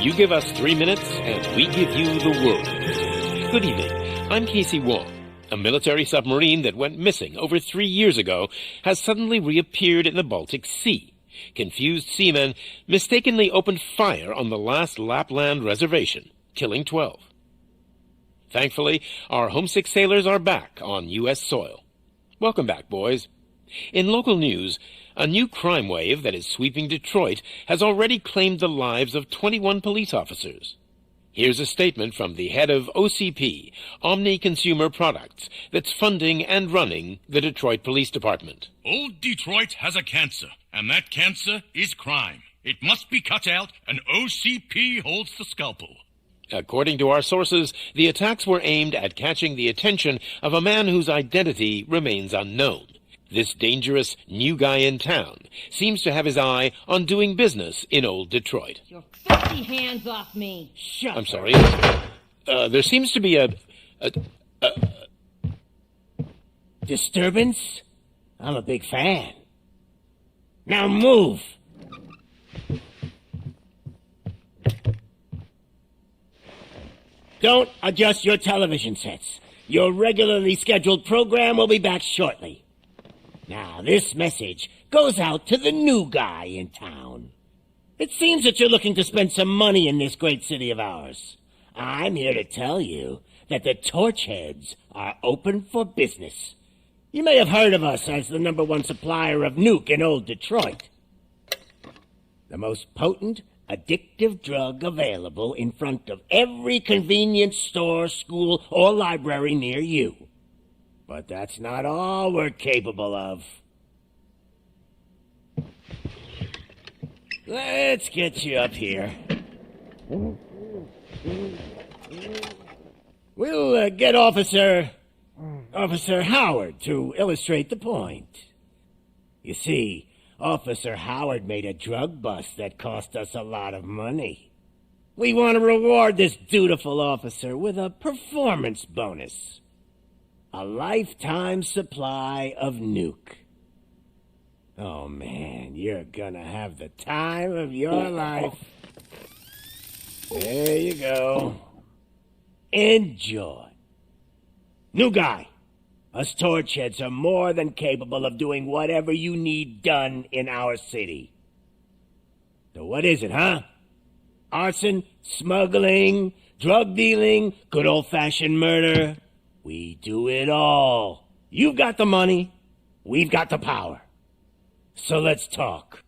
You give us 3 minutes, and we give you the world. Good evening. I'm Casey Wong. A military submarine that went missing over 3 years ago has suddenly reappeared in the Baltic Sea. Confused seamen mistakenly opened fire on the last Lapland reservation, killing 12. Thankfully, our homesick sailors are back on U.S. soil. Welcome back, boys. In local news, a new crime wave that is sweeping Detroit has already claimed the lives of 21 police officers. Here's a statement from the head of OCP, Omni Consumer Products, that's funding and running the Detroit Police Department. Old Detroit has a cancer, and that cancer is crime. It must be cut out, and OCP holds the scalpel. According to our sources, the attacks were aimed at catching the attention of a man whose identity remains unknown. This dangerous new guy in town seems to have his eye on doing business in old Detroit. Your filthy hands off me! Shut I'm sorry. There seems to be a disturbance? I'm a big fan. Now move! Don't adjust your television sets. Your regularly scheduled program will be back shortly. Now, this message goes out to the new guy in town. It seems that you're looking to spend some money in this great city of ours. I'm here to tell you that the Torchheads are open for business. You may have heard of us as the #1 supplier of nuke in old Detroit. The most potent, addictive drug available in front of every convenience store, school, or library near you. But that's not all we're capable of. Let's get you up here. We'll get Officer Howard to illustrate the point. You see, Officer Howard made a drug bust that cost us a lot of money. We want to reward this dutiful officer with a performance bonus. A lifetime supply of nuke. Oh man, you're gonna have the time of your life. There you go. Enjoy. New guy. Us Torchheads are more than capable of doing whatever you need done in our city. So what is it, huh? Arson, smuggling, drug dealing, good old-fashioned murder. We do it all. You've got the money. We've got the power. So let's talk.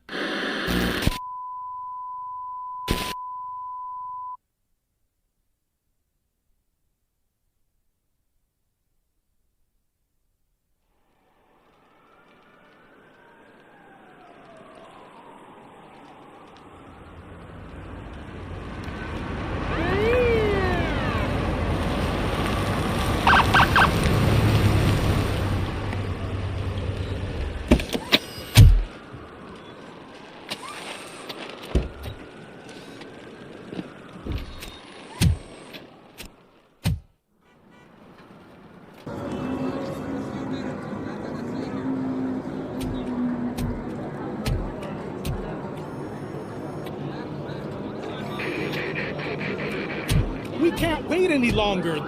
We can't wait any longer.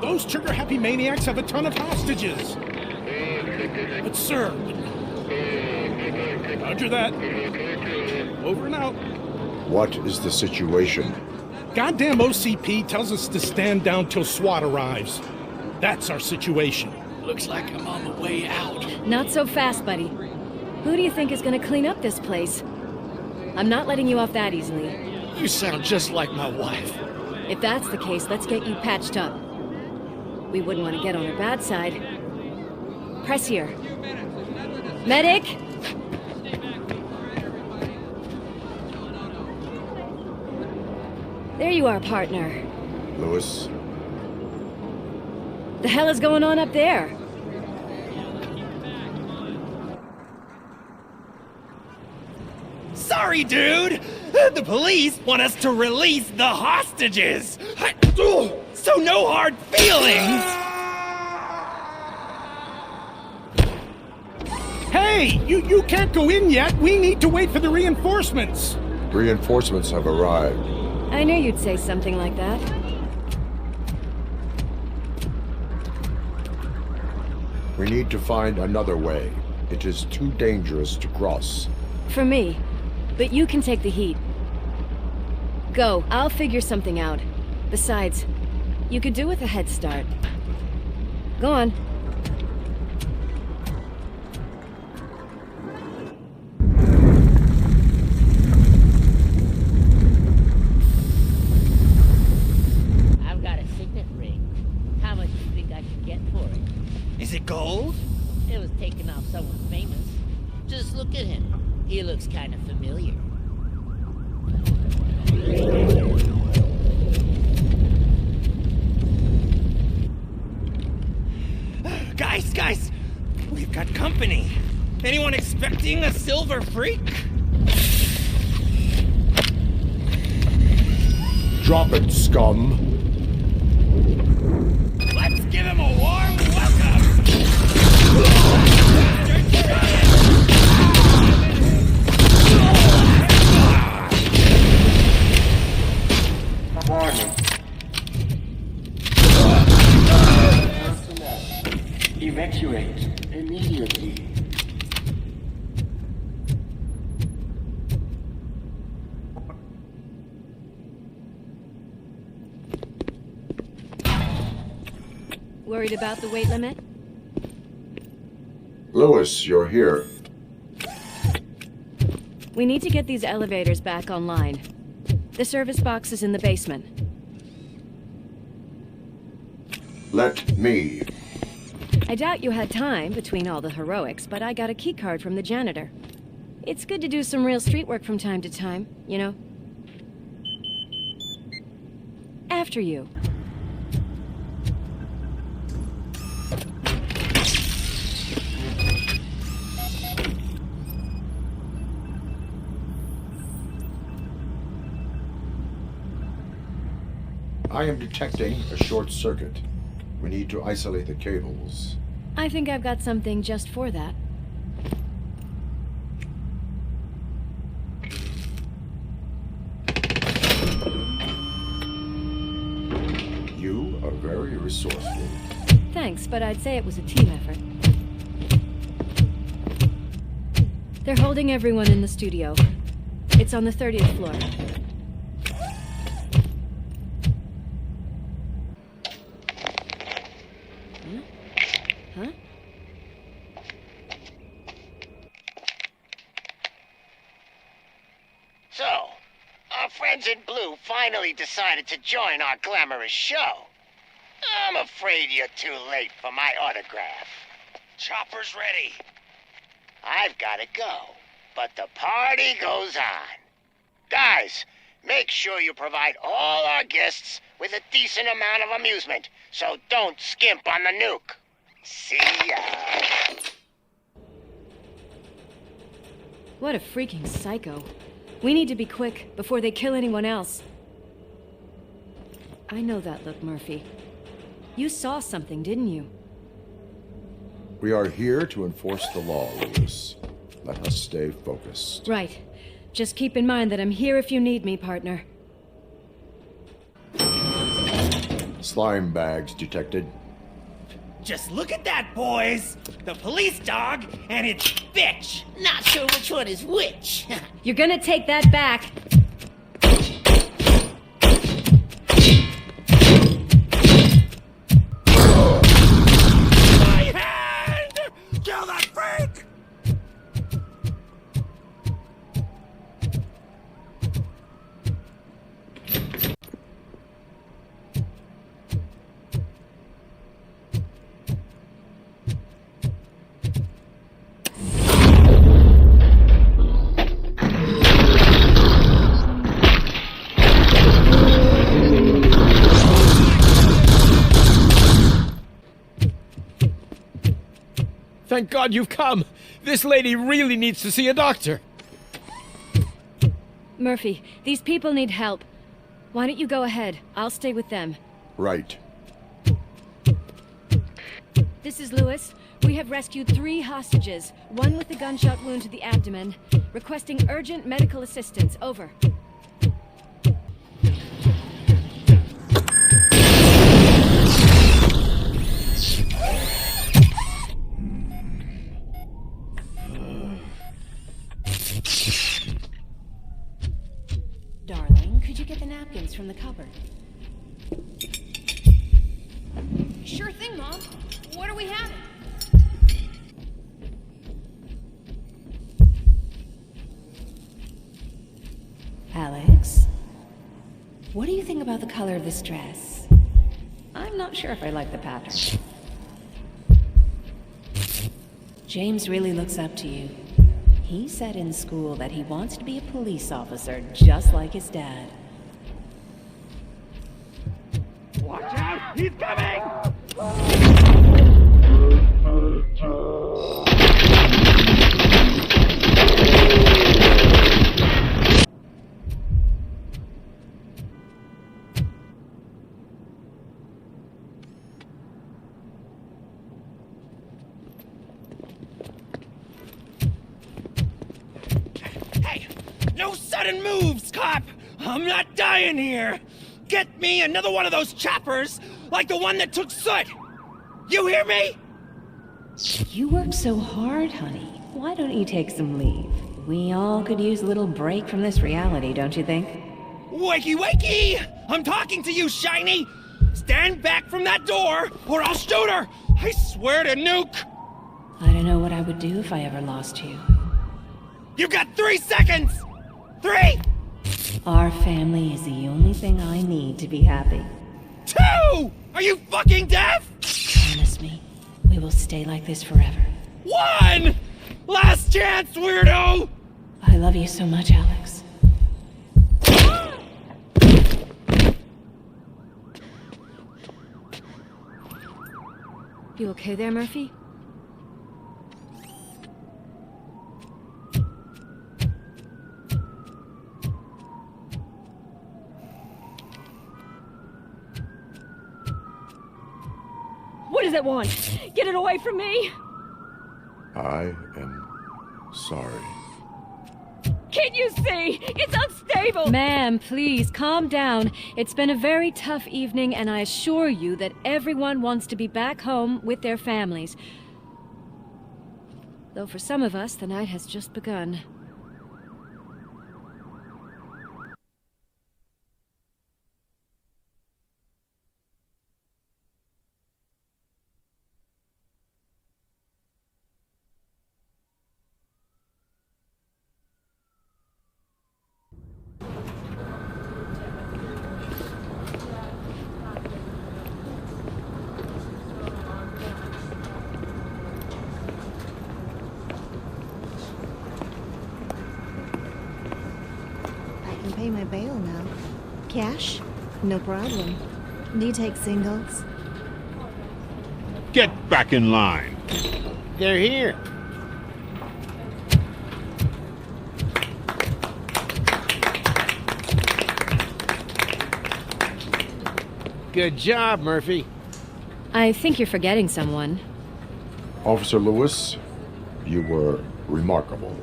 Those trigger-happy maniacs have a ton of hostages. But sir... Roger that. Over and out. What is the situation? Goddamn OCP tells us to stand down till SWAT arrives. That's our situation. Looks like I'm on the way out. Not so fast, buddy. Who do you think is gonna clean up this place? I'm not letting you off that easily. You sound just like my wife. If that's the case, let's get you patched up. We wouldn't want to get on her bad side. Press here. Medic! There you are, partner. Lewis? The hell is going on up there? Sorry, dude! The police want us to release the hostages! So no hard feelings! Hey! You can't go in yet! We need to wait for the reinforcements! Reinforcements have arrived. I knew you'd say something like that. We need to find another way. It is too dangerous to cross. For me. But you can take the heat. Go. I'll figure something out. Besides, you could do with a head start. Go on. I've got a signet ring. How much do you think I can get for it? Is it gold? It was taken off someone famous. Just look at him. He looks kind of familiar. Guys! We've got company. Anyone expecting a silver freak? Drop it, scum. Let's give him a warm welcome! Warning. Personnel, evacuate immediately. Worried about the weight limit? Lewis, you're here. We need to get these elevators back online. The service box is in the basement. Let me. I doubt you had time between all the heroics, but I got a keycard from the janitor. It's good to do some real street work from time to time, you know? After you. I am detecting a short circuit. We need to isolate the cables. I think I've got something just for that. You are very resourceful. Thanks, but I'd say it was a team effort. They're holding everyone in the studio. It's on the 30th floor. Huh? So, our friends in blue finally decided to join our glamorous show. I'm afraid you're too late for my autograph. Chopper's ready. I've got to go, but the party goes on. Guys, make sure you provide all our guests with a decent amount of amusement, so don't skimp on the nuke. See ya. What a freaking psycho. We need to be quick before they kill anyone else. I know that look, Murphy. You saw something, didn't you? We are here to enforce the law, Lewis. Let us stay focused. Right. Just keep in mind that I'm here if you need me, partner. Slime bags detected. Just look at that, boys! The police dog and its bitch! Not sure which one is which. You're gonna take that back. My hand! Kill that freak! Thank God you've come. This lady really needs to see a doctor. Murphy, these people need help. Why don't you go ahead? I'll stay with them. Right. This is Lewis. We have rescued 3 hostages, one with a gunshot wound to the abdomen, requesting urgent medical assistance. Over. get the napkins from the cupboard? Sure thing, Mom. What are we having? Alex? What do you think about the color of this dress? I'm not sure if I like the pattern. James really looks up to you. He said in school that he wants to be a police officer just like his dad. Watch out! He's coming! Hey! No sudden moves, cop! I'm not dying here! Get me another one of those choppers, like the one that took Soot! You hear me? You work so hard, honey. Why don't you take some leave? We all could use a little break from this reality, don't you think? Wakey, wakey! I'm talking to you, Shiny! Stand back from that door, or I'll shoot her! I swear to nuke! I don't know what I would do if I ever lost you. You got 3 seconds! 3! Our family is the only thing I need to be happy. 2! Are you fucking deaf? Promise me, we will stay like this forever. 1! Last chance, weirdo! I love you so much, Alex. You okay there, Murphy? What does it want? Get it away from me! I am sorry. Can't you see? It's unstable! Ma'am, please, calm down. It's been a very tough evening, and I assure you that everyone wants to be back home with their families. Though for some of us, the night has just begun. Pay my bail now. Cash? No problem. Do you take singles? Get back in line. They're here. Good job, Murphy. I think you're forgetting someone. Officer Lewis, you were remarkable.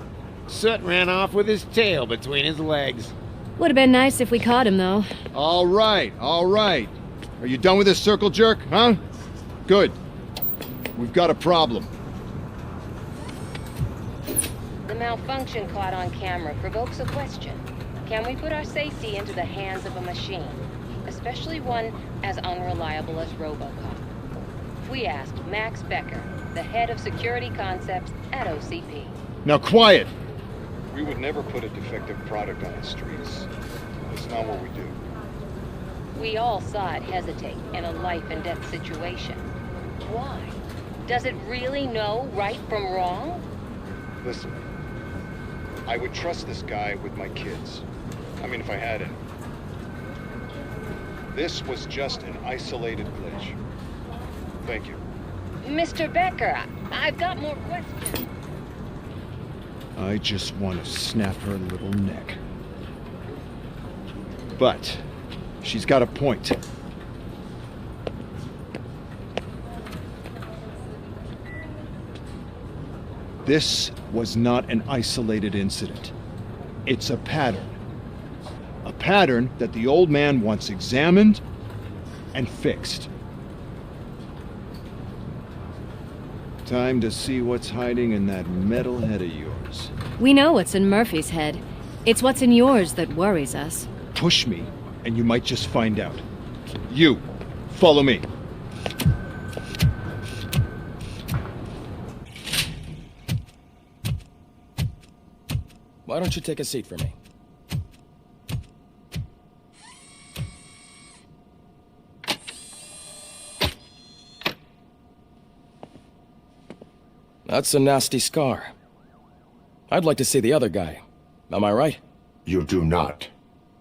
Soot ran off with his tail between his legs. Would have been nice if we caught him, though. All right. Are you done with this circle jerk, huh? Good. We've got a problem. The malfunction caught on camera provokes a question. Can we put our safety into the hands of a machine? Especially one as unreliable as RoboCop. We asked Max Becker, the head of security concepts at OCP. Now quiet! We would never put a defective product on the streets. It's not what we do. We all saw it hesitate in a life-and-death situation. Why? Does it really know right from wrong? Listen, I would trust this guy with my kids. I mean, if I had any. This was just an isolated glitch. Thank you. Mr. Becker, I've got more questions. I just want to snap her little neck. But she's got a point. This was not an isolated incident. It's a pattern. A pattern that the old man wants examined and fixed. Time to see what's hiding in that metal head of yours. We know what's in Murphy's head. It's what's in yours that worries us. Push me, and you might just find out. You, follow me. Why don't you take a seat for me? That's a nasty scar. I'd like to see the other guy. Am I right? You do not.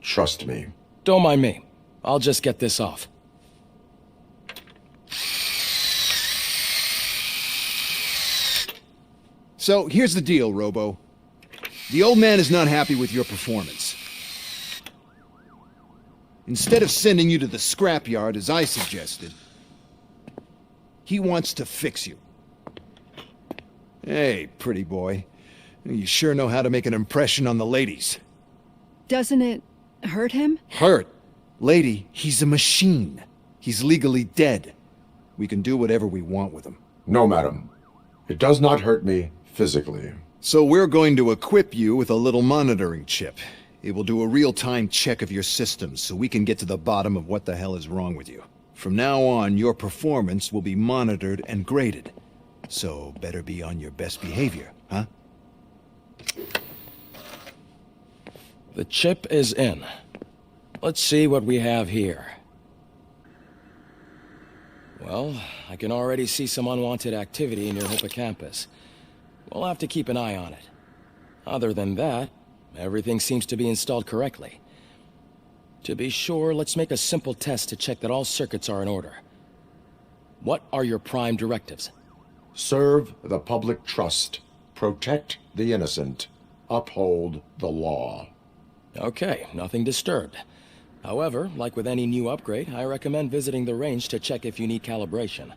Trust me. Don't mind me. I'll just get this off. So, here's the deal, Robo. The old man is not happy with your performance. Instead of sending you to the scrapyard, as I suggested, he wants to fix you. Hey, pretty boy. You sure know how to make an impression on the ladies. Doesn't it hurt him? Hurt? Lady, he's a machine. He's legally dead. We can do whatever we want with him. No, madam. It does not hurt me physically. So we're going to equip you with a little monitoring chip. It will do a real-time check of your systems so we can get to the bottom of what the hell is wrong with you. From now on, your performance will be monitored and graded. So better be on your best behavior, huh? The chip is in. Let's see what we have here. Well, I can already see some unwanted activity in your hippocampus. We'll have to keep an eye on it. Other than that, everything seems to be installed correctly. To be sure, let's make a simple test to check that all circuits are in order. What are your prime directives? Serve the public trust. Protect the innocent. Uphold the law. Okay, nothing disturbed. However, like with any new upgrade, I recommend visiting the range to check if you need calibration.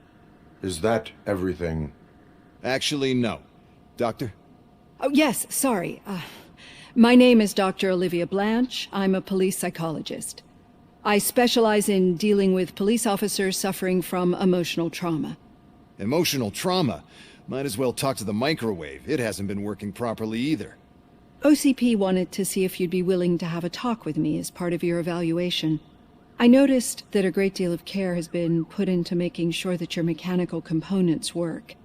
Is that everything? Actually, no. Doctor? Oh, yes, sorry. My name is Dr. Olivia Blanche. I'm a police psychologist. I specialize in dealing with police officers suffering from emotional trauma. Emotional trauma? Might as well talk to the microwave. It hasn't been working properly either. OCP wanted to see if you'd be willing to have a talk with me as part of your evaluation. I noticed that a great deal of care has been put into making sure that your mechanical components work.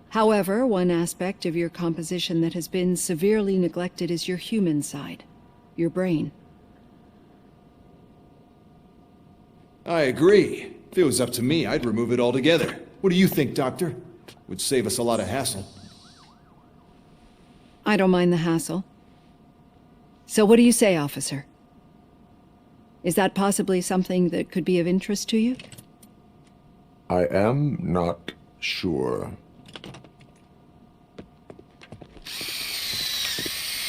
However, one aspect of your composition that has been severely neglected is your human side, your brain. I agree. If it was up to me, I'd remove it altogether. What do you think, Doctor? Would save us a lot of hassle. I don't mind the hassle. So what do you say, officer? Is that possibly something that could be of interest to you? I am not sure.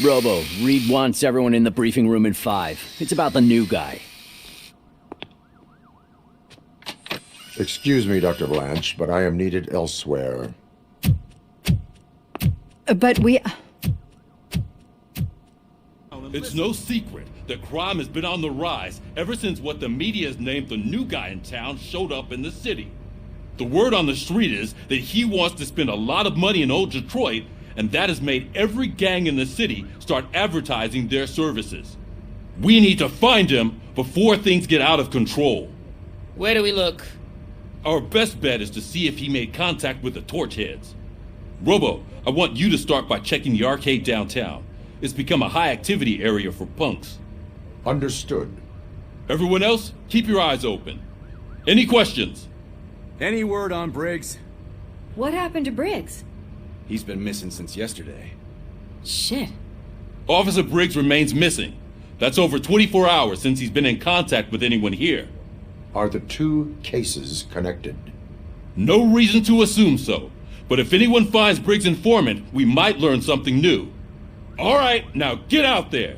Robo, Reed wants everyone in the briefing room in 5. It's about the new guy. Excuse me, Dr. Blanche, but I am needed elsewhere. But we... It's no secret that crime has been on the rise ever since what the media has named the new guy in town showed up in the city. The word on the street is that he wants to spend a lot of money in old Detroit, and that has made every gang in the city start advertising their services. We need to find him before things get out of control. Where do we look? Our best bet is to see if he made contact with the Torchheads. Robo, I want you to start by checking the arcade downtown. It's become a high-activity area for punks. Understood. Everyone else, keep your eyes open. Any questions? Any word on Briggs? What happened to Briggs? He's been missing since yesterday. Shit. Officer Briggs remains missing. That's over 24 hours since he's been in contact with anyone here. Are the two cases connected? No reason to assume so. But if anyone finds Briggs' informant, we might learn something new. All right, now get out there.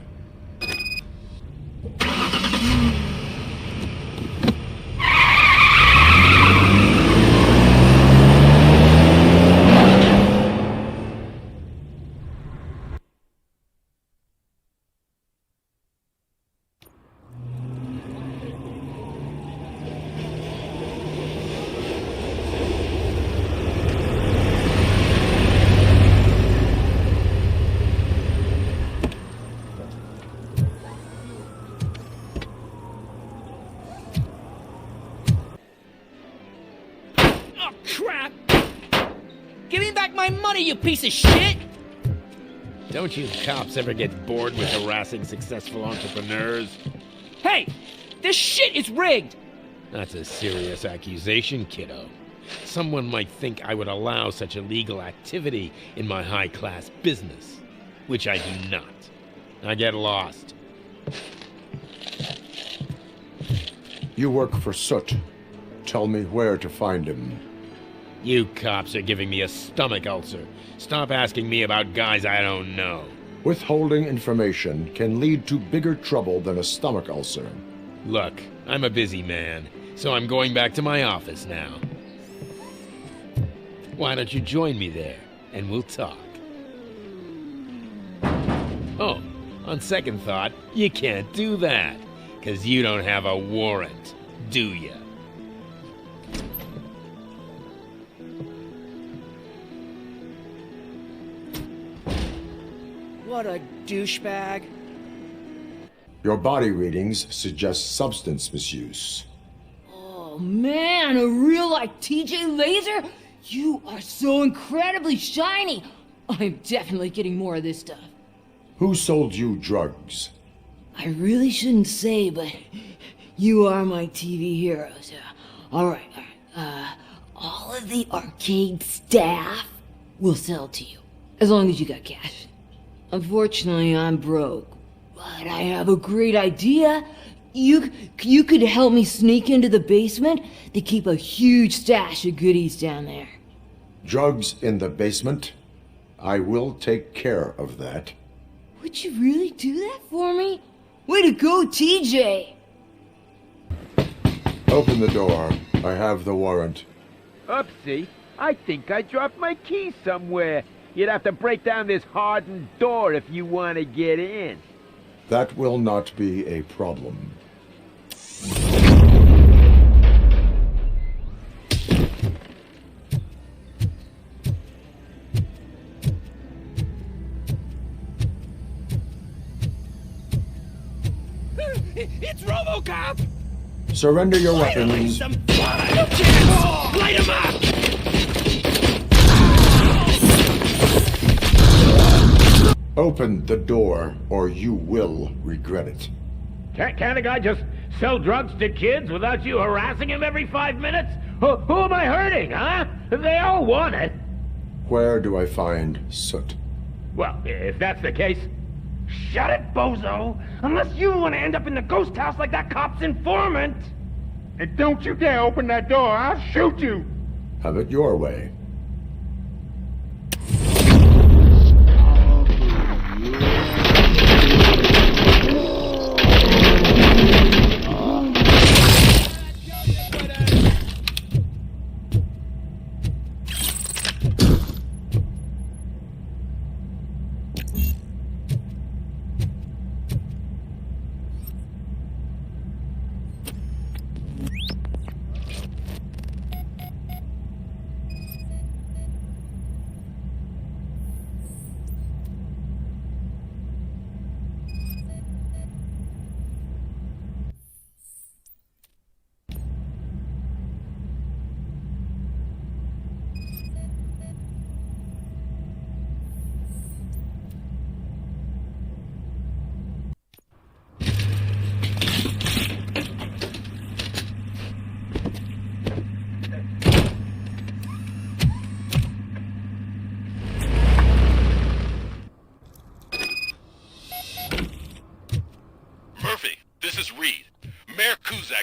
crap! Give me back my money, you piece of shit! Don't you cops ever get bored with harassing successful entrepreneurs? Hey! This shit is rigged! That's a serious accusation, kiddo. Someone might think I would allow such illegal activity in my high-class business, which I do not. I get lost. You work for Soot. Tell me where to find him. You cops are giving me a stomach ulcer. Stop asking me about guys I don't know. Withholding information can lead to bigger trouble than a stomach ulcer. Look, I'm a busy man, so I'm going back to my office now. Why don't you join me there, and we'll talk. Oh, on second thought, you can't do that, 'cause you don't have a warrant, do ya? What a douchebag. Your body readings suggest substance misuse. Oh man, a real like TJ Laser? You are so incredibly shiny! I'm definitely getting more of this stuff. Who sold you drugs? I really shouldn't say, but you are my TV heroes. Alright. All of the arcade staff will sell to you, as long as you got cash. Unfortunately, I'm broke, but I have a great idea. You could help me sneak into the basement. They keep a huge stash of goodies down there. Drugs in the basement? I will take care of that. Would you really do that for me? Way to go, TJ! Open the door. I have the warrant. Oopsie, I think I dropped my key somewhere. You'd have to break down this hardened door if you want to get in. That will not be a problem. It's RoboCop! Surrender your weapons. Light him up! Open the door, or you will regret it. Can't a guy just sell drugs to kids without you harassing him every 5 minutes? Who am I hurting, huh? They all want it. Where do I find Soot? Well, if that's the case, shut it, bozo! Unless you want to end up in the ghost house like that cop's informant! And don't you dare open that door, I'll shoot you! Have it your way.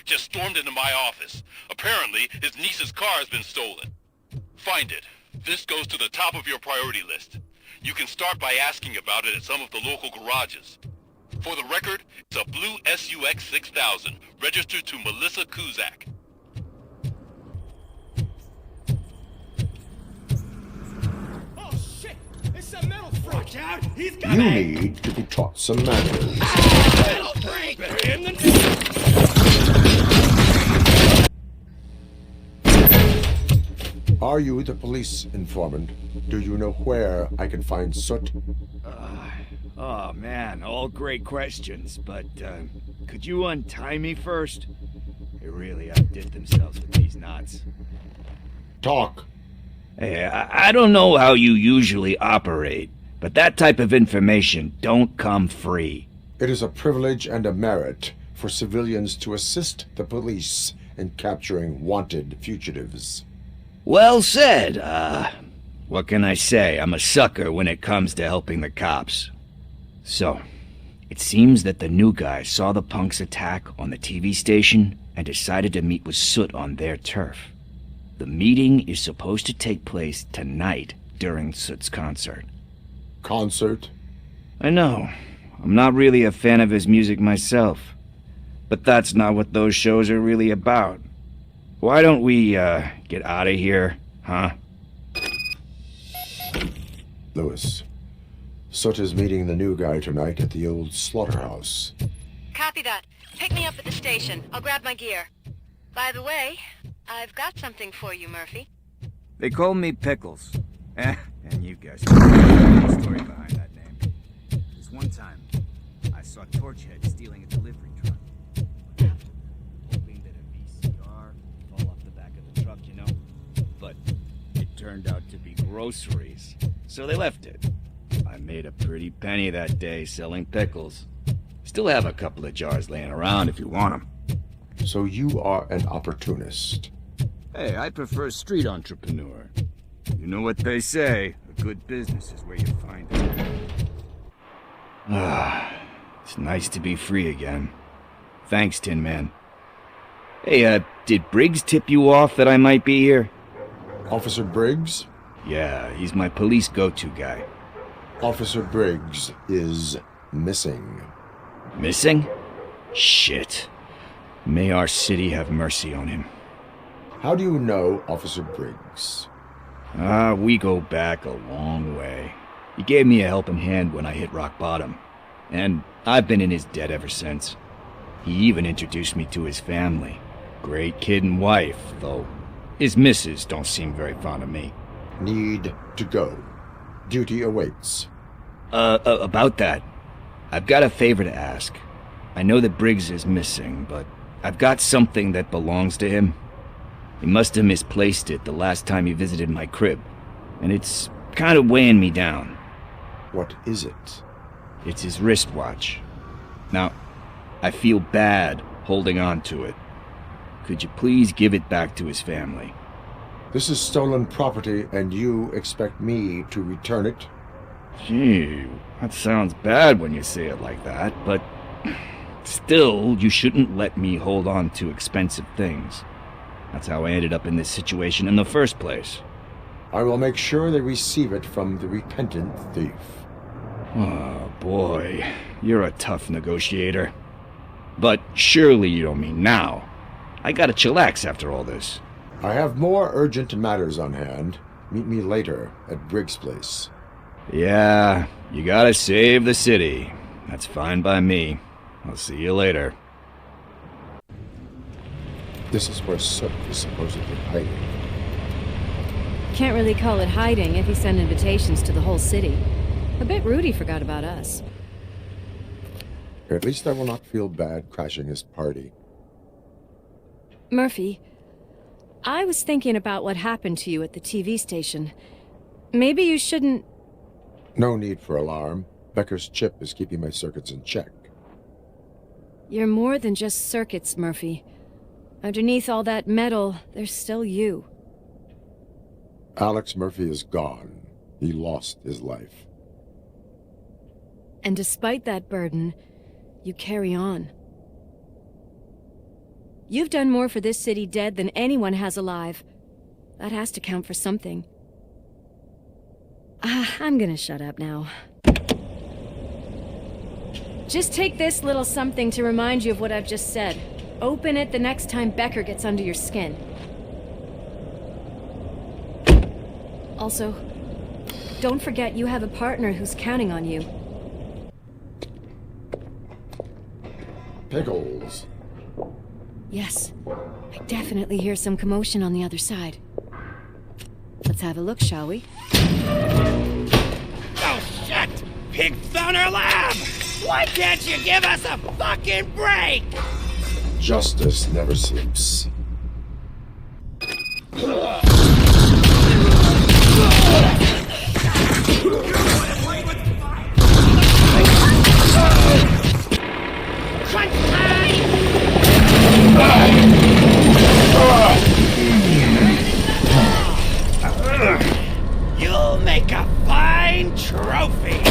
Just stormed into my office. Apparently, his niece's car has been stolen. Find it. This goes to the top of your priority list. You can start by asking about it at some of the local garages. For the record, it's a blue SUX 6000, registered to Melissa Kuzak. Oh shit! It's a metal freak! Watch out! He's You coming! need to be taught some manners. Metal freak! Bury him in the... Are you the police informant? Do you know where I can find Soot? Oh man, all great questions, but could you untie me first? They really outdid themselves with these knots. Talk, Hey, I don't know how you usually operate, but that type of information don't come free. It is a privilege and a merit for civilians to assist the police in capturing wanted fugitives. Well said. What can I say? I'm a sucker when it comes to helping the cops. So, it seems that the new guy saw the punks' attack on the TV station and decided to meet with Soot on their turf. The meeting is supposed to take place tonight during Soot's concert. Concert? I know. I'm not really a fan of his music myself. But that's not what those shows are really about. Why don't we, get out of here, huh? Lewis, Soot is meeting the new guy tonight at the old slaughterhouse. Copy that. Pick me up at the station. I'll grab my gear. By the way, I've got something for you, Murphy. They call me Pickles. And you guys know the story behind that name. This one time, I saw Torchhead stealing a delivery truck. Hoping that a VCR would fall off the back of the truck, you know? But it turned out to be groceries, so they left it. I made a pretty penny that day selling pickles. Still have a couple of jars laying around if you want them. So you are an opportunist. Hey, I prefer street entrepreneur. You know what they say, a good business is where you find it. It's nice to be free again. Thanks, Tin Man. Hey, did Briggs tip you off that I might be here? Officer Briggs? Yeah, he's my police go-to guy. Officer Briggs is missing. Missing? Shit. May our city have mercy on him. How do you know Officer Briggs? We go back a long way. He gave me a helping hand when I hit rock bottom, and I've been in his debt ever since. He even introduced me to his family. Great kid and wife, though his missus don't seem very fond of me. Need to go. Duty awaits. About that, I've got a favor to ask. I know that Briggs is missing, but I've got something that belongs to him. He must have misplaced it the last time he visited my crib, and it's kind of weighing me down. What is it? It's his wristwatch. Now, I feel bad holding on to it. Could you please give it back to his family? This is stolen property, and you expect me to return it? Gee, that sounds bad when you say it like that, but still, you shouldn't let me hold on to expensive things. That's how I ended up in this situation in the first place. I will make sure they receive it from the repentant thief. Oh, boy. You're a tough negotiator. But surely you don't mean now. I gotta chillax after all this. I have more urgent matters on hand. Meet me later at Briggs' place. Yeah, you gotta save the city. That's fine by me. I'll see you later. This is where Soot is supposedly hiding. Can't really call it hiding if he sent invitations to the whole city. A bit rude he forgot about us. At least I will not feel bad crashing his party. Murphy, I was thinking about what happened to you at the TV station. Maybe you shouldn't... No need for alarm. Becker's chip is keeping my circuits in check. You're more than just circuits, Murphy. Underneath all that metal, there's still you. Alex Murphy is gone. He lost his life. And despite that burden, you carry on. You've done more for this city dead than anyone has alive. That has to count for something. I'm gonna shut up now. Just take this little something to remind you of what I've just said. Open it the next time Becker gets under your skin. Also, don't forget you have a partner who's counting on you. Pickles. Yes, I definitely hear some commotion on the other side. Let's have a look, shall we? Oh, shit! Pig found our lab! Why can't you give us a fucking break? Justice never sleeps. You'll make a fine trophy.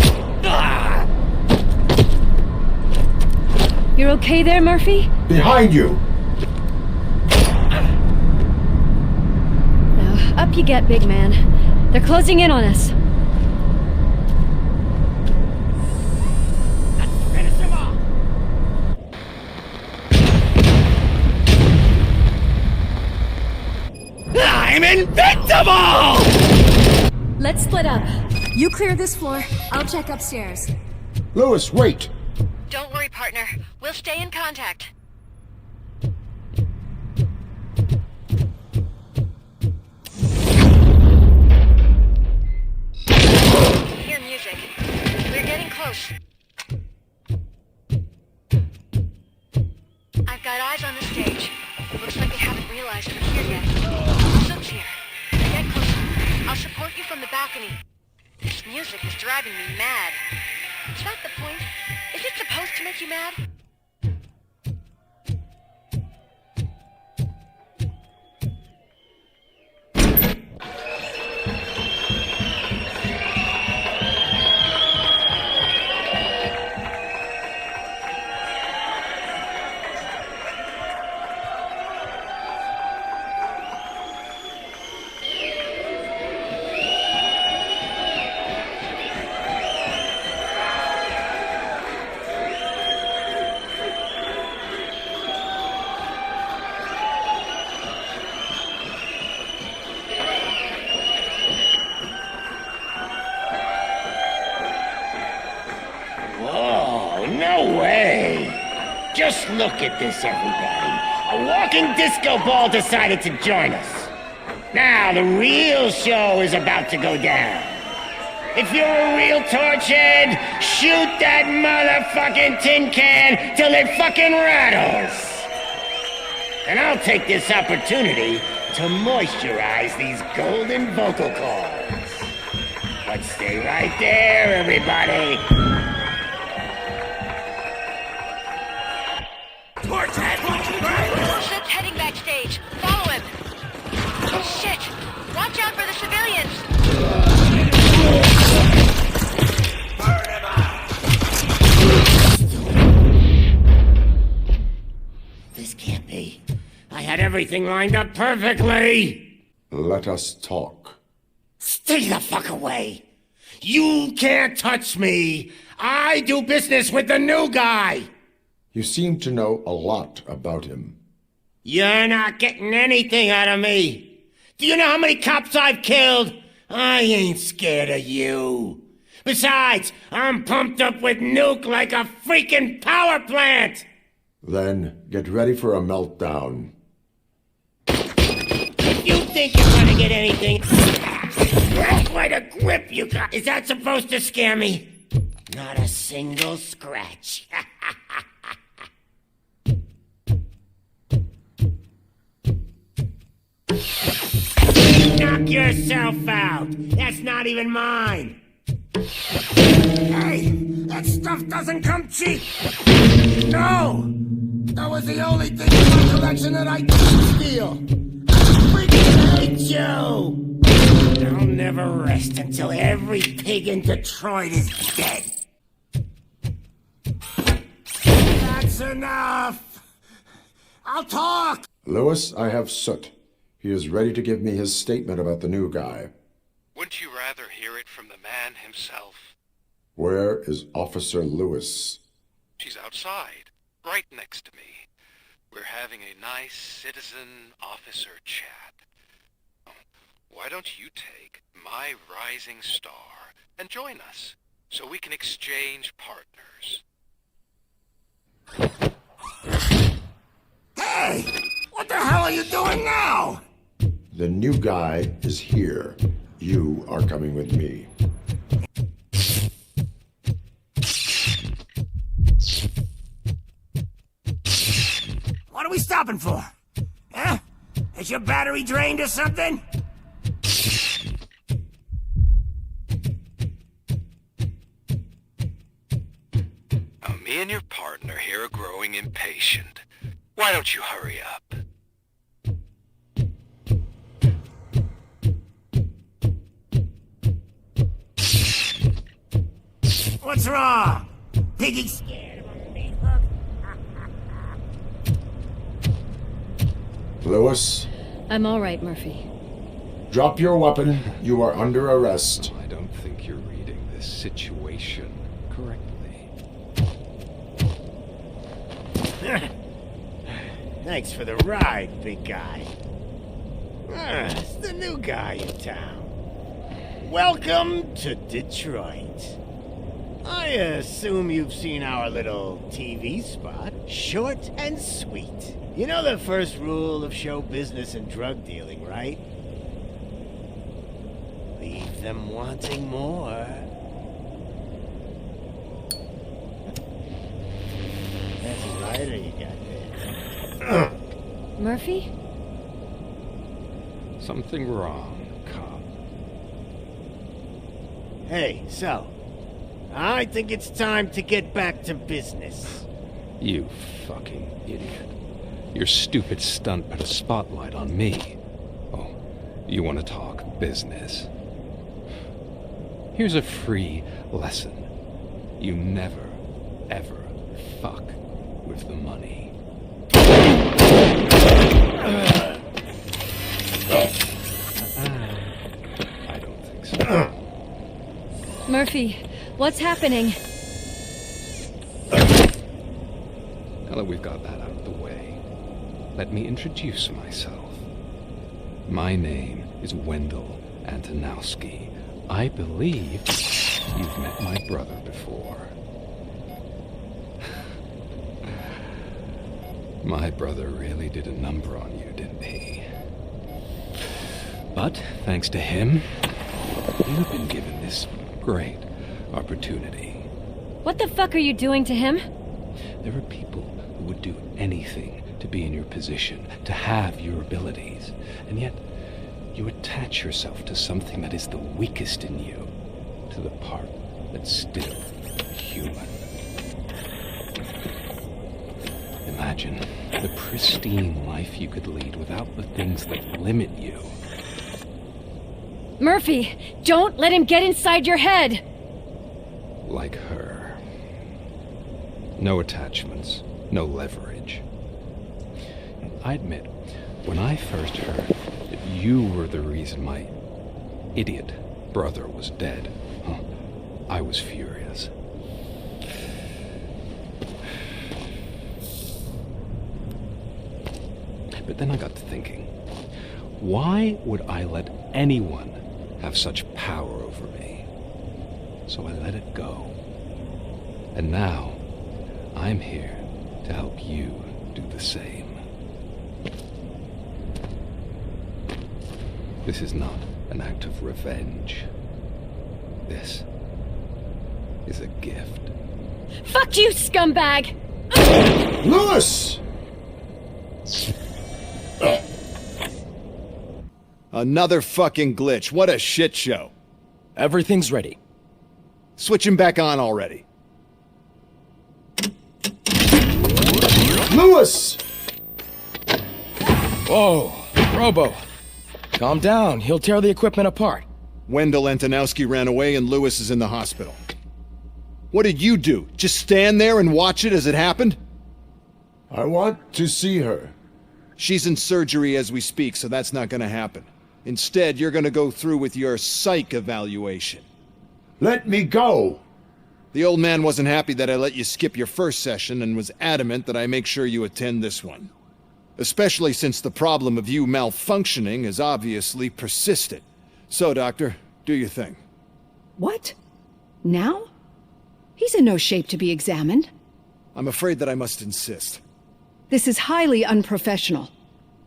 You're okay there, Murphy? Behind you! Now, up you get, big man. They're closing in on us. I'm invincible! Let's split up. You clear this floor, I'll check upstairs. Lewis, wait! Don't worry, partner. We'll stay in contact. Hear music. We're getting close. I've got eyes on the stage. Looks like they haven't realized we're here yet. Sook's here. Get closer. I'll support you from the balcony. This music is driving me mad. Is that the point? Is it supposed to make you mad? No way! Just look at this, everybody. A walking disco ball decided to join us. Now, the real show is about to go down. If you're a real torchhead, shoot that motherfucking tin can till it fucking rattles! And I'll take this opportunity to moisturize these golden vocal cords. But stay right there, everybody. Sid's heading backstage. Follow him. Shit! Watch out for the civilians! This can't be. I had everything lined up perfectly. Let us talk. Stay the fuck away. You can't touch me. I do business with the new guy. You seem to know a lot about him. You're not getting anything out of me. Do you know how many cops I've killed? I ain't scared of you. Besides, I'm pumped up with nuke like a freaking power plant. Then get ready for a meltdown. If you think you're gonna get anything... That's quite a grip you got. Is that supposed to scare me? Not a single scratch. Knock yourself out. That's not even mine. Hey, that stuff doesn't come cheap. No, that was the only thing in my collection that I didn't steal. I freaking hate you. I'll never rest until every pig in Detroit is dead. That's enough. I'll talk. Lewis, I have Soot. He is ready to give me his statement about the new guy. Wouldn't you rather hear it from the man himself? Where is Officer Lewis? She's outside, right next to me. We're having a nice citizen-officer chat. Why don't you take my rising star and join us, so we can exchange partners? Hey! What the hell are you doing now? The new guy is here. You are coming with me. What are we stopping for? Huh? Is your battery drained or something? and your partner here are growing impatient. Why don't you hurry up? What's wrong? Piggy scared of a meat hook? Lewis, I'm all right, Murphy. drop your weapon. You are under arrest. I don't think you're reading this situation correctly. Thanks for the ride, big guy. It's the new guy in town. Welcome to Detroit. I assume you've seen our little TV spot. Short and sweet. You know the first rule of show business and drug dealing, right? Leave them wanting more. That's a lighter you got there. Murphy? Something wrong, cop. Hey, so, I think it's time to get back to business. You fucking idiot. Your stupid stunt put a spotlight on me. Oh, you want to talk business? Here's a free lesson. You never, ever fuck with the money. I don't think so. Murphy, what's happening? Now that we've got that out of the way, let me introduce myself. My name is Wendell Antonowski. I believe you've met my brother before. My brother really did a number on you, didn't he? But, thanks to him, you've been given this great opportunity. What the fuck are you doing to him? There are people who would do anything to be in your position, to have your abilities, and yet you attach yourself to something that is the weakest in you, to the part that's still human. Imagine the pristine life you could lead without the things that limit you. Murphy, don't let him get inside your head! Like her. No attachments, no leverage. I admit, when I first heard that you were the reason my idiot brother was dead, I was furious. But then I got to thinking, why would I let anyone have such power over me? So I let it go. And now, I'm here to help you do the same. This is not an act of revenge. This is a gift. Fuck you, scumbag! Lewis! Another fucking glitch. What a shit show. Everything's ready. Switch him back on already. Lewis! Whoa, Robo. Calm down. He'll tear the equipment apart. Wendell Antonowski ran away and Lewis is in the hospital. What did you do? Just stand there and watch it as it happened? I want to see her. She's in surgery as we speak, so that's not gonna happen. Instead, you're gonna go through with your psych evaluation. Let me go! The old man wasn't happy that I let you skip your first session and was adamant that I make sure you attend this one. Especially since the problem of you malfunctioning is obviously persistent. So, Doctor, do your thing. What? Now? He's in no shape to be examined. I'm afraid that I must insist. This is highly unprofessional.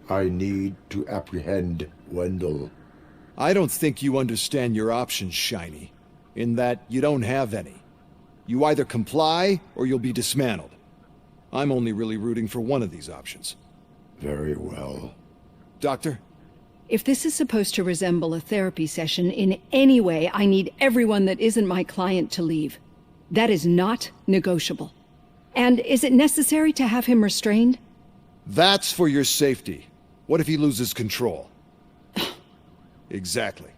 I need to apprehend Wendell. I don't think you understand your options, Shiny. In that you don't have any. You either comply, or you'll be dismantled. I'm only really rooting for one of these options. Very well. Doctor? If this is supposed to resemble a therapy session in any way, I need everyone that isn't my client to leave. That is not negotiable. And is it necessary to have him restrained? That's for your safety. What if he loses control? Exactly.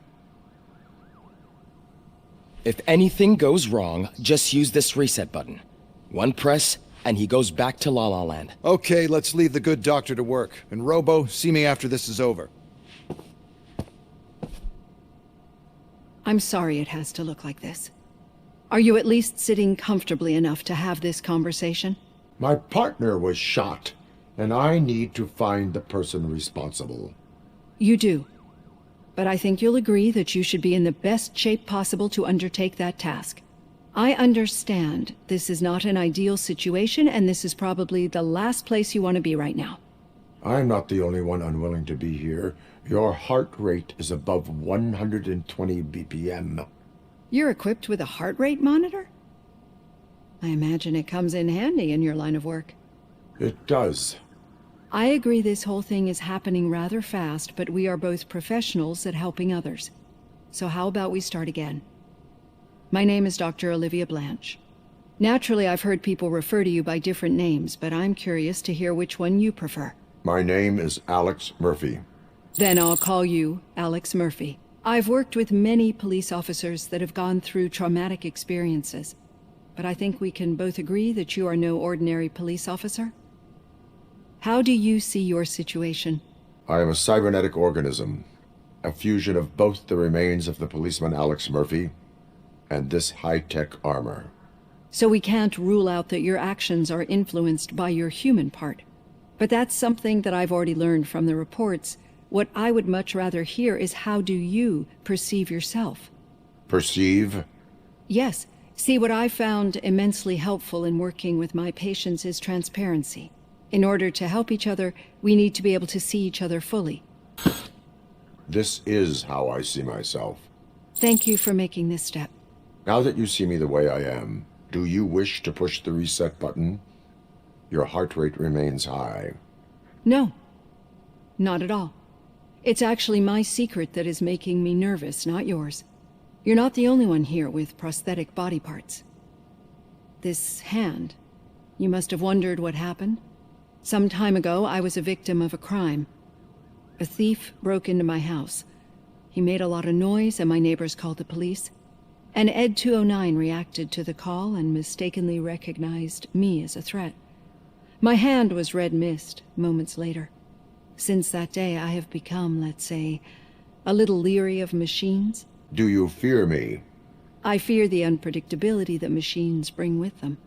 If anything goes wrong, just use this reset button. One press, and he goes back to La La Land. Okay, let's leave the good doctor to work. And Robo, see me after this is over. I'm sorry it has to look like this. Are you at least sitting comfortably enough to have this conversation? My partner was shot, and I need to find the person responsible. You do. But I think you'll agree that you should be in the best shape possible to undertake that task. I understand this is not an ideal situation, and this is probably the last place you want to be right now. I'm not the only one unwilling to be here. Your heart rate is above 120 BPM. You're equipped with a heart rate monitor? I imagine it comes in handy in your line of work. It does. I agree this whole thing is happening rather fast, but we are both professionals at helping others. So how about we start again? My name is Dr. Olivia Blanche. Naturally, I've heard people refer to you by different names, but I'm curious to hear which one you prefer. My name is Alex Murphy. Then I'll call you Alex Murphy. I've worked with many police officers that have gone through traumatic experiences, but I think we can both agree that you are no ordinary police officer. How do you see your situation? I am a cybernetic organism, a fusion of both the remains of the policeman Alex Murphy and this high-tech armor. So we can't rule out that your actions are influenced by your human part. But that's something that I've already learned from the reports. What I would much rather hear is how do you perceive yourself? Perceive? Yes. See, what I found immensely helpful in working with my patients is transparency. In order to help each other, we need to be able to see each other fully. This is how I see myself. Thank you for making this step. Now that you see me the way I am, do you wish to push the reset button? Your heart rate remains high. No. Not at all. It's actually my secret that is making me nervous, not yours. You're not the only one here with prosthetic body parts. This hand, you must have wondered what happened. Some time ago, I was a victim of a crime. A thief broke into my house. He made a lot of noise, and my neighbors called the police. And Ed 209 reacted to the call and mistakenly recognized me as a threat. My hand was red mist moments later. Since that day, I have become, let's say, a little leery of machines. Do you fear me? I fear the unpredictability that machines bring with them.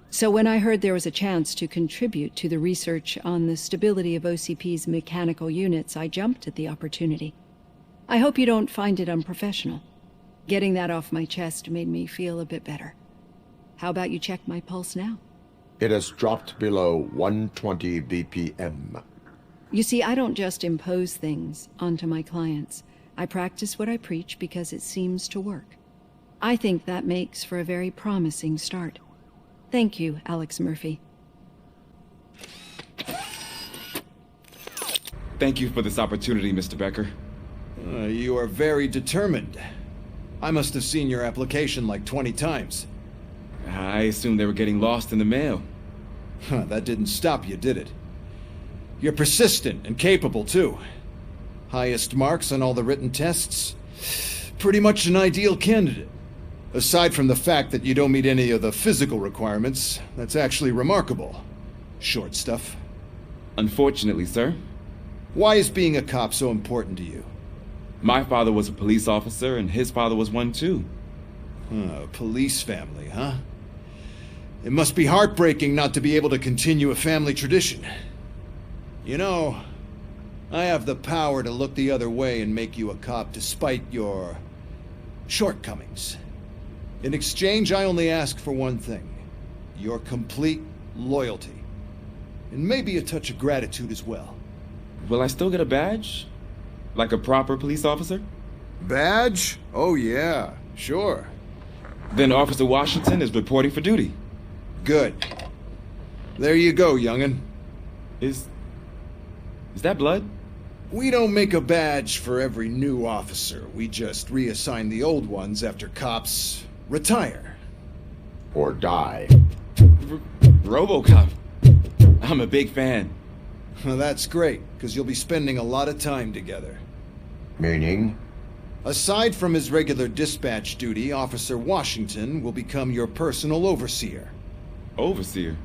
So when I heard there was a chance to contribute to the research on the stability of OCP's mechanical units, I jumped at the opportunity. I hope you don't find it unprofessional. Getting that off my chest made me feel a bit better. How about you check my pulse now? It has dropped below 120 BPM. You see, I don't just impose things onto my clients. I practice what I preach because it seems to work. I think that makes for a very promising start. Thank you, Alex Murphy. Thank you for this opportunity, Mr. Becker. You are very determined. I must have seen your application like 20 times. I assumed they were getting lost in the mail. That didn't stop you, did it? You're persistent and capable, too. Highest marks on all the written tests. Pretty much an ideal candidate. Aside from the fact that you don't meet any of the physical requirements, that's actually remarkable. Short stuff. Unfortunately, sir. Why is being a cop so important to you? My father was a police officer, and his father was one, too. A police family, huh? It must be heartbreaking not to be able to continue a family tradition. You know, I have the power to look the other way and make you a cop despite your shortcomings. In exchange, I only ask for one thing. Your complete loyalty. And maybe a touch of gratitude as well. Will I still get a badge? Like a proper police officer? Badge? Oh yeah, sure. Then Officer Washington is reporting for duty. Good. There you go, young'un. Is that blood? We don't make a badge for every new officer. We just reassign the old ones after cops retire. Or die. RoboCop. I'm a big fan. Well, that's great, because you'll be spending a lot of time together. Meaning? Aside from his regular dispatch duty, Officer Washington will become your personal overseer. Overseer?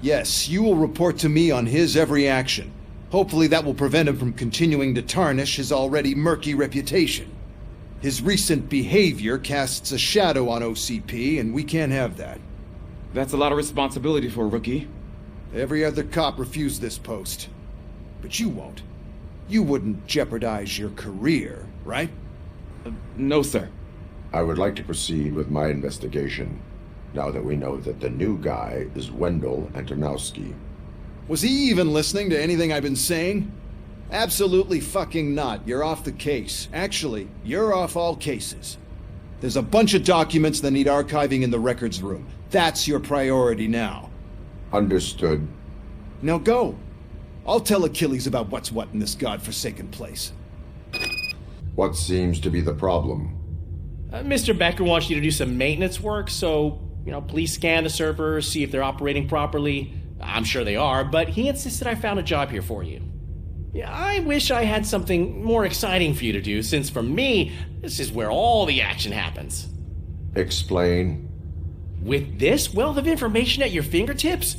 Yes, you will report to me on his every action. Hopefully that will prevent him from continuing to tarnish his already murky reputation. His recent behavior casts a shadow on OCP, and we can't have that. That's a lot of responsibility for a rookie. Every other cop refused this post. But you won't. You wouldn't jeopardize your career, right? No, sir. I would like to proceed with my investigation, now that we know that the new guy is Wendell Antonowski. Was he even listening to anything I've been saying? Absolutely fucking not. You're off the case. Actually, you're off all cases. There's a bunch of documents that need archiving in the records room. That's your priority now. Understood. Now go. I'll tell Achilles about what's what in this godforsaken place. What seems to be the problem? Mr. Becker wants you to do some maintenance work, so, please scan the servers, see if they're operating properly. I'm sure they are, but he insisted I found a job here for you. Yeah, I wish I had something more exciting for you to do, since for me, this is where all the action happens. Explain. With this wealth of information at your fingertips,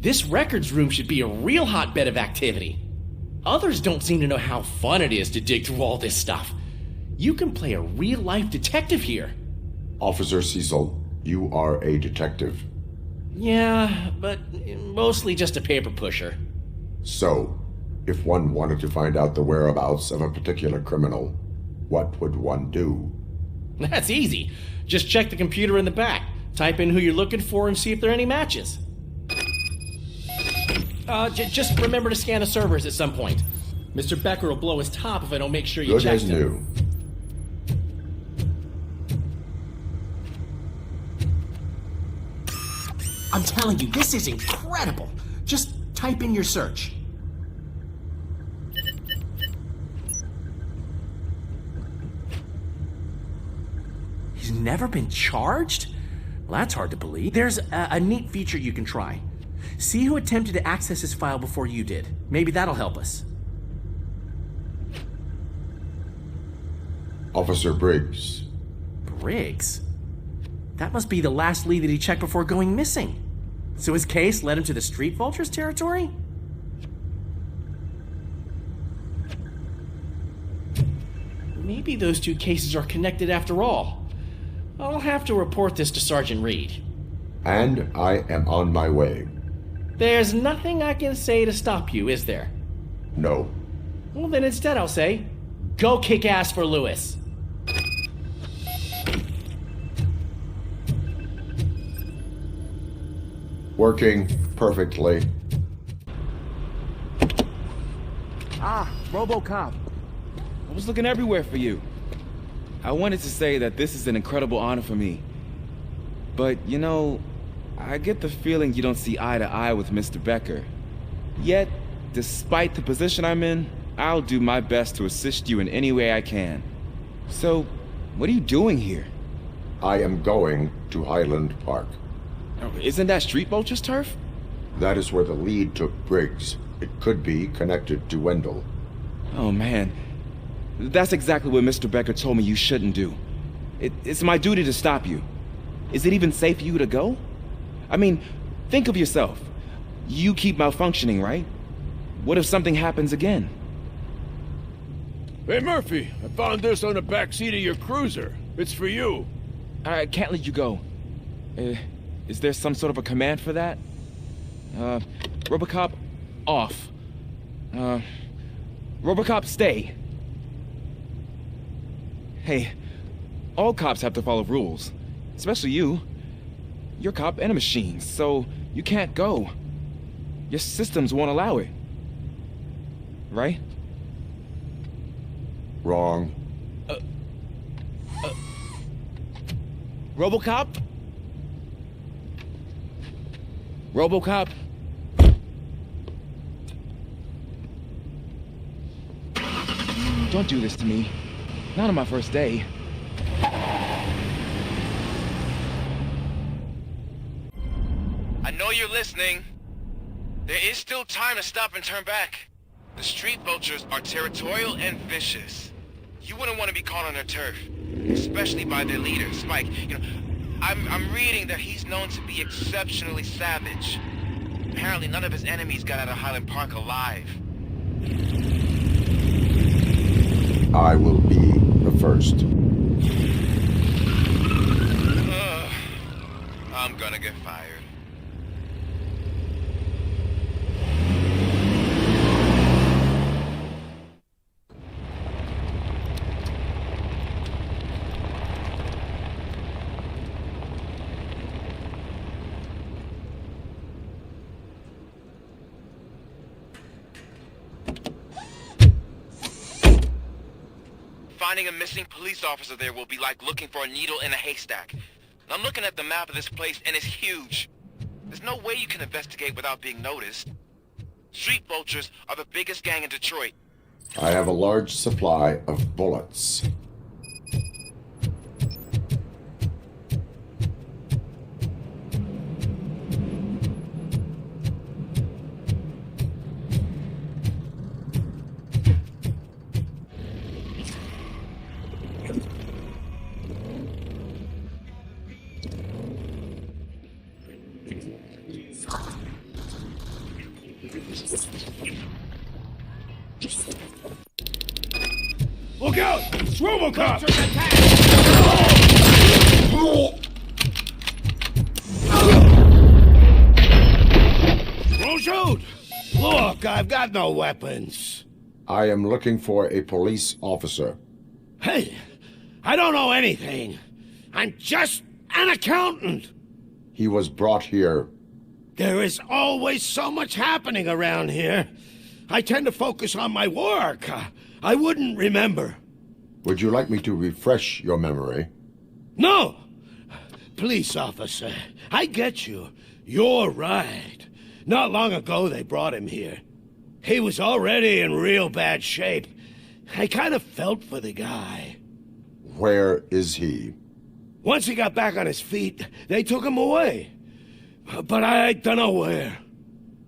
this records room should be a real hotbed of activity. Others don't seem to know how fun it is to dig through all this stuff. You can play a real-life detective here. Officer Cecil, you are a detective. Yeah, but mostly just a paper pusher. So, if one wanted to find out the whereabouts of a particular criminal, what would one do? That's easy. Just check the computer in the back. Type in who you're looking for and see if there are any matches. Just remember to scan the servers at some point. Mr. Becker will blow his top if I don't make sure you checked Good as them. new. I'm telling you, this is incredible. Just type in your search. He's never been charged? Well, that's hard to believe. There's a neat feature you can try. See who attempted to access his file before you did. Maybe that'll help us. Officer Briggs. Briggs? That must be the last lead that he checked before going missing. So his case led him to the Street Vultures territory? Maybe those two cases are connected after all. I'll have to report this to Sergeant Reed. And I am on my way. There's nothing I can say to stop you, is there? No. Well, then instead I'll say, go kick ass for Lewis. Working perfectly. Ah, RoboCop. I was looking everywhere for you. I wanted to say that this is an incredible honor for me. But, I get the feeling you don't see eye to eye with Mr. Becker. Yet, despite the position I'm in, I'll do my best to assist you in any way I can. So, what are you doing here? I am going to Highland Park. Isn't that Street Vulture's turf? That is where the lead took Briggs. It could be connected to Wendell. Oh, man. That's exactly what Mr. Becker told me you shouldn't do. It's my duty to stop you. Is it even safe for you to go? I mean, think of yourself. You keep malfunctioning, right? What if something happens again? Hey, Murphy, I found this on the back seat of your cruiser. It's for you. I can't let you go. Is there some sort of a command for that? RoboCop, off. RoboCop, stay. Hey, all cops have to follow rules. Especially you. You're a cop and a machine, so you can't go. Your systems won't allow it. Right? Wrong. RoboCop? RoboCop? Don't do this to me. Not on my first day. I know you're listening. There is still time to stop and turn back. The street vultures are territorial and vicious. You wouldn't want to be caught on their turf, especially by their leader, Spike. You know, I'm reading that he's known to be exceptionally savage. Apparently none of his enemies got out of Highland Park alive. I will be the first. I'm gonna get fired. Finding a missing police officer there will be like looking for a needle in a haystack. I'm looking at the map of this place, and it's huge. There's no way you can investigate without being noticed. Street vultures are the biggest gang in Detroit. I have a large supply of bullets. Look out! It's RoboCop! Don't shoot! Look, I've got no weapons. I am looking for a police officer. Hey, I don't know anything. I'm just an accountant. He was brought here. There is always so much happening around here. I tend to focus on my work. I wouldn't remember. Would you like me to refresh your memory? No! Police officer, I get you. You're right. Not long ago they brought him here. He was already in real bad shape. I kind of felt for the guy. Where is he? Once he got back on his feet, they took him away. But I don't know where.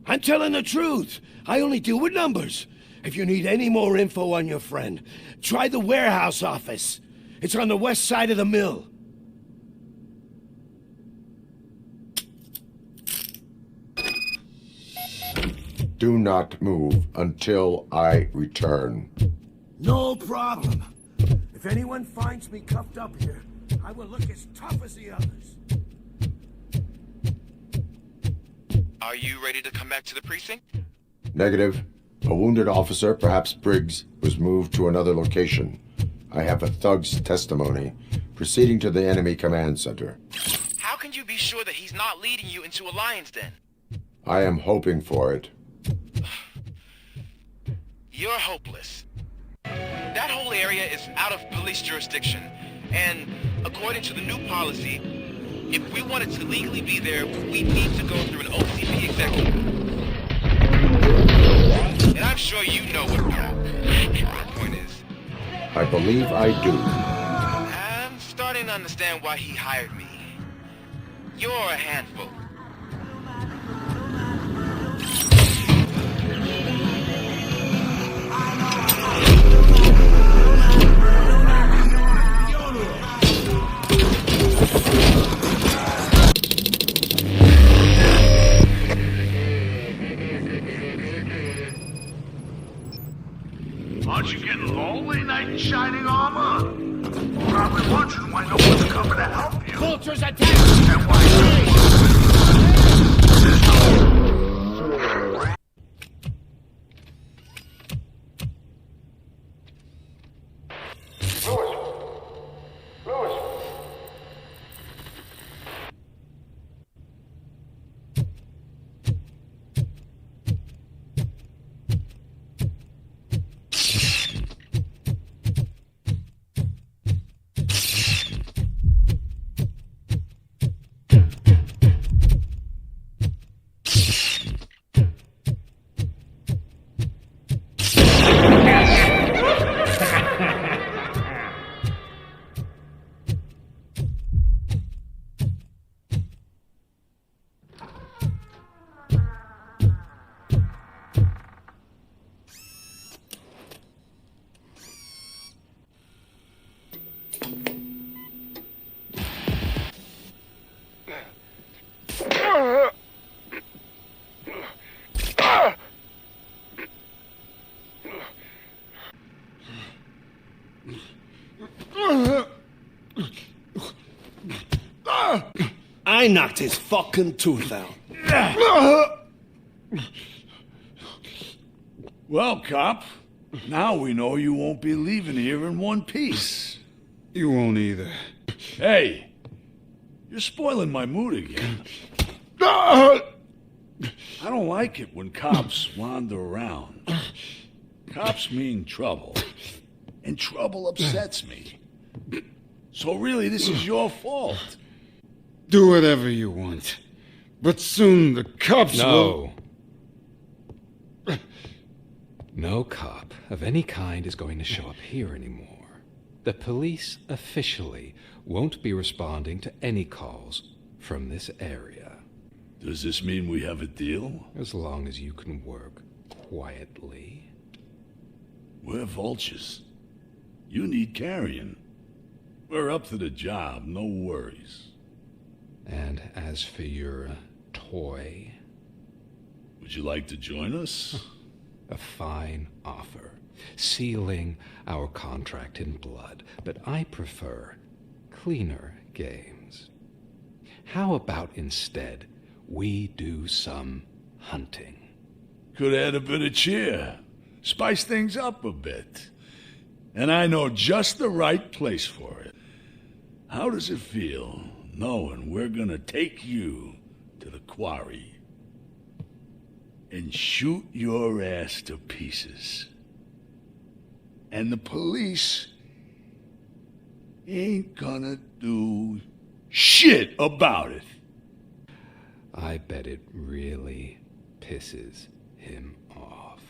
I'm telling the truth. I only deal with numbers. If you need any more info on your friend, try the warehouse office. It's on the west side of the mill. Do not move until I return. No problem. If anyone finds me cuffed up here, I will look as tough as the others. Are you ready to come back to the precinct? Negative. A wounded officer, perhaps Briggs, was moved to another location. I have a thug's testimony. Proceeding to the enemy command center. How can you be sure that he's not leading you into a lion's den? I am hoping for it. You're hopeless. That whole area is out of police jurisdiction, and according to the new policy, if we wanted to legally be there, we need to go through an OCP executive. And I'm sure you know what the point is. I believe I do. I'm starting to understand why he hired me. You're a handful. Aren't you getting lonely, knight in shining armor? Probably wondering why no one's coming to help you. Vultures attack! And why I knocked his fucking tooth out. Well, cop, now we know you won't be leaving here in one piece. You won't either. Hey, you're spoiling my mood again. I don't like it when cops wander around. Cops mean trouble, and trouble upsets me. So really, this is your fault. Do whatever you want, but soon the cops will... No cop of any kind is going to show up here anymore. The police officially won't be responding to any calls from this area. Does this mean we have a deal? As long as you can work quietly. We're vultures. You need carrion. We're up to the job, no worries. And as for your toy... Would you like to join us? A fine offer, sealing our contract in blood, but I prefer cleaner games. How about instead we do some hunting? Could add a bit of cheer, spice things up a bit. And I know just the right place for it. How does it feel knowing we're gonna take you to the quarry and shoot your ass to pieces? And the police ain't gonna do shit about it. I bet it really pisses him off.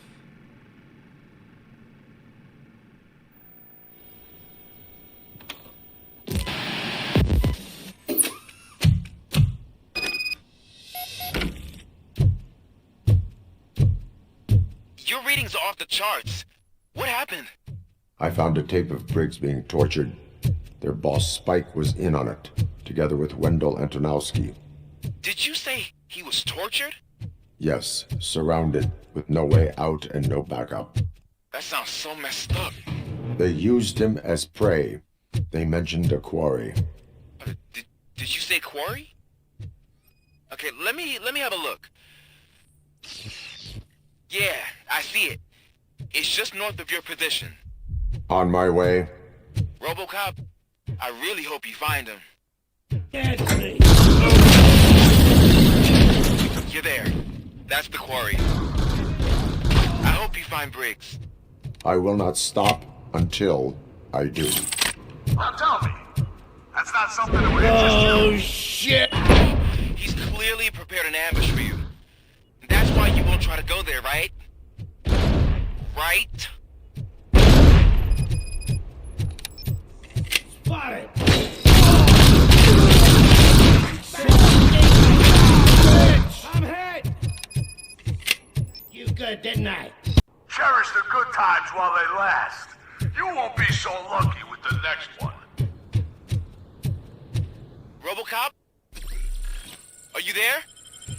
Your readings are off the charts. What happened? I found a tape of Briggs being tortured. Their boss Spike was in on it, together with Wendell Antonowski. Did you say he was tortured? Yes, surrounded, with no way out and no backup. That sounds so messed up. They used him as prey. They mentioned a quarry. Did you say quarry? Okay, let me have a look. Yeah, I see it. It's just north of your position. On my way. RoboCop, I really hope you find him. You're there. That's the quarry. I hope you find Briggs. I will not stop until I do. Now tell me, that's not something that would interest you? Shit! He's clearly prepared an ambush for you. That's why you won't try to go there, right? Right? Spotted! I'm hit! You good, didn't I? Cherish the good times while they last. You won't be so lucky with the next one. RoboCop? Are you there?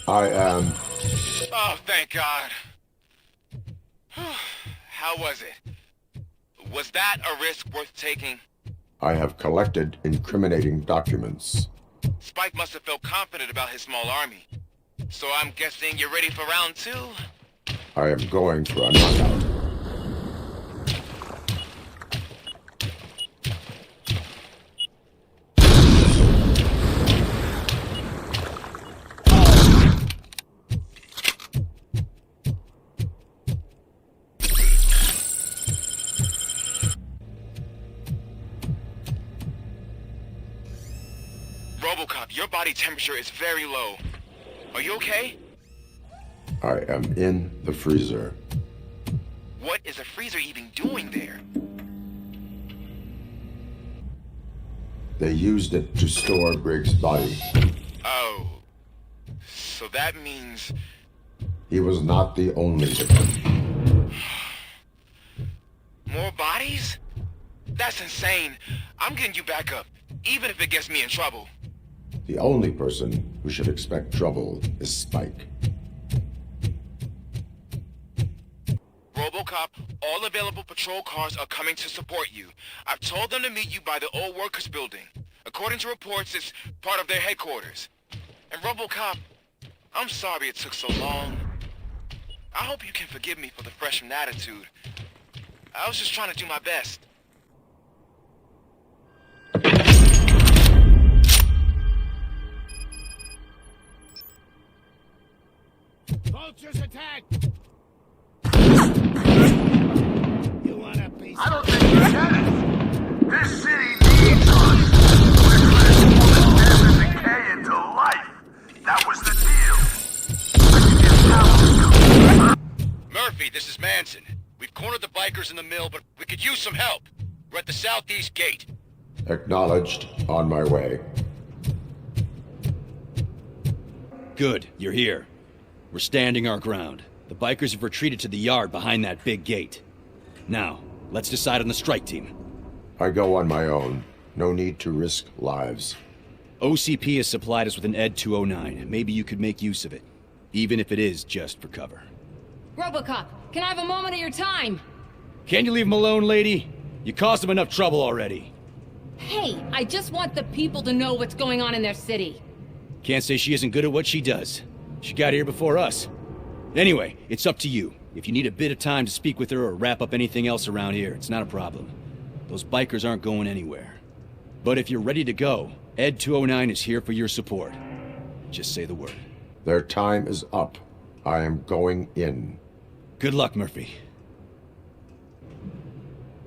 I am. Oh, thank God. How was it? Was that a risk worth taking? I have collected incriminating documents. Spike must have felt confident about his small army. So I'm guessing you're ready for round 2? I am going for a knockout. RoboCop, your body temperature is very low. Are you okay? I am in the freezer. What is a freezer even doing there? They used it to store Briggs' body. Oh. So that means... He was not the only victim. More bodies? That's insane. I'm getting you back up, even if it gets me in trouble. The only person who should expect trouble is Spike. RoboCop, all available patrol cars are coming to support you. I've told them to meet you by the old workers building. According to reports, it's part of their headquarters. And RoboCop, I'm sorry it took so long. I hope you can forgive me for the freshman attitude. I was just trying to do my best. Vultures attack! You want a piece? I don't think you get it. This city needs us. We're transforming death and decay into life. That was the deal. Murphy, this is Manson. We've cornered the bikers in the mill, but we could use some help. We're at the southeast gate. Acknowledged. On my way. Good, you're here. We're standing our ground. The bikers have retreated to the yard behind that big gate. Now, let's decide on the strike team. I go on my own. No need to risk lives. OCP has supplied us with an ED 209. Maybe you could make use of it. Even if it is just for cover. RoboCop, can I have a moment of your time? Can you leave him alone, lady? You caused him enough trouble already. Hey, I just want the people to know what's going on in their city. Can't say she isn't good at what she does. She got here before us. Anyway, it's up to you. If you need a bit of time to speak with her or wrap up anything else around here, it's not a problem. Those bikers aren't going anywhere. But if you're ready to go, ED 209 is here for your support. Just say the word. Their time is up. I am going in. Good luck, Murphy.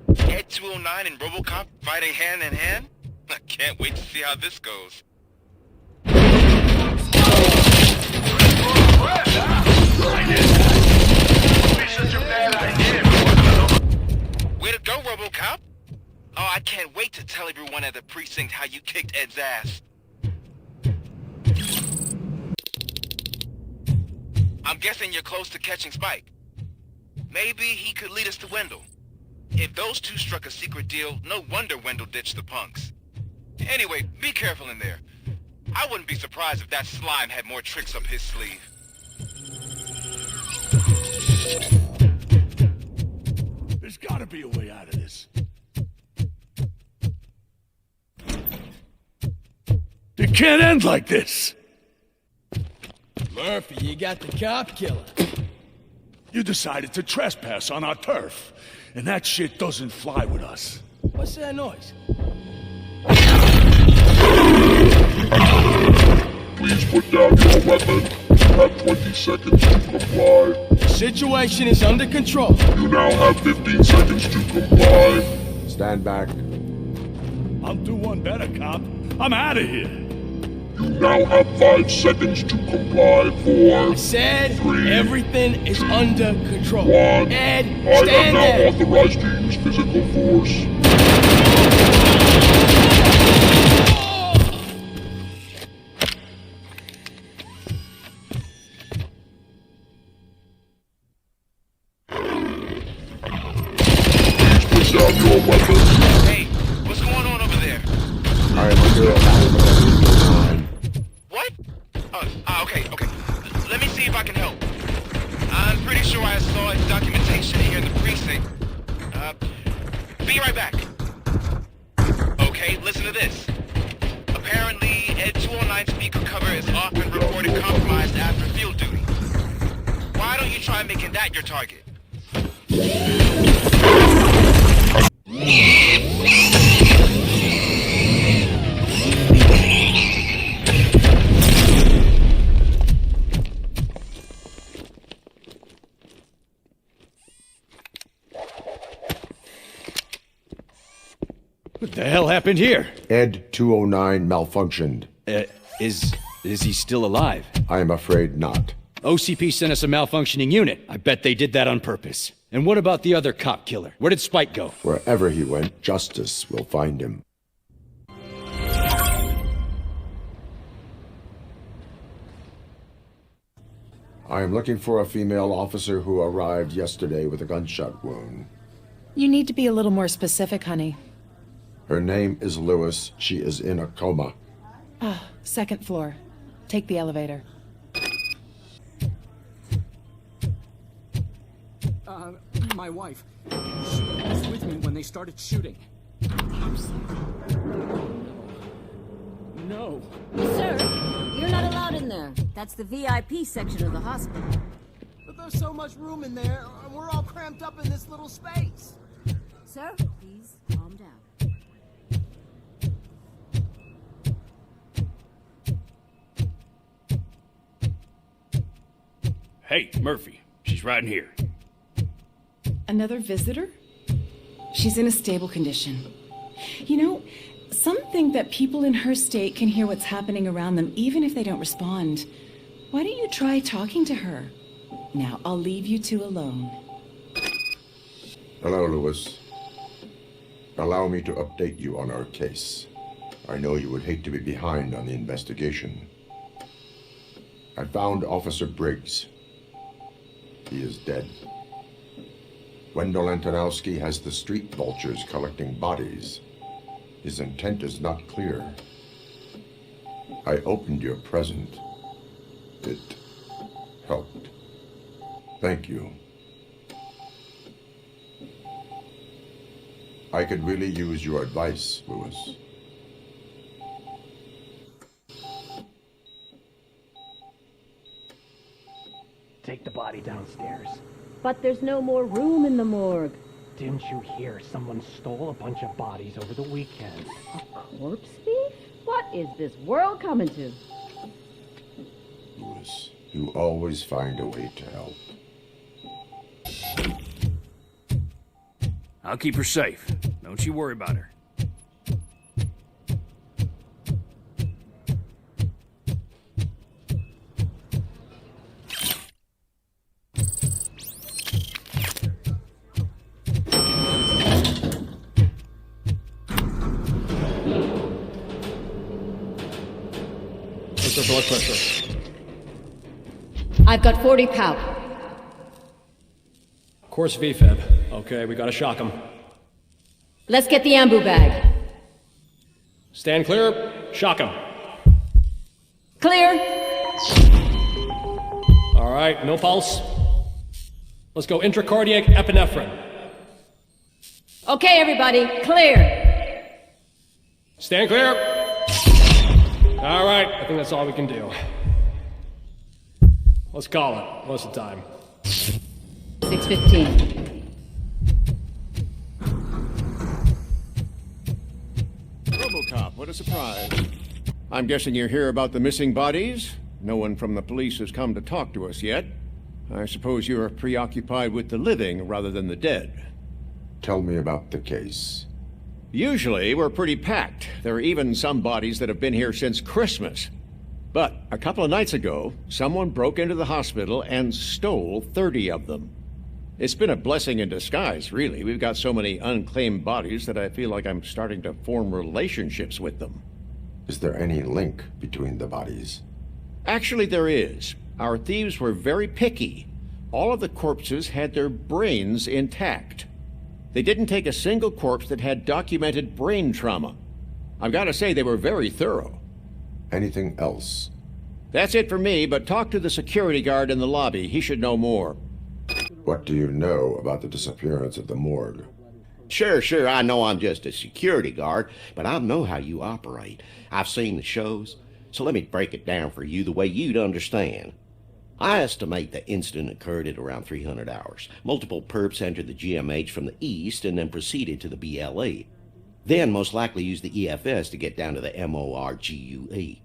ED 209 and RoboCop fighting hand in hand? I can't wait to see how this goes. Way to go, RoboCop! Oh, I can't wait to tell everyone at the precinct how you kicked Ed's ass. I'm guessing you're close to catching Spike. Maybe he could lead us to Wendell. If those two struck a secret deal, no wonder Wendell ditched the punks. Anyway, be careful in there. I wouldn't be surprised if that slime had more tricks up his sleeve. There's gotta be a way out of this. It can't end like this! Murphy, you got the cop killer. You decided to trespass on our turf, and that shit doesn't fly with us. What's that noise? Please put down your weapon. You have 20 seconds to comply. The situation is under control. You now have 15 seconds to comply. Stand back. I'll do one better, cop. I'm out of here. You now have 5 seconds to comply. 4, I said 3, everything is under control. 1. Ed, I stand am now there. authorized to use physical force. Please put down your weapon. Hey, what's going on over there? I am under attack. What? Okay. Let me see if I can help. I'm pretty sure I saw documentation here in the precinct. Be right back. Okay, listen to this. Apparently, Ed 209 speaker cover is off and reported compromised after field duty. Why don't you try making that your target? What the hell happened here? ED 209 malfunctioned. Is he still alive? I am afraid not. OCP sent us a malfunctioning unit. I bet they did that on purpose. And what about the other cop killer? Where did Spike go? Wherever he went, justice will find him. I am looking for a female officer who arrived yesterday with a gunshot wound. You need to be a little more specific, honey. Her name is Lewis. She is in a coma. Ah, second floor. Take the elevator. My wife. She was with me when they started shooting. I'm sorry. No. Sir, you're You're not allowed in there. That's the VIP section of the hospital. But there's so much room in there, and we're all cramped up in this little space. Sir, please calm down. Hey, Murphy. She's right in here. Another visitor? She's in a stable condition. You know, some think that people in her state can hear what's happening around them even if they don't respond. Why don't you try talking to her? Now, I'll leave you two alone. Hello, Lewis. Allow me to update you on our case. I know you would hate to be behind on the investigation. I found Officer Briggs. He is dead. Wendell Antonowski has the street vultures collecting bodies. His intent is not clear. I opened your present. It helped. Thank you. I could really use your advice, Lewis. Take the body downstairs. But there's no more room in the morgue. Didn't you hear someone stole a bunch of bodies over the weekend? A corpse thief? What is this world coming to? Lewis, you always find a way to help. I'll keep her safe. Don't you worry about her. What's her blood pressure? I've got 40 pow. Course VFib. Okay, we gotta shock him. Let's get the ambu bag. Stand clear. Shock him. Clear. All right, no pulse. Let's go intracardiac epinephrine. Okay, everybody, clear. Stand clear. All right, I think that's all we can do. Let's call it. What's the time? 6:15. RoboCop, what a surprise. I'm guessing you're here about the missing bodies? No one from the police has come to talk to us yet. I suppose you're preoccupied with the living rather than the dead. Tell me about the case. Usually, we're pretty packed. There are even some bodies that have been here since Christmas. But a couple of nights ago, someone broke into the hospital and stole 30 of them. It's been a blessing in disguise, really. We've got so many unclaimed bodies that I feel like I'm starting to form relationships with them. Is there any link between the bodies? Actually, there is. Our thieves were very picky. All of the corpses had their brains intact. They didn't take a single corpse that had documented brain trauma. I've got to say, they were very thorough. Anything else? That's it for me, but talk to the security guard in the lobby. He should know more. What do you know about the disappearance at the morgue? Sure, I know I'm just a security guard, but I know how you operate. I've seen the shows, so let me break it down for you the way you'd understand. I estimate the incident occurred at around 300 hours. Multiple perps entered the GMH from the east and then proceeded to the BLE. Then most likely used the EFS to get down to the MORGUE.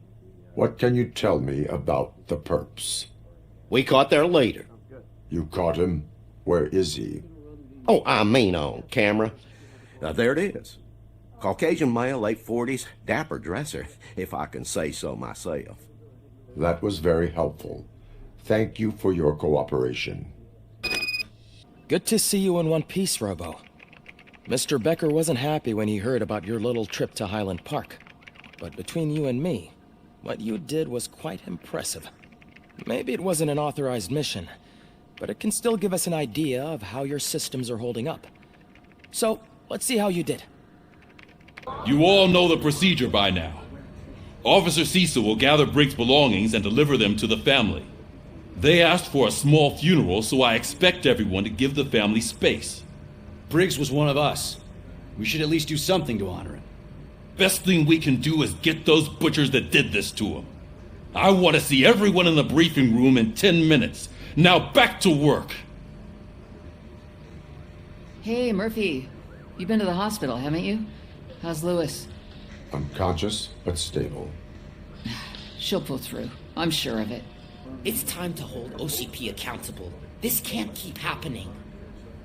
What can you tell me about the perps? We caught their leader. You caught him? Where is he? Oh, I mean on camera. There it is. Caucasian male, late 40s, dapper dresser, if I can say so myself. That was very helpful. Thank you for your cooperation. Good to see you in one piece, Robo. Mr. Becker wasn't happy when he heard about your little trip to Highland Park. But between you and me, what you did was quite impressive. Maybe it wasn't an authorized mission, but it can still give us an idea of how your systems are holding up. So, let's see how you did. You all know the procedure by now. Officer Cecil will gather Briggs' belongings and deliver them to the family. They asked for a small funeral, so I expect everyone to give the family space. Briggs was one of us. We should at least do something to honor him. Best thing we can do is get those butchers that did this to him. I want to see everyone in the briefing room in 10 minutes. Now back to work. Hey, Murphy. You've been to the hospital, haven't you? How's Lewis? Unconscious, but stable. She'll pull through. I'm sure of it. It's time to hold OCP accountable. This can't keep happening.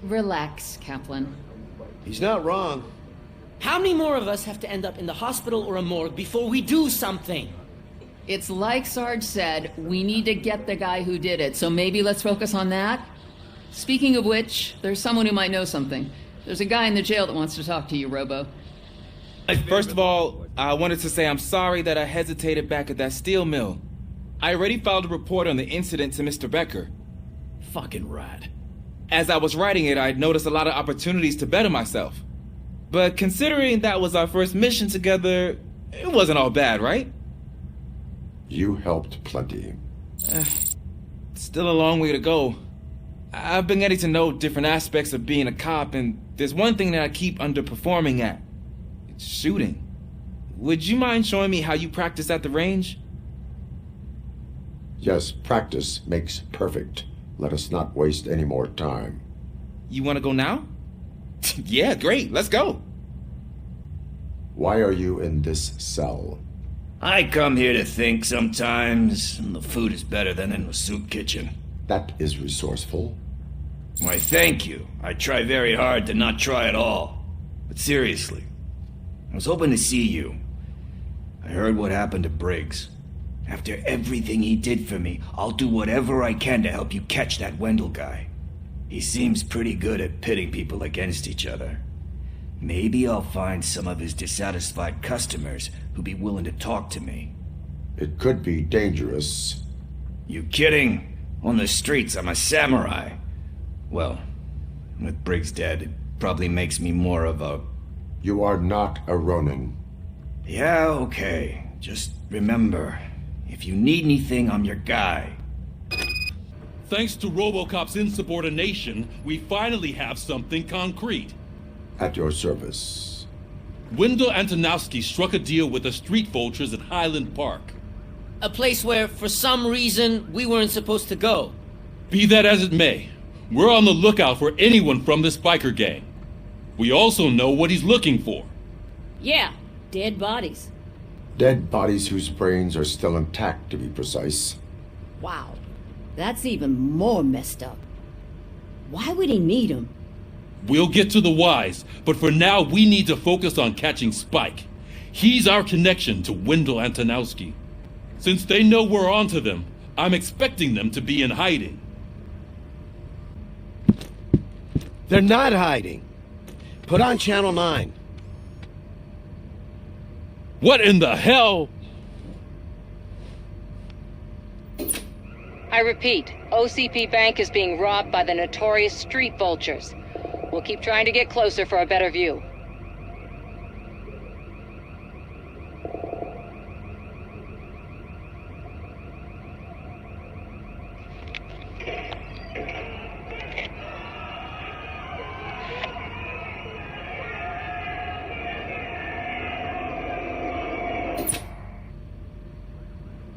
Relax, Kaplan. He's not wrong. How many more of us have to end up in the hospital or a morgue before we do something? It's like Sarge said, we need to get the guy who did it, so maybe let's focus on that? Speaking of which, there's someone who might know something. There's a guy in the jail that wants to talk to you, Robo. First of all, I wanted to say I'm sorry that I hesitated back at that steel mill. I already filed a report on the incident to Mr. Becker. Fucking rat. As I was writing it, I'd noticed a lot of opportunities to better myself. But considering that was our first mission together, it wasn't all bad, right? You helped plenty. Still a long way to go. I've been getting to know different aspects of being a cop, and there's one thing that I keep underperforming at. It's shooting. Would you mind showing me how you practice at the range? Yes, practice makes perfect. Let us not waste any more time. You want to go now? Yeah, great, let's go. Why are you in this cell? I come here to think sometimes, and the food is better than in the soup kitchen. That is resourceful. Why, thank you. I try very hard to not try at all. But seriously, I was hoping to see you. I heard what happened to Briggs. After everything he did for me, I'll do whatever I can to help you catch that Wendell guy. He seems pretty good at pitting people against each other. Maybe I'll find some of his dissatisfied customers who'd be willing to talk to me. It could be dangerous. You kidding? On the streets, I'm a samurai. Well, with Briggs dead, it probably makes me more of a... You are not a Ronin. Yeah, okay. Just remember, if you need anything, I'm your guy. Thanks to RoboCop's insubordination, we finally have something concrete. At your service. Wendell Antonowski struck a deal with the street vultures at Highland Park. A place where, for some reason, we weren't supposed to go. Be that as it may, we're on the lookout for anyone from this biker gang. We also know what he's looking for. Yeah, dead bodies. Dead bodies whose brains are still intact, to be precise. Wow, that's even more messed up. Why would he need them? We'll get to the whys, but for now we need to focus on catching Spike. He's our connection to Wendell Antonowski. Since they know we're onto them, I'm expecting them to be in hiding. They're not hiding. Put on Channel 9. What in the hell? I repeat, OCP Bank is being robbed by the notorious street vultures. We'll keep trying to get closer for a better view.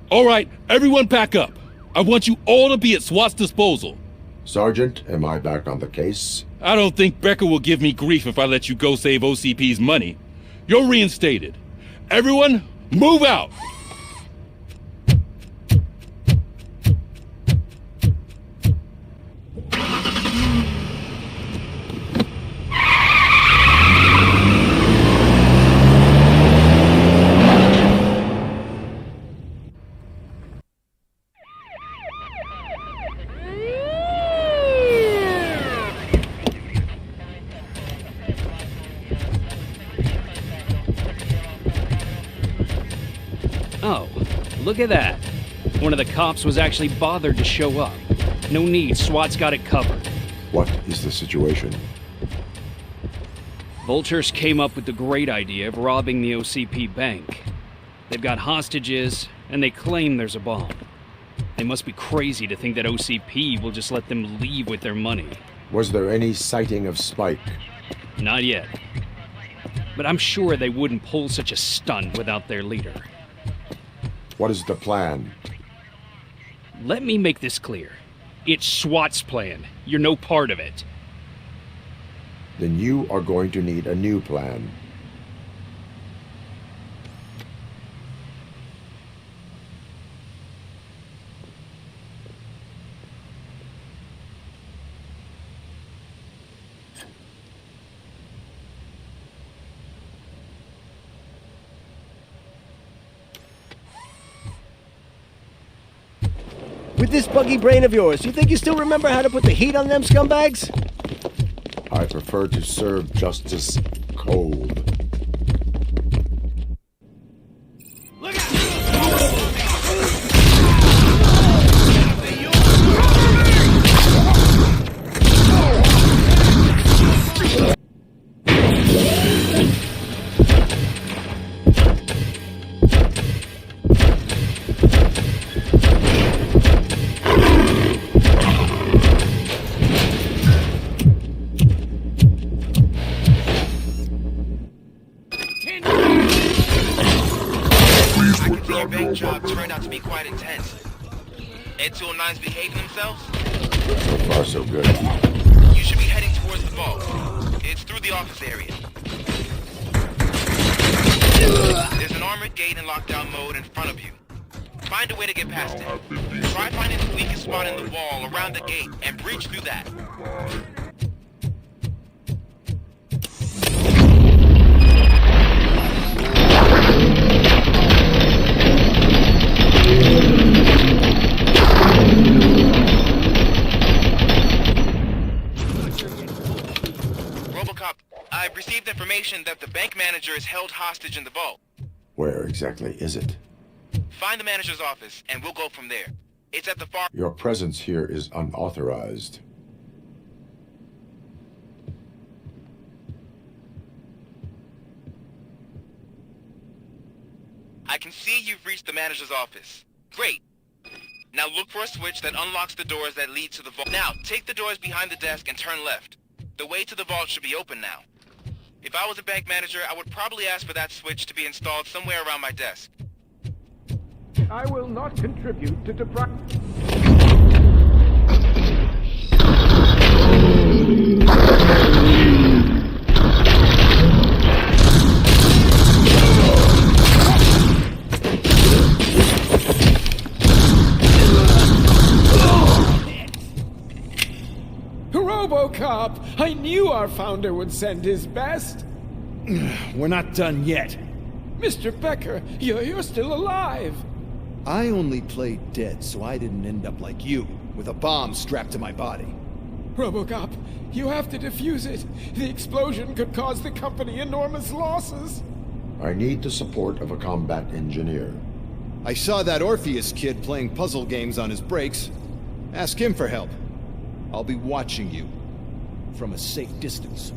All right, everyone pack up. I want you all to be at SWAT's disposal. Sergeant, am I back on the case? I don't think Becker will give me grief if I let you go save OCP's money. You're reinstated. Everyone, move out! Oh, look at that. One of the cops was actually bothered to show up. No need, SWAT's got it covered. What is the situation? Vultures came up with the great idea of robbing the OCP bank. They've got hostages, and they claim there's a bomb. They must be crazy to think that OCP will just let them leave with their money. Was there any sighting of Spike? Not yet. But I'm sure they wouldn't pull such a stunt without their leader. What is the plan? Let me make this clear. It's SWAT's plan. You're no part of it. Then you are going to need a new plan. With this buggy brain of yours, you think you still remember how to put the heat on them scumbags? I prefer to serve justice cold. Your bank job turned out to be quite intense. Ed 209's behaving themselves? So far, so good. You should be heading towards the vault. It's through the office area. There's an armored gate in lockdown mode in front of you. Find a way to get past it. Try finding the weakest spot in the wall around the gate and breach through that. RoboCop, I've received information that the bank manager is held hostage in the vault. Where exactly is it? Find the manager's office, and we'll go from there. It's at the far... Your presence here is unauthorized. I can see you've reached the manager's office. Great. Now look for a switch that unlocks the doors that lead to the vault. Now, take the doors behind the desk and turn left. The way to the vault should be open now. If I was a bank manager, I would probably ask for that switch to be installed somewhere around my desk. I will not contribute to RoboCop! I knew our founder would send his best! We're not done yet. Mr. Becker, you're still alive! I only played dead so I didn't end up like you, with a bomb strapped to my body. RoboCop, you have to defuse it. The explosion could cause the company enormous losses. I need the support of a combat engineer. I saw that Orpheus kid playing puzzle games on his breaks. Ask him for help. I'll be watching you from a safe distance.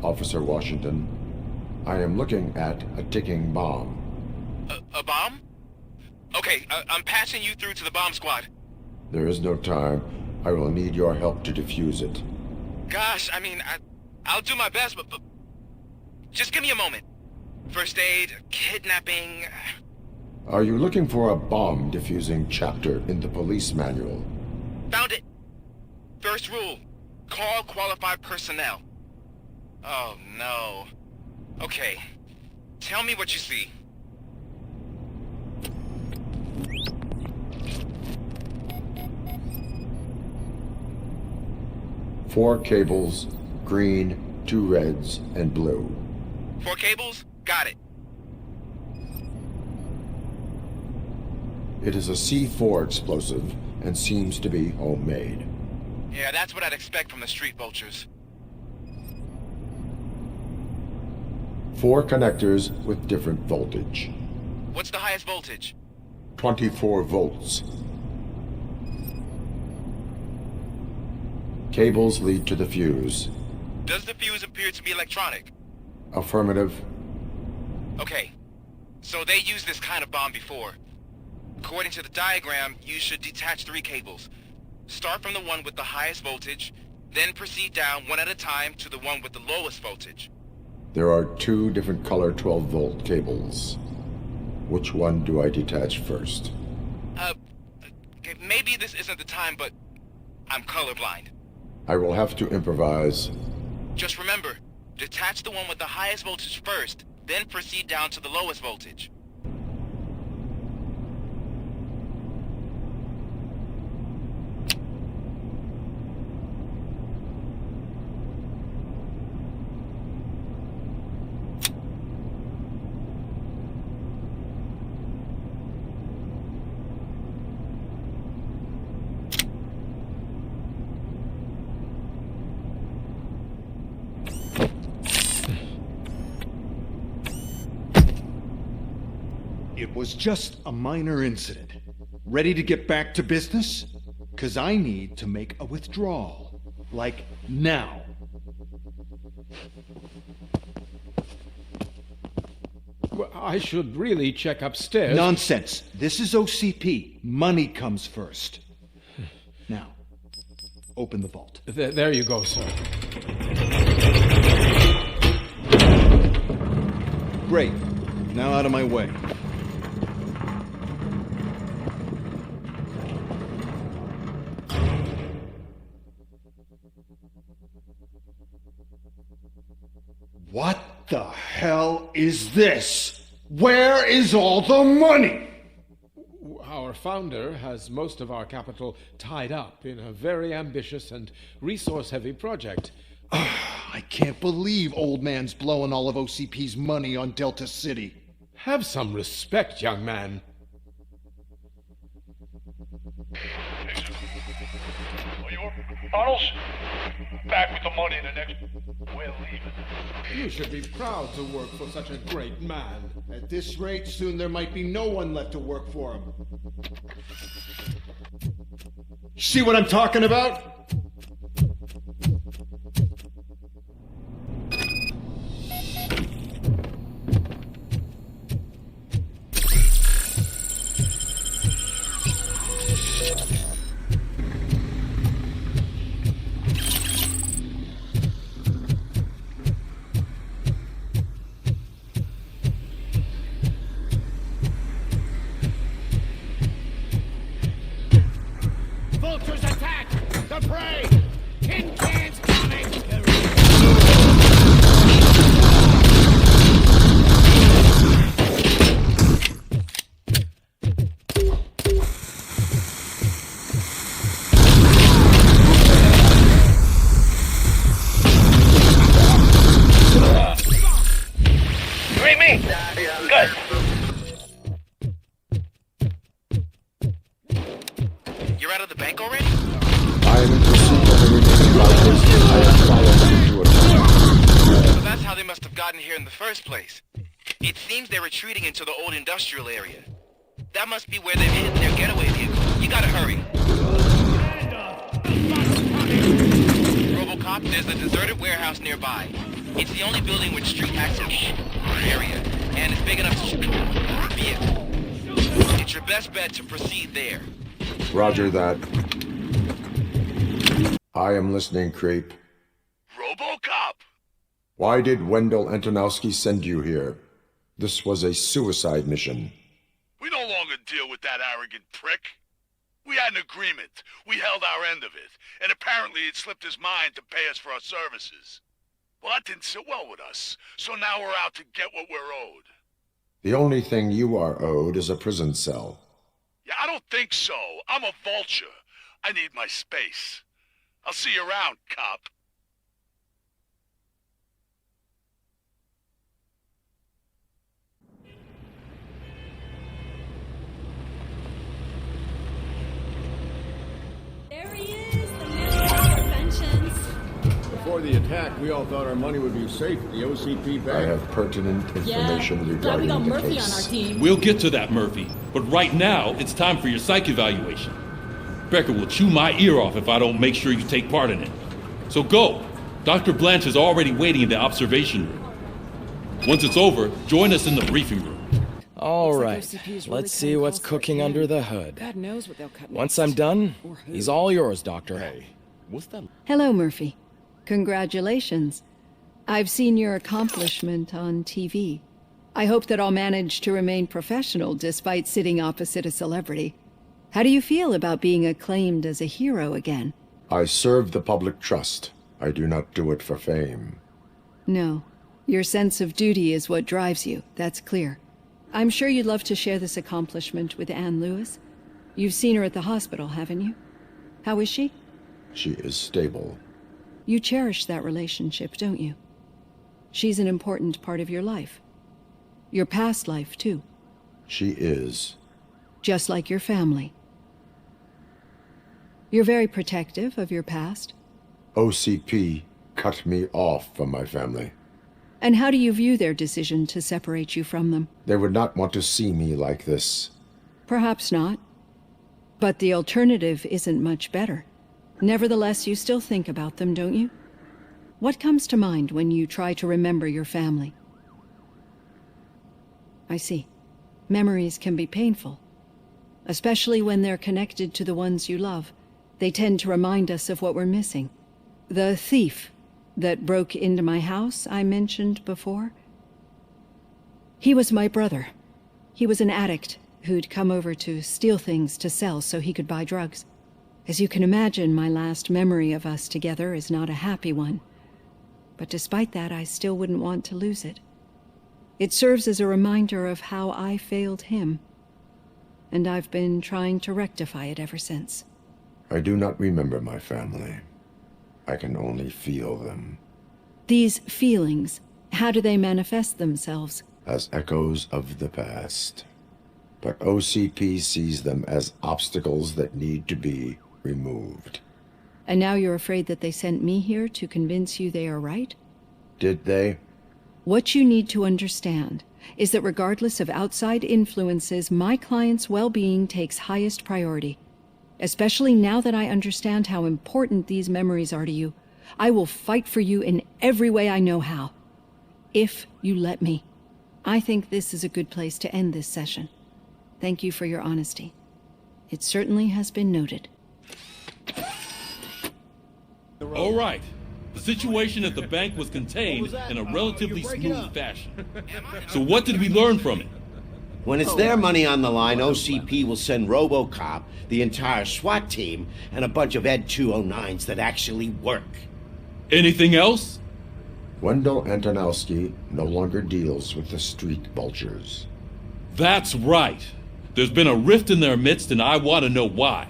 Officer Washington, I am looking at a ticking bomb. A bomb? Okay, I'm passing you through to the bomb squad. There is no time. I will need your help to defuse it. Gosh, I mean, I'll do my best, but just give me a moment. First aid, kidnapping... Are you looking for a bomb defusing chapter in the police manual? Found it! First rule, call qualified personnel. Oh no. Okay, tell me what you see. Four cables, green, 2 reds, and blue. 4 cables? Got it. It is a C4 explosive and seems to be homemade. Yeah, that's what I'd expect from the street vultures. 4 connectors with different voltage. What's the highest voltage? 24 volts. Cables lead to the fuse. Does the fuse appear to be electronic? Affirmative. Okay, so they used this kind of bomb before. According to the diagram, you should detach 3 cables. Start from the one with the highest voltage, then proceed down one at a time to the one with the lowest voltage. There are 2 different color 12-volt cables. Which one do I detach first? Okay, maybe this isn't the time, but I'm colorblind. I will have to improvise. Just remember, detach the one with the highest voltage first, then proceed down to the lowest voltage. It was just a minor incident. Ready to get back to business? 'Cause I need to make a withdrawal. Like, now. Well, I should really check upstairs. Nonsense. This is OCP. Money comes first. Now, open the vault. There you go, sir. Great. Now out of my way. What the hell is this? Where is all the money? Our founder has most of our capital tied up in a very ambitious and resource-heavy project. I can't believe old man's blowing all of OCP's money on Delta City. Have some respect, young man. Arnold's back with the money in the next. We're leaving. You should be proud to work for such a great man. At this rate, soon there might be no one left to work for him. See what I'm talking about? Vultures attack! The prey! Tin cans coming! Bring me! Good. You're out of the bank already? I am in pursuit of the remaining robbers. I have followed you to a So that's how they must have gotten here in the first place. It seems they're retreating into the old industrial area. That must be where they've hidden their getaway vehicle. You gotta hurry. RoboCop, there's a deserted warehouse nearby. It's the only building with street access area, and it's big enough to shoot a vehicle. It's your best bet to proceed there. Roger that. I am listening, creep. RoboCop! Why did Wendell Antonowski send you here? This was a suicide mission. We no longer deal with that arrogant prick. We had an agreement. We held our end of it. And apparently it slipped his mind to pay us for our services. Well, that didn't sit well with us. So now we're out to get what we're owed. The only thing you are owed is a prison cell. Yeah, I don't think so. I'm a vulture. I need my space. I'll see you around, cop. There he is, the man of inventions. Before the attack, we all thought our money would be safe at the OCP bank. I have pertinent information Glad we regarding got the Murphy case. on our team. We'll get to that, Murphy. But right now, it's time for your psych evaluation. Becker will chew my ear off if I don't make sure you take part in it. So go. Dr. Blanche is already waiting in the observation room. Once it's over, join us in the briefing room. All right, let's see what's cooking under the hood. God knows what they'll cut Once I'm done, he's all yours, Doctor. Hey, what's that? Hello, Murphy. Congratulations. I've seen your accomplishment on TV. I hope that I'll manage to remain professional despite sitting opposite a celebrity. How do you feel about being acclaimed as a hero again? I serve the public trust. I do not do it for fame. No. Your sense of duty is what drives you, that's clear. I'm sure you'd love to share this accomplishment with Anne Lewis. You've seen her at the hospital, haven't you? How is she? She is stable. You cherish that relationship, don't you? She's an important part of your life. Your past life, too. She is. Just like your family. You're very protective of your past. OCP cut me off from my family. And how do you view their decision to separate you from them? They would not want to see me like this. Perhaps not. But the alternative isn't much better. Nevertheless, you still think about them, don't you? What comes to mind when you try to remember your family? I see. Memories can be painful. Especially when they're connected to the ones you love. They tend to remind us of what we're missing. The thief that broke into my house I mentioned before? He was my brother. He was an addict who'd come over to steal things to sell so he could buy drugs. As you can imagine, my last memory of us together is not a happy one. But despite that, I still wouldn't want to lose it. It serves as a reminder of how I failed him. And I've been trying to rectify it ever since. I do not remember my family. I can only feel them. These feelings, how do they manifest themselves? As echoes of the past. But OCP sees them as obstacles that need to be removed. And now you're afraid that they sent me here to convince you they are right? Did they? What you need to understand is that regardless of outside influences, my client's well-being takes highest priority. Especially now that I understand how important these memories are to you. I will fight for you in every way I know how. If you let me. I think this is a good place to end this session. Thank you for your honesty. It certainly has been noted. All right. The situation at the bank was contained in a relatively smooth fashion. So what did we learn from it? When it's their money on the line, OCP will send RoboCop, the entire SWAT team, and a bunch of Ed 209s that actually work. Anything else? Wendell Antonowski no longer deals with the street vultures. That's right. There's been a rift in their midst, and I want to know why.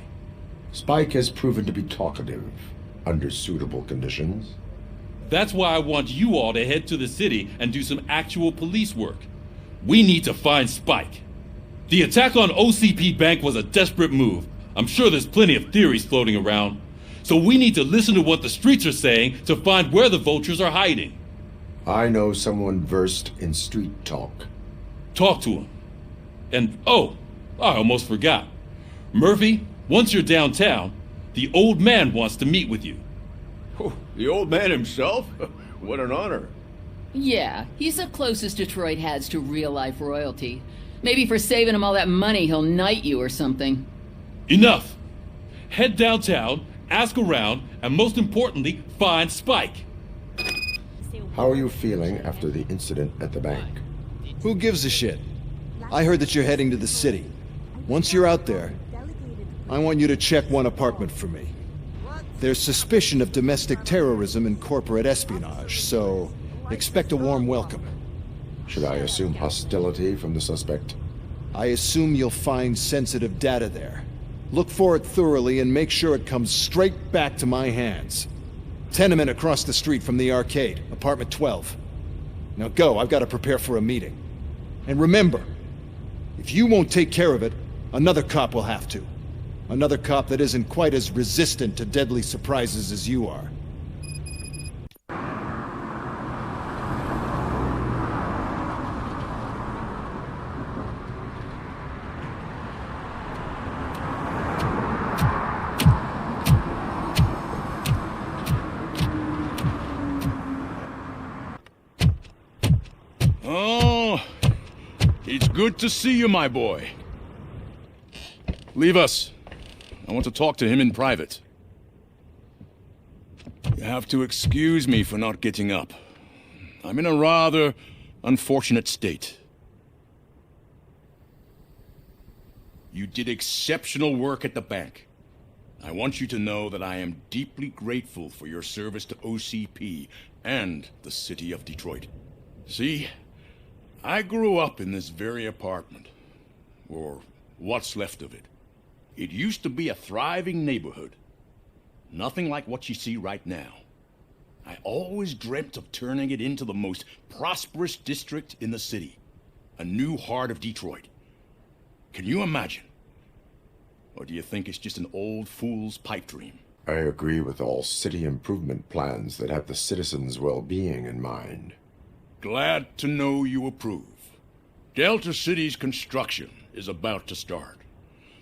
Spike has proven to be talkative, under suitable conditions. That's why I want you all to head to the city and do some actual police work. We need to find Spike. The attack on OCP Bank was a desperate move. I'm sure there's plenty of theories floating around. So we need to listen to what the streets are saying to find where the vultures are hiding. I know someone versed in street talk. Talk to him. And, oh, I almost forgot. Murphy, once you're downtown, the old man wants to meet with you. Oh, the old man himself? What an honor. Yeah, he's the closest Detroit has to real-life royalty. Maybe for saving him all that money, he'll knight you or something. Enough! Head downtown, ask around, and most importantly, find Spike. How are you feeling after the incident at the bank? Who gives a shit? I heard that you're heading to the city. Once you're out there, I want you to check one apartment for me. There's suspicion of domestic terrorism and corporate espionage, so expect a warm welcome. Should I assume hostility from the suspect? I assume you'll find sensitive data there. Look for it thoroughly and make sure it comes straight back to my hands. Tenement across the street from the arcade, apartment 12. Now go, I've got to prepare for a meeting. And remember, if you won't take care of it, another cop will have to. Another cop that isn't quite as resistant to deadly surprises as you are. Oh, it's good to see you, my boy. Leave us. I want to talk to him in private. You have to excuse me for not getting up. I'm in a rather unfortunate state. You did exceptional work at the bank. I want you to know that I am deeply grateful for your service to OCP and the city of Detroit. See, I grew up in this very apartment, or what's left of it. It used to be a thriving neighborhood. Nothing like what you see right now. I always dreamt of turning it into the most prosperous district in the city. A new heart of Detroit. Can you imagine? Or do you think it's just an old fool's pipe dream? I agree with all city improvement plans that have the citizens' well-being in mind. Glad to know you approve. Delta City's construction is about to start.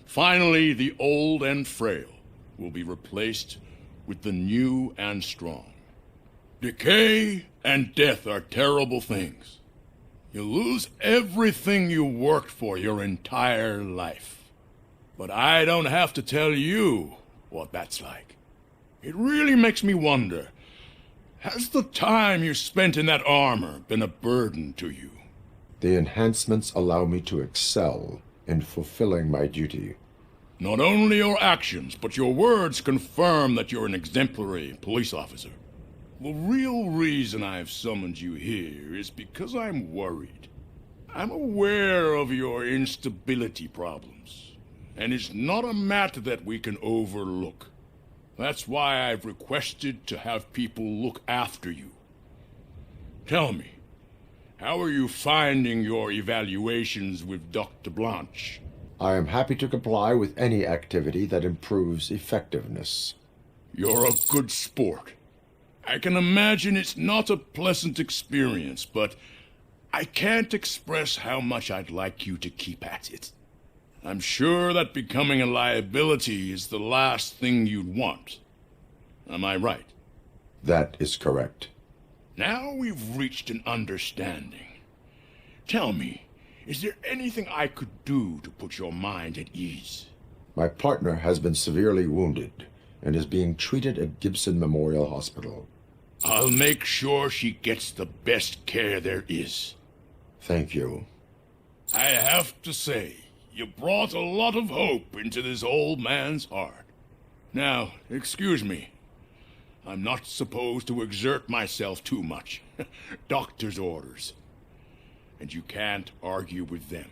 Finally, the old and frail will be replaced with the new and strong. Decay and death are terrible things. You lose everything you worked for your entire life. But I don't have to tell you what that's like. It really makes me wonder, has the time you spent in that armor been a burden to you? The enhancements allow me to excel in fulfilling my duty. Not only your actions, but your words confirm that you're an exemplary police officer. The real reason I've summoned you here is because I'm worried. I'm aware of your instability problems, and it's not a matter that we can overlook. That's why I've requested to have people look after you. Tell me, how are you finding your evaluations with Dr. Blanche? I am happy to comply with any activity that improves effectiveness. You're a good sport. I can imagine it's not a pleasant experience, but I can't express how much I'd like you to keep at it. I'm sure that becoming a liability is the last thing you'd want. Am I right? That is correct. Now we've reached an understanding. Tell me, is there anything I could do to put your mind at ease? My partner has been severely wounded and is being treated at Gibson Memorial Hospital. I'll make sure she gets the best care there is. Thank you. I have to say, you brought a lot of hope into this old man's heart. Now, excuse me. I'm not supposed to exert myself too much. Doctor's orders. And you can't argue with them.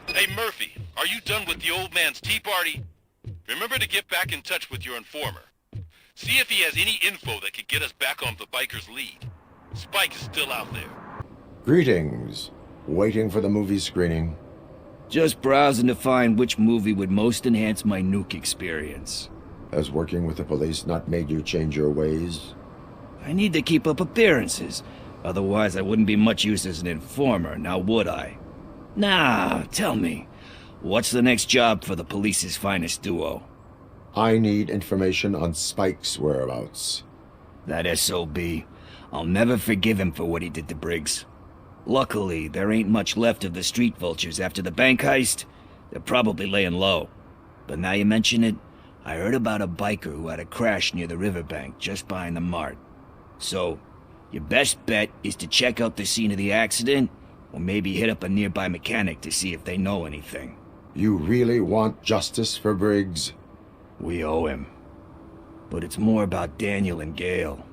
Hey, Murphy, are you done with the old man's tea party? Remember to get back in touch with your informer. See if he has any info that could get us back on the biker's lead. Spike is still out there. Greetings. Waiting for the movie screening. Just browsing to find which movie would most enhance my nuke experience. Has working with the police not made you change your ways? I need to keep up appearances. Otherwise I wouldn't be much use as an informer, now would I? Nah, tell me. What's the next job for the police's finest duo? I need information on Spike's whereabouts. That SOB. I'll never forgive him for what he did to Briggs. Luckily, there ain't much left of the street vultures after the bank heist. They're probably laying low. But now you mention it, I heard about a biker who had a crash near the riverbank just behind the mart. So, your best bet is to check out the scene of the accident, or maybe hit up a nearby mechanic to see if they know anything. You really want justice for Briggs? We owe him. But it's more about Daniel and Gale.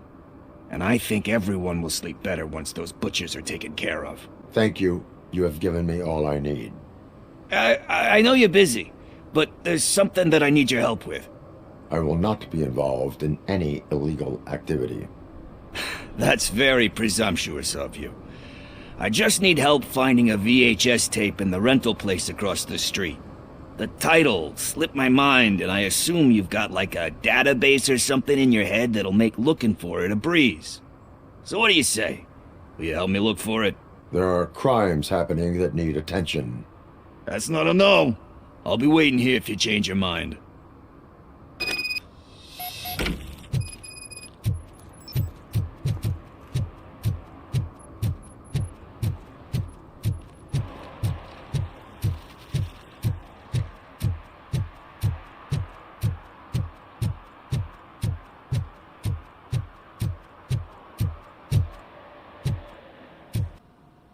And I think everyone will sleep better once those butchers are taken care of. Thank you. You have given me all I need. I know you're busy, but there's something that I need your help with. I will not be involved in any illegal activity. That's very presumptuous of you. I just need help finding a VHS tape in the rental place across the street. The title slipped my mind, and I assume you've got like a database or something in your head that'll make looking for it a breeze. So what do you say? Will you help me look for it? There are crimes happening that need attention. That's not a no. I'll be waiting here if you change your mind.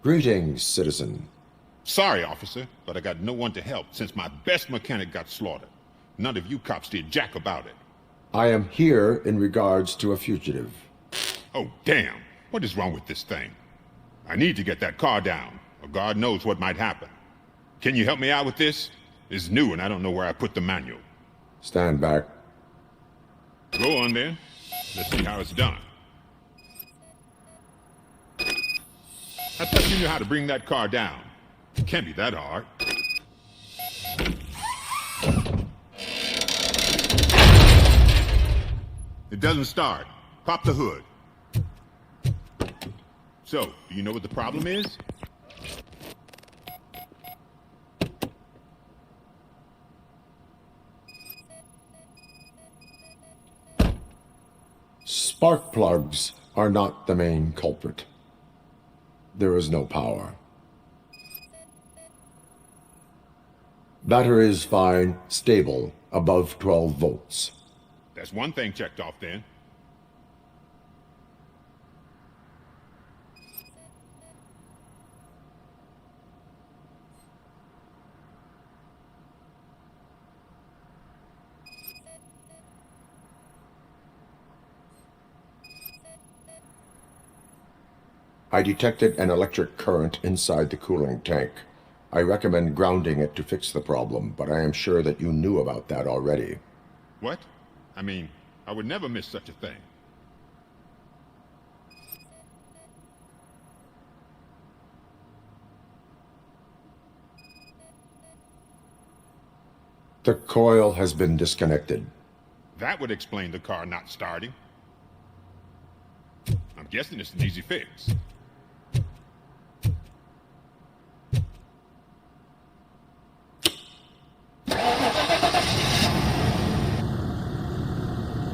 Greetings, citizen. Sorry, officer, but I got no one to help since my best mechanic got slaughtered. None of you cops did jack about it. I am here in regards to a fugitive. Oh, damn. What is wrong with this thing? I need to get that car down, or God knows what might happen. Can you help me out with this? It's new and I don't know where I put the manual. Stand back. Go on then. Let's see how it's done. I thought you knew how to bring that car down. It can't be that hard. It doesn't start. Pop the hood. So, do you know what the problem is? Spark plugs are not the main culprit. There is no power. Battery is fine, stable, above 12 volts. That's one thing checked off then. I detected an electric current inside the cooling tank. I recommend grounding it to fix the problem, but I am sure that you knew about that already. What? I mean, I would never miss such a thing. The coil has been disconnected. That would explain the car not starting. I'm guessing it's an easy fix.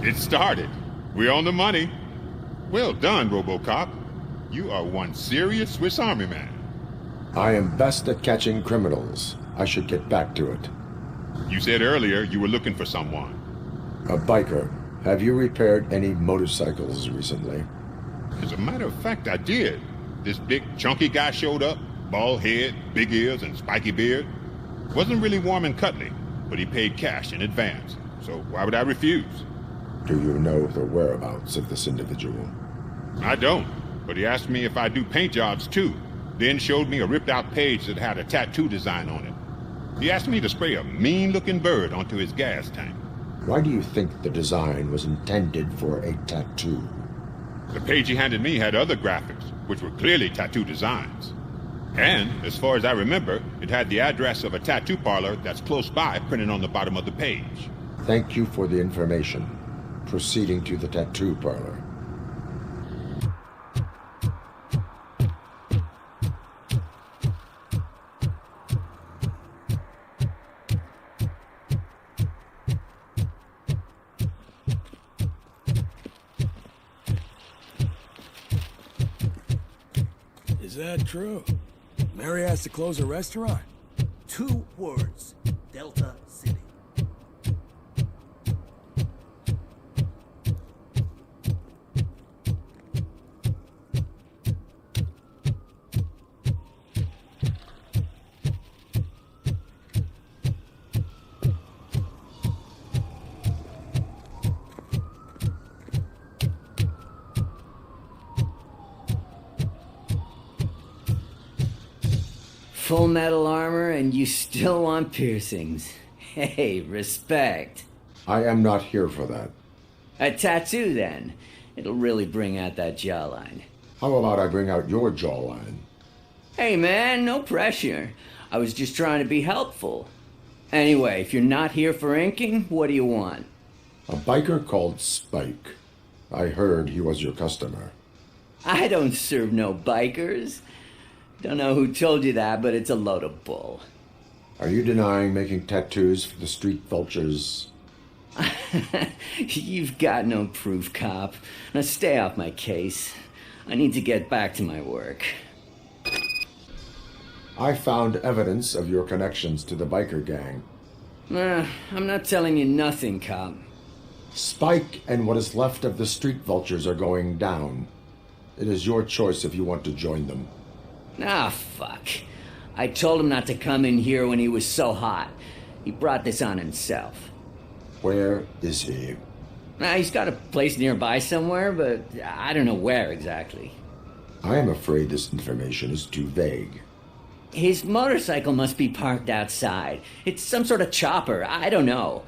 It started. We're on the money. Well done, RoboCop. You are one serious Swiss Army man. I am best at catching criminals. I should get back to it. You said earlier you were looking for someone. A biker. Have you repaired any motorcycles recently? As a matter of fact, I did. This big, chunky guy showed up. Bald head, big ears, and spiky beard. Wasn't really warm and cuddly, but he paid cash in advance. So why would I refuse? Do you know the whereabouts of this individual? I don't, but he asked me if I do paint jobs too, then showed me a ripped-out page that had a tattoo design on it. He asked me to spray a mean-looking bird onto his gas tank. Why do you think the design was intended for a tattoo? The page he handed me had other graphics, which were clearly tattoo designs. And, as far as I remember, it had the address of a tattoo parlor that's close by printed on the bottom of the page. Thank you for the information. Proceeding to the tattoo parlor. Is that true? Mary has to close a restaurant? 2 words. Delta City. Full metal armor and you still want piercings. Hey, respect. I am not here for that. A tattoo, then. It'll really bring out that jawline. How about I bring out your jawline? Hey, man, no pressure. I was just trying to be helpful. Anyway, if you're not here for inking, what do you want? A biker called Spike. I heard he was your customer. I don't serve no bikers. Don't know who told you that, but it's a load of bull. Are you denying making tattoos for the street vultures? You've got no proof, cop. Now stay off my case. I need to get back to my work. I found evidence of your connections to the biker gang. I'm not telling you nothing, cop. Spike and what is left of the street vultures are going down. It is your choice if you want to join them. Ah, fuck. I told him not to come in here when he was so hot. He brought this on himself. Where is he? He's got a place nearby somewhere, but I don't know where exactly. I am afraid this information is too vague. His motorcycle must be parked outside. It's some sort of chopper. I don't know.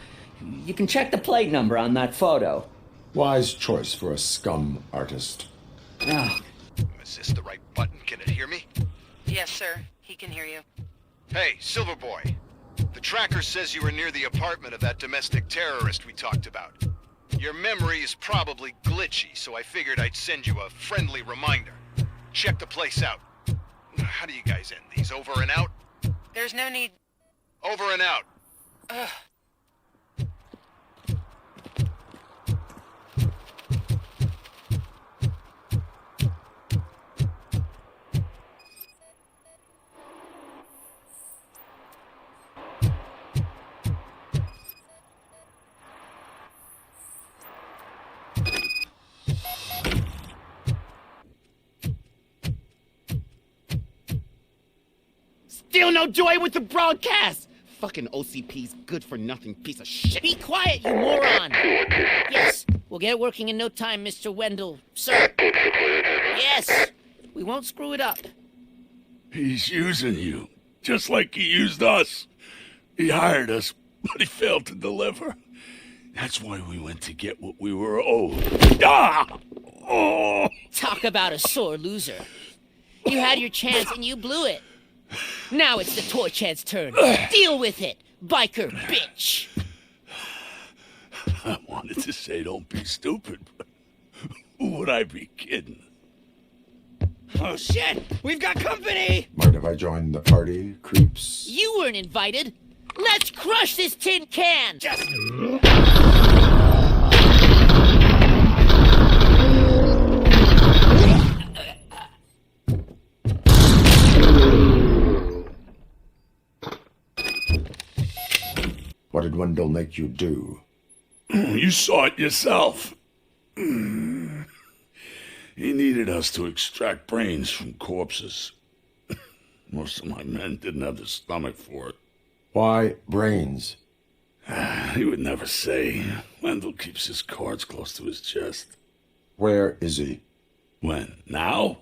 You can check the plate number on that photo. Wise choice for a scum artist. Oh. Is this the right button? Can it hear me? Yes, sir. He can hear you. Hey, Silverboy. The tracker says you were near the apartment of that domestic terrorist we talked about. Your memory is probably glitchy, so I figured I'd send you a friendly reminder. Check the place out. How do you guys end these? Over and out? There's no need... Over and out. Ugh. Still no joy with the broadcast! Fucking OCP's good-for-nothing piece of shit. Be quiet, you moron! Yes, we'll get it working in no time, Mr. Wendell. Sir. Yes, we won't screw it up. He's using you, just like he used us. He hired us, but he failed to deliver. That's why we went to get what we were owed. Ah! Oh! Talk about a sore loser. You had your chance and you blew it. Now it's the toy chance turn. Deal with it, biker bitch. I wanted to say don't be stupid, but who would I be kidding? Oh shit! We've got company! Mind if I join the party, creeps? You weren't invited. Let's crush this tin can! Just... What did Wendell make you do? You saw it yourself. He needed us to extract brains from corpses. Most of my men didn't have the stomach for it. Why brains? He would never say. Wendell keeps his cards close to his chest. Where is he? When? Now?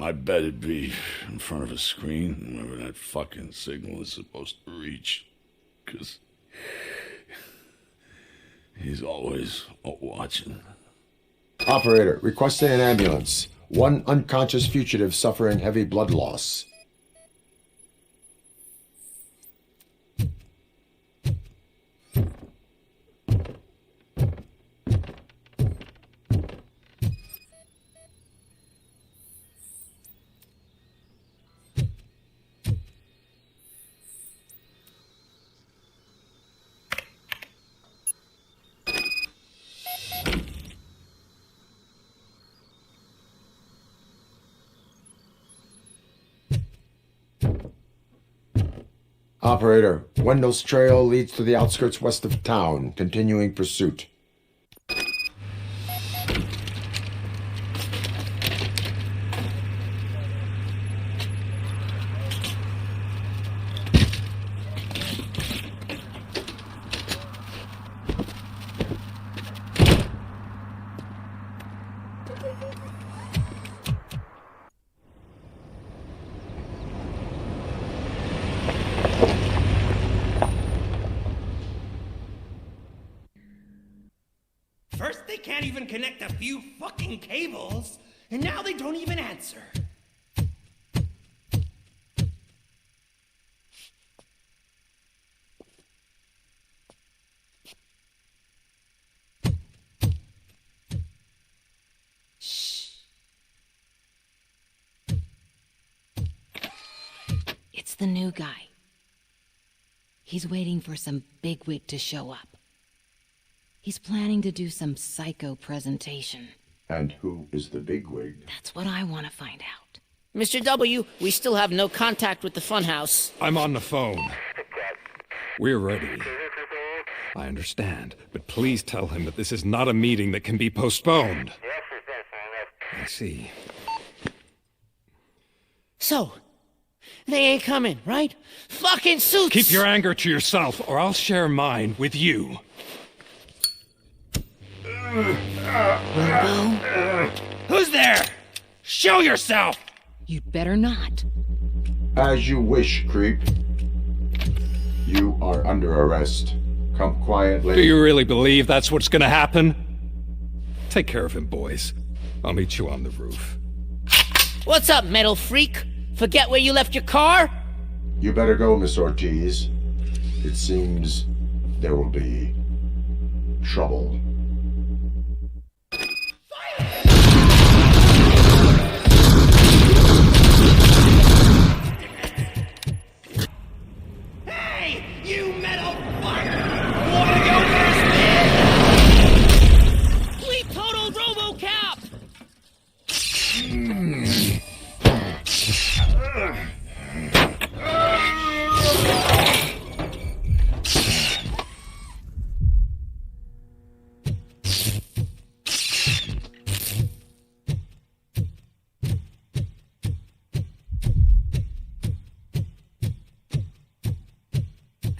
I bet it'd be in front of a screen, wherever that fucking signal is supposed to reach. 'Cause he's always watching. Operator, requesting an ambulance. One unconscious fugitive suffering heavy blood loss. Operator, Wendell's trail leads to the outskirts west of town, continuing pursuit. First they can't even connect a few fucking cables, and now they don't even answer. Shh. It's the new guy. He's waiting for some bigwig to show up. He's planning to do some psycho presentation. And who is the bigwig? That's what I want to find out. Mr. W, we still have no contact with the funhouse. I'm on the phone. We're ready. I understand, but please tell him that this is not a meeting that can be postponed. I see. So, they ain't coming, right? Fucking suits! Keep your anger to yourself, or I'll share mine with you. Robo? Who's there? Show yourself! You'd better not. As you wish, creep. You are under arrest. Come quietly. Do you really believe that's what's gonna happen? Take care of him, boys. I'll meet you on the roof. What's up, metal freak? Forget where you left your car? You better go, Miss Ortiz. It seems there will be trouble. Hey, you metal fuck! Wanna go first, man? We total RoboCop!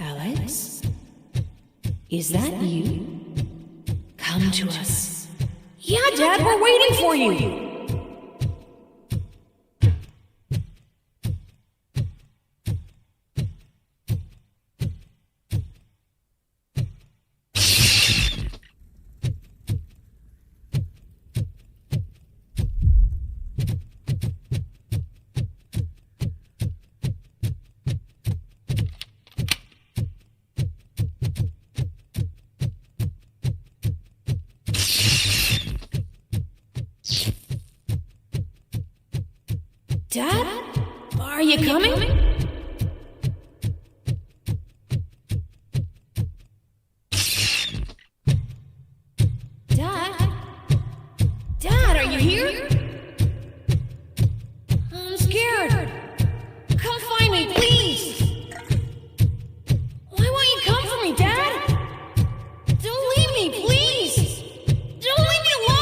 Alex? Is that you? Come to us. Yeah, Dad, we're waiting for you! Dad? Are you coming? Dad? Dad, are you here? I'm scared. Come find me, please. Why won't you come for me, Dad? Don't leave me, please. Don't leave me alone.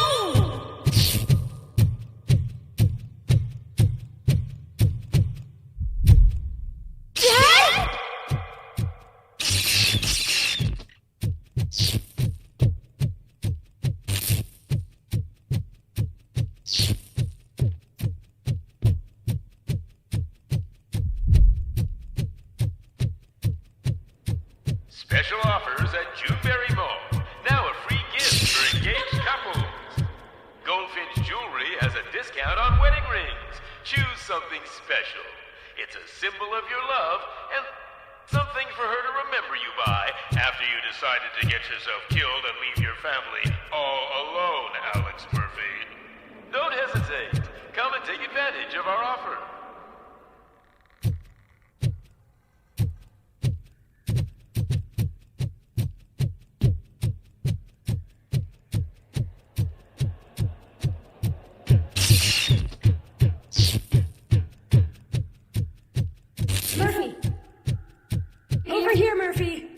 Special offers at Juneberry Mall. Now a free gift for engaged couples. Goldfinch Jewelry has a discount on wedding rings. Choose something special. It's a symbol of your love and something for her to remember you by after you decided to get yourself killed and leave your family all alone, Alex Murphy. Don't hesitate. Come and take advantage of our offer. Murphy! Over here, Murphy!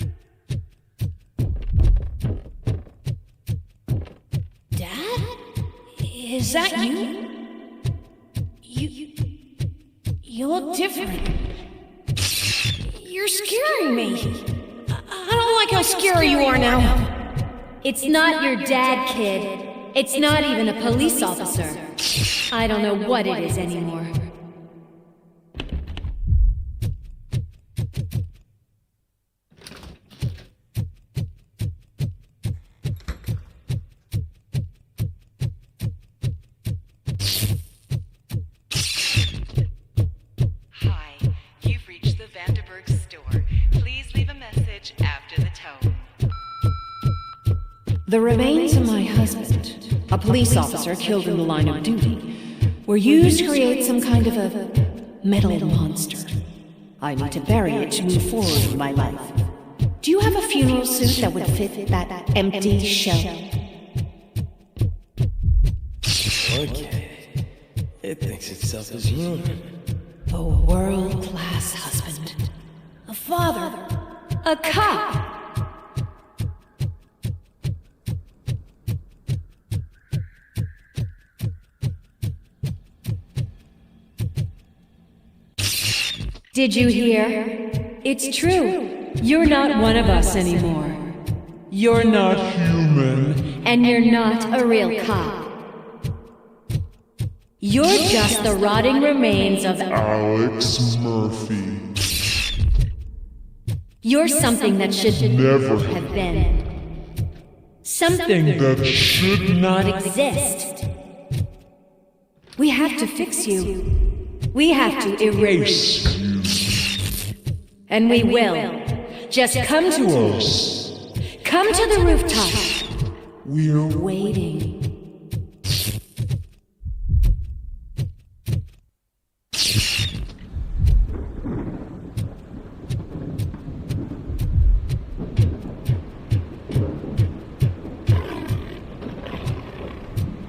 Dad? Is that you? You look different. You're scaring me. I don't like how scary you are now. It's not your dad, kid. It's not even a police officer. I don't know what it is anymore. The remains of my husband, a police officer killed in the line of duty, were used to create some kind of a metal monster. I need to bury it to move forward with my life. Do you have a funeral suit that would fit that empty shell? Okay. It thinks itself as human. A world-class husband. A father. A cop. Did you hear? It's true. You're not one of us anymore. You're not human. And you're not a real cop. You're just the rotting remains of Alex Murphy. You're something that should never have been. Something that should not exist. We have to fix you. We have to erase you. And we will. Just come to us. Come to the rooftop. We're waiting.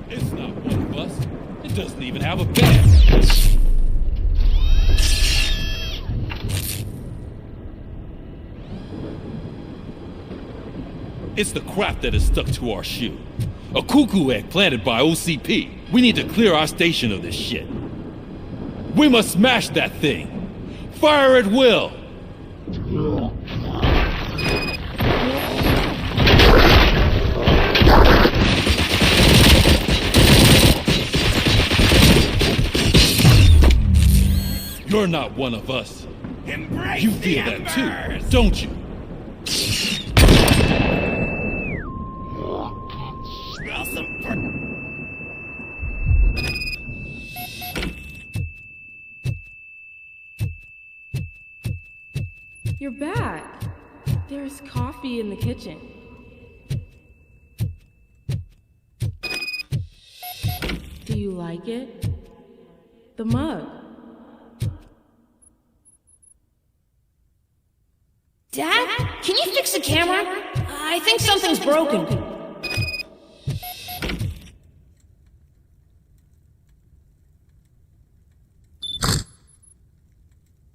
It's not one of us. It doesn't even have a bed. It's the crap that is stuck to our shoe. A cuckoo egg planted by OCP. We need to clear our station of this shit. We must smash that thing. Fire at will. You're not one of us. Embrace you feel the that too, embers. don't you? Smell some You're back. There's coffee in the kitchen. Do you like it? The mug. Dad, can you fix the camera? I think something's broken.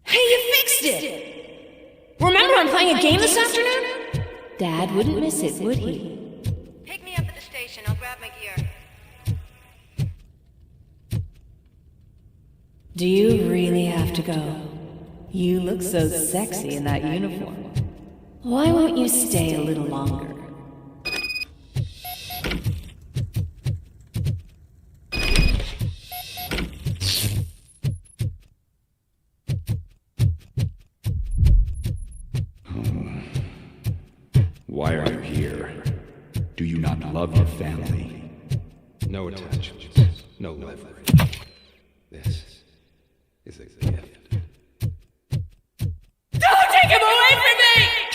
Hey, you fixed it! Remember I'm playing a game this afternoon? Dad wouldn't miss it, would he? Pick me up at the station. I'll grab my gear. Do you really have to go? You look so sexy in that uniform. Why won't you stay a little longer? Why are you here? Do you not love your family? No attachments, no leverage. This is a gift. Don't take him away from me!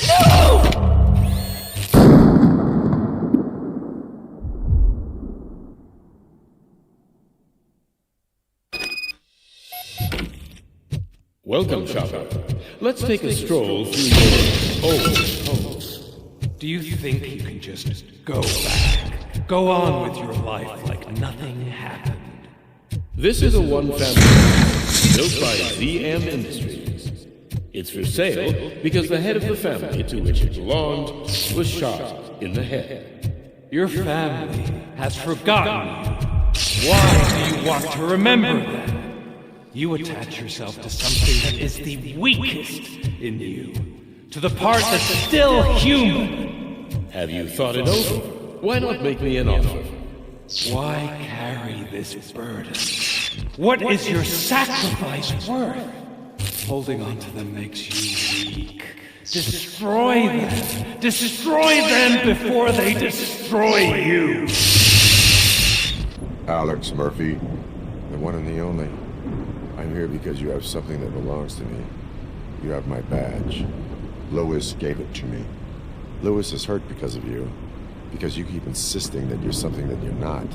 No! Welcome, shopper. Let's take a stroll through your old home. Do you think you can just go back? Go on with your life like nothing happened? This is a one-family home built by ZM Industries. It's for sale because the head of the family to which it belonged was shot in the head. Your family has forgotten you. Why do you want to remember them? You attach yourself to something that is the weakest in you, to the part that's still human. Have you thought it over? Why not make me an offer? Why carry this burden? What is your sacrifice worth? Holding on to them makes you weak. Destroy them! Destroy them before they destroy you! Alex Murphy, the one and the only. I'm here because you have something that belongs to me. You have my badge. Lewis gave it to me. Lewis is hurt because of you. Because you keep insisting that you're something that you're not.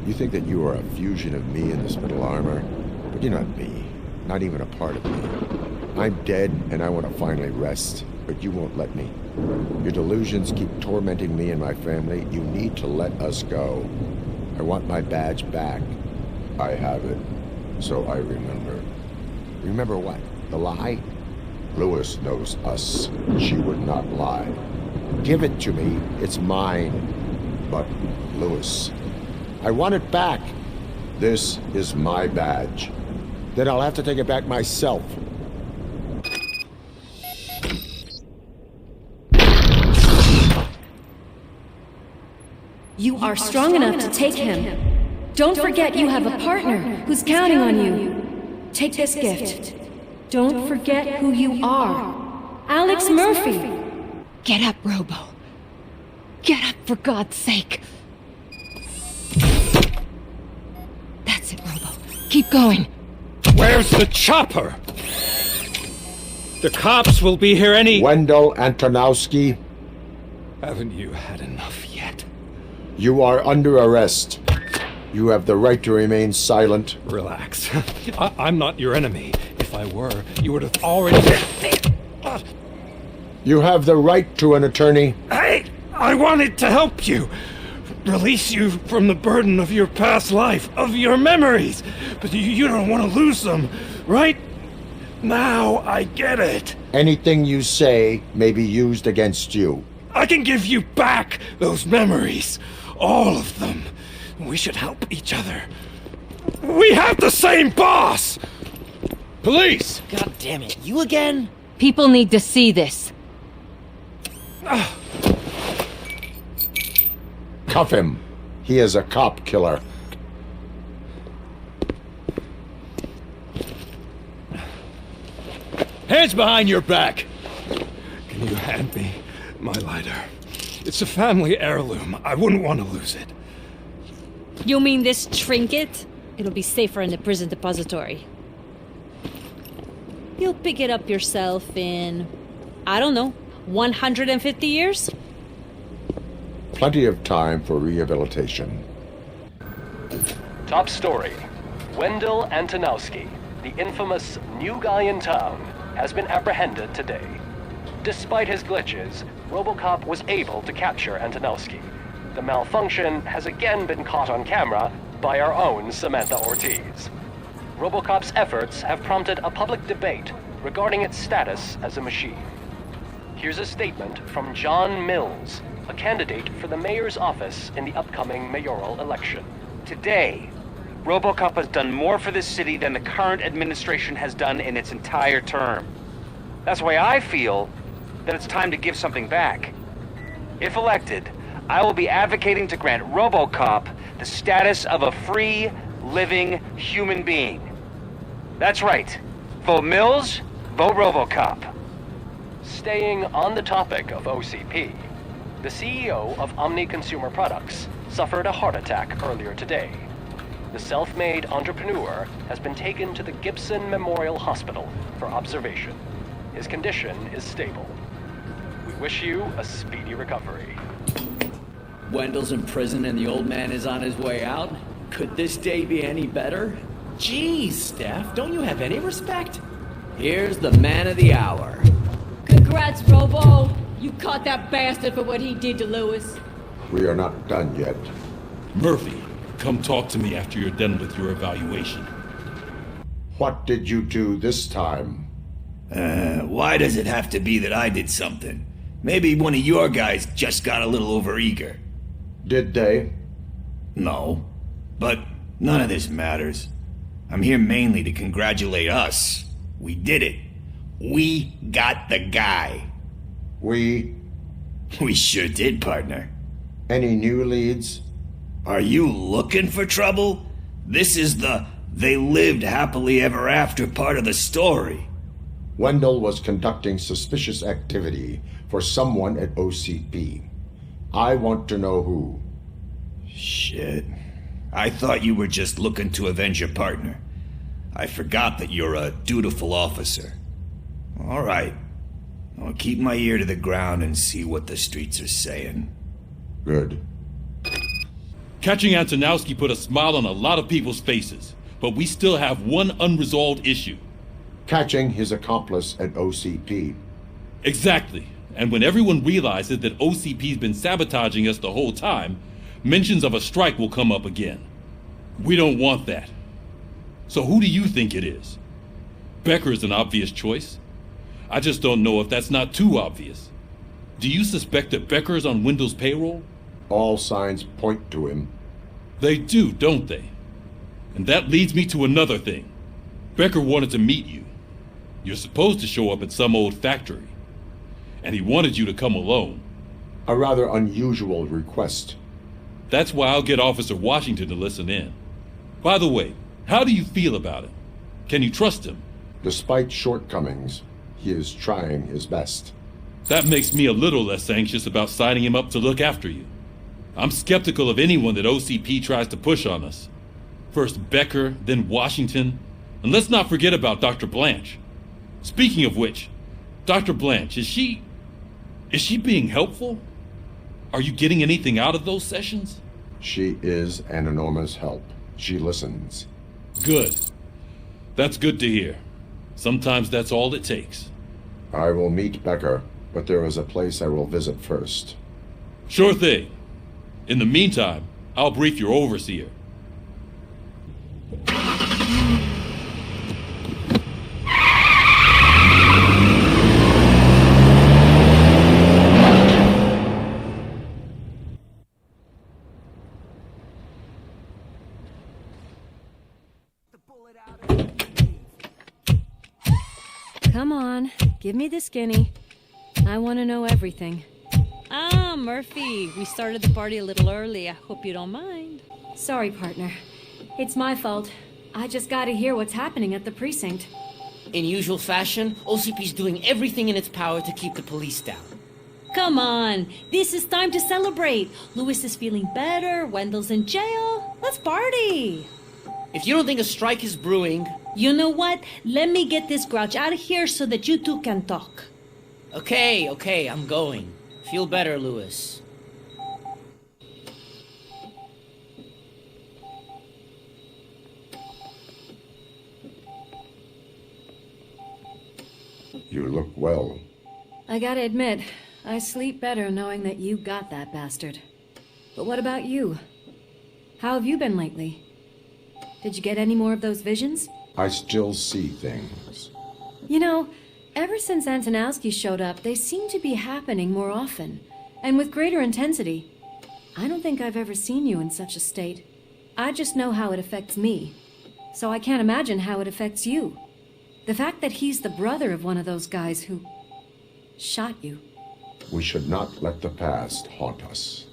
You think that you are a fusion of me in this metal armor, but you're not me. Not even a part of me. I'm dead and I want to finally rest, but you won't let me. Your delusions keep tormenting me and my family. You need to let us go. I want my badge back. I have it. So I remember. Remember what? The lie? Lewis knows us. She would not lie. Give it to me. It's mine. But, Lewis, I want it back. This is my badge. Then I'll have to take it back myself. You are strong enough to take him. Don't forget you have a partner who's counting on you. Take this gift. Don't forget who you are. Alex Murphy. Get up, Robo. Get up, for God's sake. That's it, Robo. Keep going. Where's the chopper? The cops will be here any... Wendell Antonowski. Haven't you had enough yet? You are under arrest. You have the right to remain silent. Relax. I'm not your enemy. If I were, you would have already... You have the right to an attorney. Hey! I wanted to help you. Release you from the burden of your past life, of your memories. But you don't want to lose them, right? Now I get it. Anything you say may be used against you. I can give you back those memories. All of them. We should help each other. We have the same boss! Police! God damn it, you again? People need to see this. Cuff him. He is a cop killer. Hands behind your back! Can you hand me my lighter? It's a family heirloom. I wouldn't want to lose it. You mean this trinket? It'll be safer in the prison depository. You'll pick it up yourself in, I don't know, 150 years? Plenty of time for rehabilitation. Top story. Wendell Antonowski, the infamous new guy in town, has been apprehended today. Despite his glitches, RoboCop was able to capture Antonowski. The malfunction has again been caught on camera by our own Samantha Ortiz. RoboCop's efforts have prompted a public debate regarding its status as a machine. Here's a statement from John Mills, a candidate for the mayor's office in the upcoming mayoral election. Today, RoboCop has done more for this city than the current administration has done in its entire term. That's why I feel that it's time to give something back. If elected, I will be advocating to grant RoboCop the status of a free, living human being. That's right. Vote Mills, vote RoboCop. Staying on the topic of OCP, the CEO of Omni Consumer Products suffered a heart attack earlier today. The self-made entrepreneur has been taken to the Gibson Memorial Hospital for observation. His condition is stable. We wish you a speedy recovery. Wendell's in prison and the old man is on his way out. Could this day be any better? Jeez, Steph, don't you have any respect? Here's the man of the hour. Congrats, Robo! You caught that bastard for what he did to Lewis. We are not done yet. Murphy, come talk to me after you're done with your evaluation. What did you do this time? Why does it have to be that I did something? Maybe one of your guys just got a little overeager. Did they? No. But none of this matters. I'm here mainly to congratulate us. We did it. We got the guy. We sure did, partner. Any new leads? Are you looking for trouble? This is the they lived happily ever after part of the story. Wendell was conducting suspicious activity for someone at OCP. I want to know who. Shit. I thought you were just looking to avenge your partner. I forgot that you're a dutiful officer. All right. I'll keep my ear to the ground and see what the streets are saying. Good. Catching Antonowski put a smile on a lot of people's faces, but we still have one unresolved issue. Catching his accomplice at OCP. Exactly. And when everyone realizes that OCP's been sabotaging us the whole time, mentions of a strike will come up again. We don't want that. So who do you think it is? Becker is an obvious choice. I just don't know if that's not too obvious. Do you suspect that Becker is on Wendell's payroll? All signs point to him. They do, don't they? And that leads me to another thing. Becker wanted to meet you. You're supposed to show up at some old factory. And he wanted you to come alone. A rather unusual request. That's why I'll get Officer Washington to listen in. By the way, how do you feel about it? Can you trust him? Despite shortcomings, he is trying his best. That makes me a little less anxious about signing him up to look after you. I'm skeptical of anyone that OCP tries to push on us. First Becker, then Washington, and let's not forget about Dr. Blanche. Speaking of which, Dr. Blanche, is she being helpful? Are you getting anything out of those sessions? She is an enormous help. She listens. Good. That's good to hear. Sometimes that's all it takes. I will meet Becker, but there is a place I will visit first. Sure thing. In the meantime, I'll brief your overseer. Come on, give me the skinny. I want to know everything. Ah, Murphy, we started the party a little early. I hope you don't mind. Sorry, partner. It's my fault. I just gotta hear what's happening at the precinct. In usual fashion, OCP's doing everything in its power to keep the police down. Come on, this is time to celebrate. Louis is feeling better, Wendell's in jail. Let's party. If you don't think a strike is brewing... You know what? Let me get this grouch out of here so that you two can talk. Okay, I'm going. Feel better, Louis. You look well. I gotta admit, I sleep better knowing that you got that bastard. But what about you? How have you been lately? Did you get any more of those visions? I still see things. You know, ever since Antonowski showed up, they seem to be happening more often, and with greater intensity. I don't think I've ever seen you in such a state. I just know how it affects me, so I can't imagine how it affects you. The fact that he's the brother of one of those guys who shot you. We should not let the past haunt us.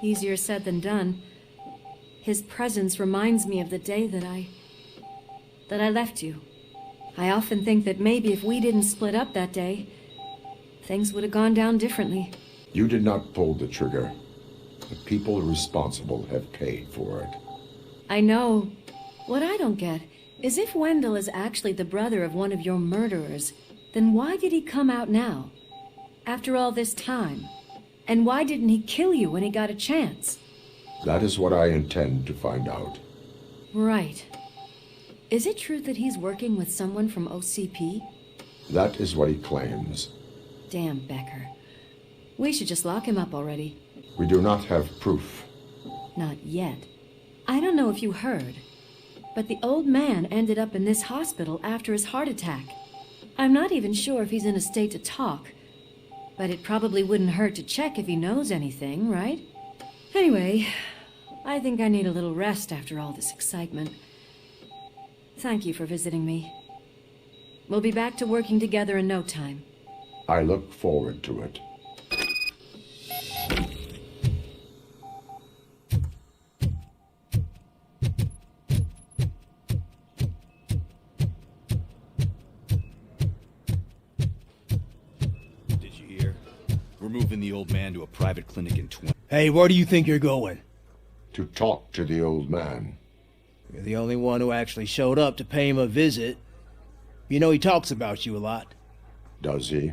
Easier said than done. His presence reminds me of the day that I left you. I often think that maybe if we didn't split up that day, things would have gone down differently. You did not pull the trigger. The people responsible have paid for it. I know. What I don't get is if Wendell is actually the brother of one of your murderers, then why did he come out now? After all this time? And why didn't he kill you when he got a chance? That is what I intend to find out. Right. Is it true that he's working with someone from OCP? That is what he claims. Damn Becker. We should just lock him up already. We do not have proof. Not yet. I don't know if you heard, but the old man ended up in this hospital after his heart attack. I'm not even sure if he's in a state to talk, but it probably wouldn't hurt to check if he knows anything, right? Anyway, I think I need a little rest after all this excitement. Thank you for visiting me. We'll be back to working together in no time. I look forward to it. Did you hear? We're moving the old man to a private clinic in 20. Hey, where do you think you're going? To talk to the old man. You're the only one who actually showed up to pay him a visit. You know he talks about you a lot. Does he?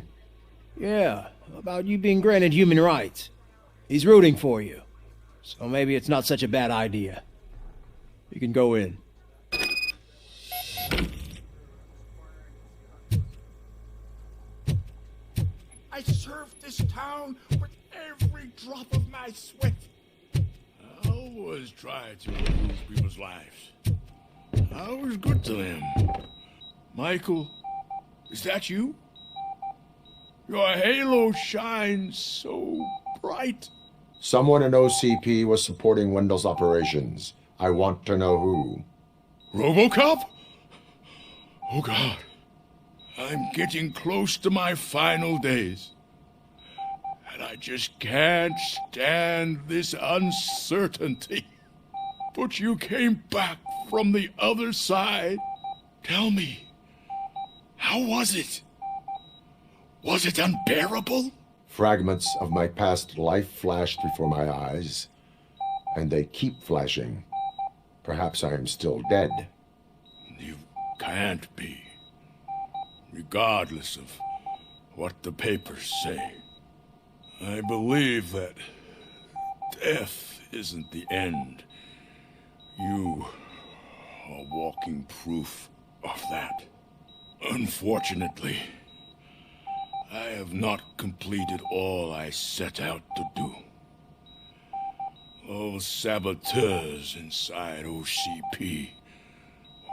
Yeah, about you being granted human rights. He's rooting for you. So maybe it's not such a bad idea. You can go in. I served this town with every drop of my sweat. I always try to improve people's lives. I was good to them. Michael, is that you? Your halo shines so bright. Someone in OCP was supporting Wendell's operations. I want to know who. RoboCop? Oh God. I'm getting close to my final days. And I I just can't stand this uncertainty. But you came back from the other side. Tell me, how was it? Was it unbearable? Fragments of my past life flashed before my eyes, and they keep flashing. Perhaps I am still dead. You can't be. Regardless of what the papers say. I believe that death isn't the end. You are walking proof of that. Unfortunately, I have not completed all I set out to do. Those saboteurs inside OCP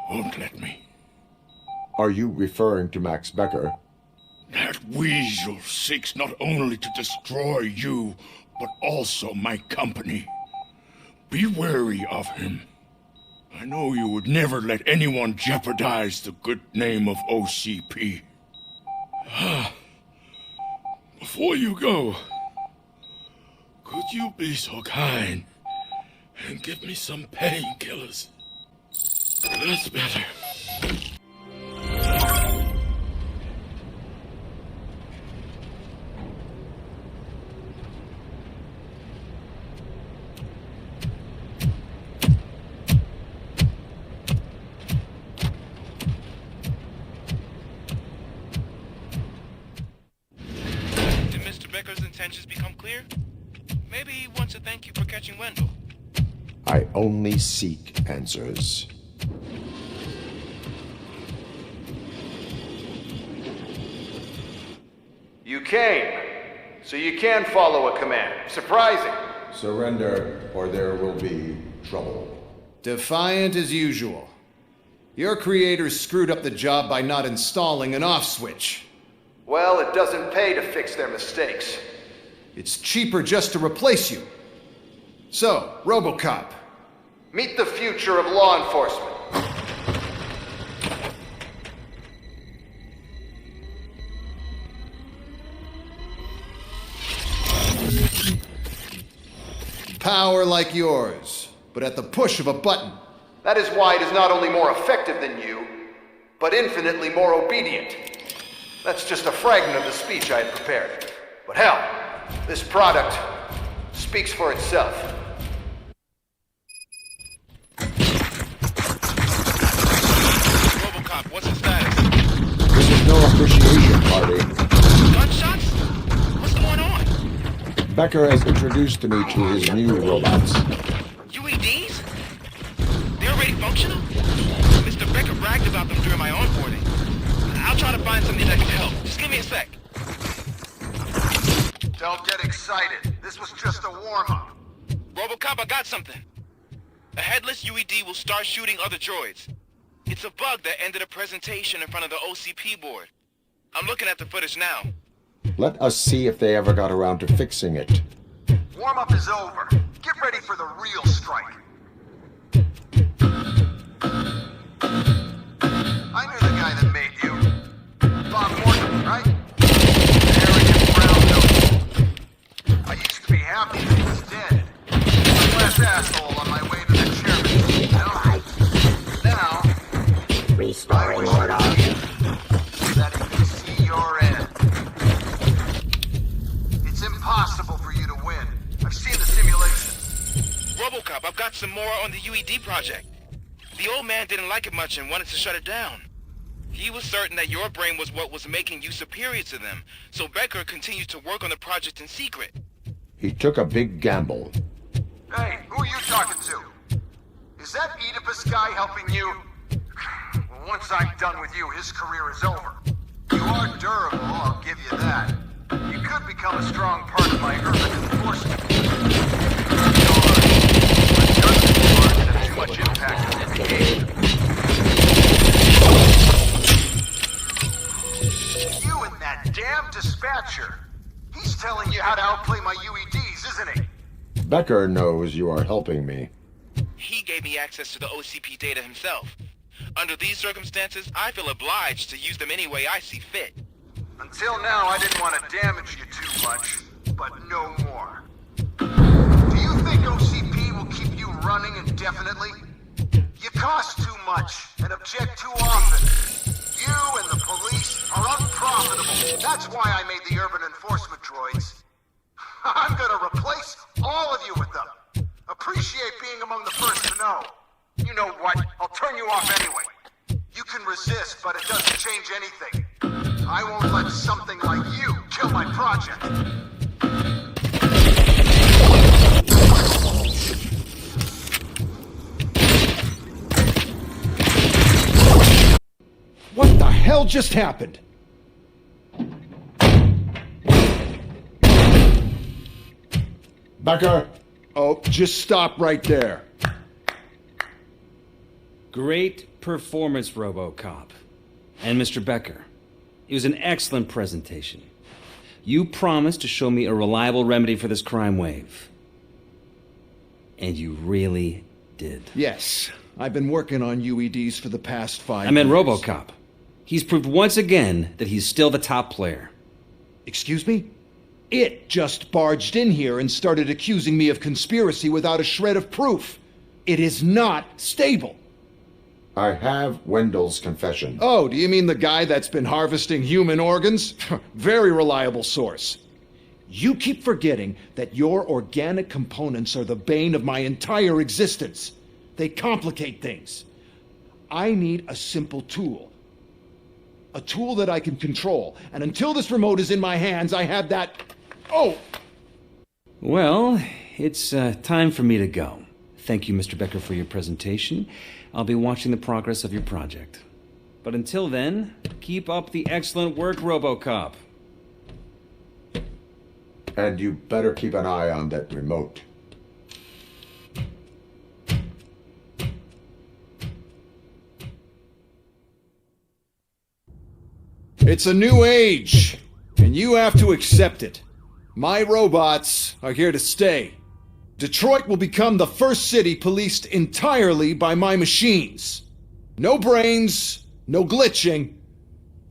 won't let me. Are you referring to Max Becker? That weasel seeks not only to destroy you, but also my company. Be wary of him. I know you would never let anyone jeopardize the good name of OCP. Before you go, could you be so kind and give me some painkillers? That's better. Intentions become clear? Maybe he wants to thank you for catching Wendell. I only seek answers. You came, so you can follow a command. Surprising. Surrender, or there will be trouble. Defiant as usual. Your creators screwed up the job by not installing an off switch. Well, it doesn't pay to fix their mistakes. It's cheaper just to replace you. So, RoboCop, meet the future of law enforcement. Power like yours, but at the push of a button. That is why it is not only more effective than you, but infinitely more obedient. That's just a fragment of the speech I had prepared. But hell, this product speaks for itself. RoboCop, what's the status? This is no appreciation party. Gunshots? What's going on? Becker has introduced to me to his new robots. UEDs? They're already functional? Mr. Becker bragged about them during my onboarding. I'll try to find something that can help. Just give me a sec. Don't get excited. This was just a warm-up. RoboCop, I got something. A headless UED will start shooting other droids. It's a bug that ended a presentation in front of the OCP board. I'm looking at the footage now. Let us see if they ever got around to fixing it. Warm-up is over. Get ready for the real strike. I knew the guy that made you. Bob Morgan, right? Arrogant brown nose. I used to be happy that he was dead. One last asshole on my way to the chairman. You know? Now, restoring order. That he can see your end. It's impossible for you to win. I've seen the simulation. RoboCop, I've got some more on the UED project. The old man didn't like it much and wanted to shut it down. He was certain that your brain was what was making you superior to them, so Becker continued to work on the project in secret. He took a big gamble. Hey, who are you talking to? Is that Oedipus guy helping you? Well, once I'm done with you, his career is over. You are durable, I'll give you that. You could become a strong part of my urban enforcement. Too much impact on this game. You and that damn dispatcher. He's telling you how to outplay my UEDs, isn't he? Becker knows you are helping me. He gave me access to the OCP data himself. Under these circumstances, I feel obliged to use them any way I see fit. Until now, I didn't want to damage you too much. but no more. Do you think OCP will keep you running indefinitely? You cost too much and object too often. You and the police are unprofitable. That's why I made the urban enforcement droids. I'm gonna replace all of you with them. Appreciate being among the first to know. You know what? I'll turn you off anyway. You can resist, but it doesn't change anything. I won't let something like you kill my project. What the hell just happened? Becker! Oh, just stop right there. Great performance, RoboCop. And Mr. Becker, it was an excellent presentation. You promised to show me a reliable remedy for this crime wave. And you really did. Yes, I've been working on UEDs for the past 5 years. I meant RoboCop. He's proved once again that he's still the top player. Excuse me? It just barged in here and started accusing me of conspiracy without a shred of proof. It is not stable. I have Wendell's confession. Oh, do you mean the guy that's been harvesting human organs? Very reliable source. You keep forgetting that your organic components are the bane of my entire existence. They complicate things. I need a simple tool. A tool that I can control. And until this remote is in my hands, I have that... Oh! Well, it's time for me to go. Thank you, Mr. Becker, for your presentation. I'll be watching the progress of your project. But until then, keep up the excellent work, RoboCop. And you better keep an eye on that remote. It's a new age, and you have to accept it. My robots are here to stay. Detroit will become the first city policed entirely by my machines. No brains, no glitching,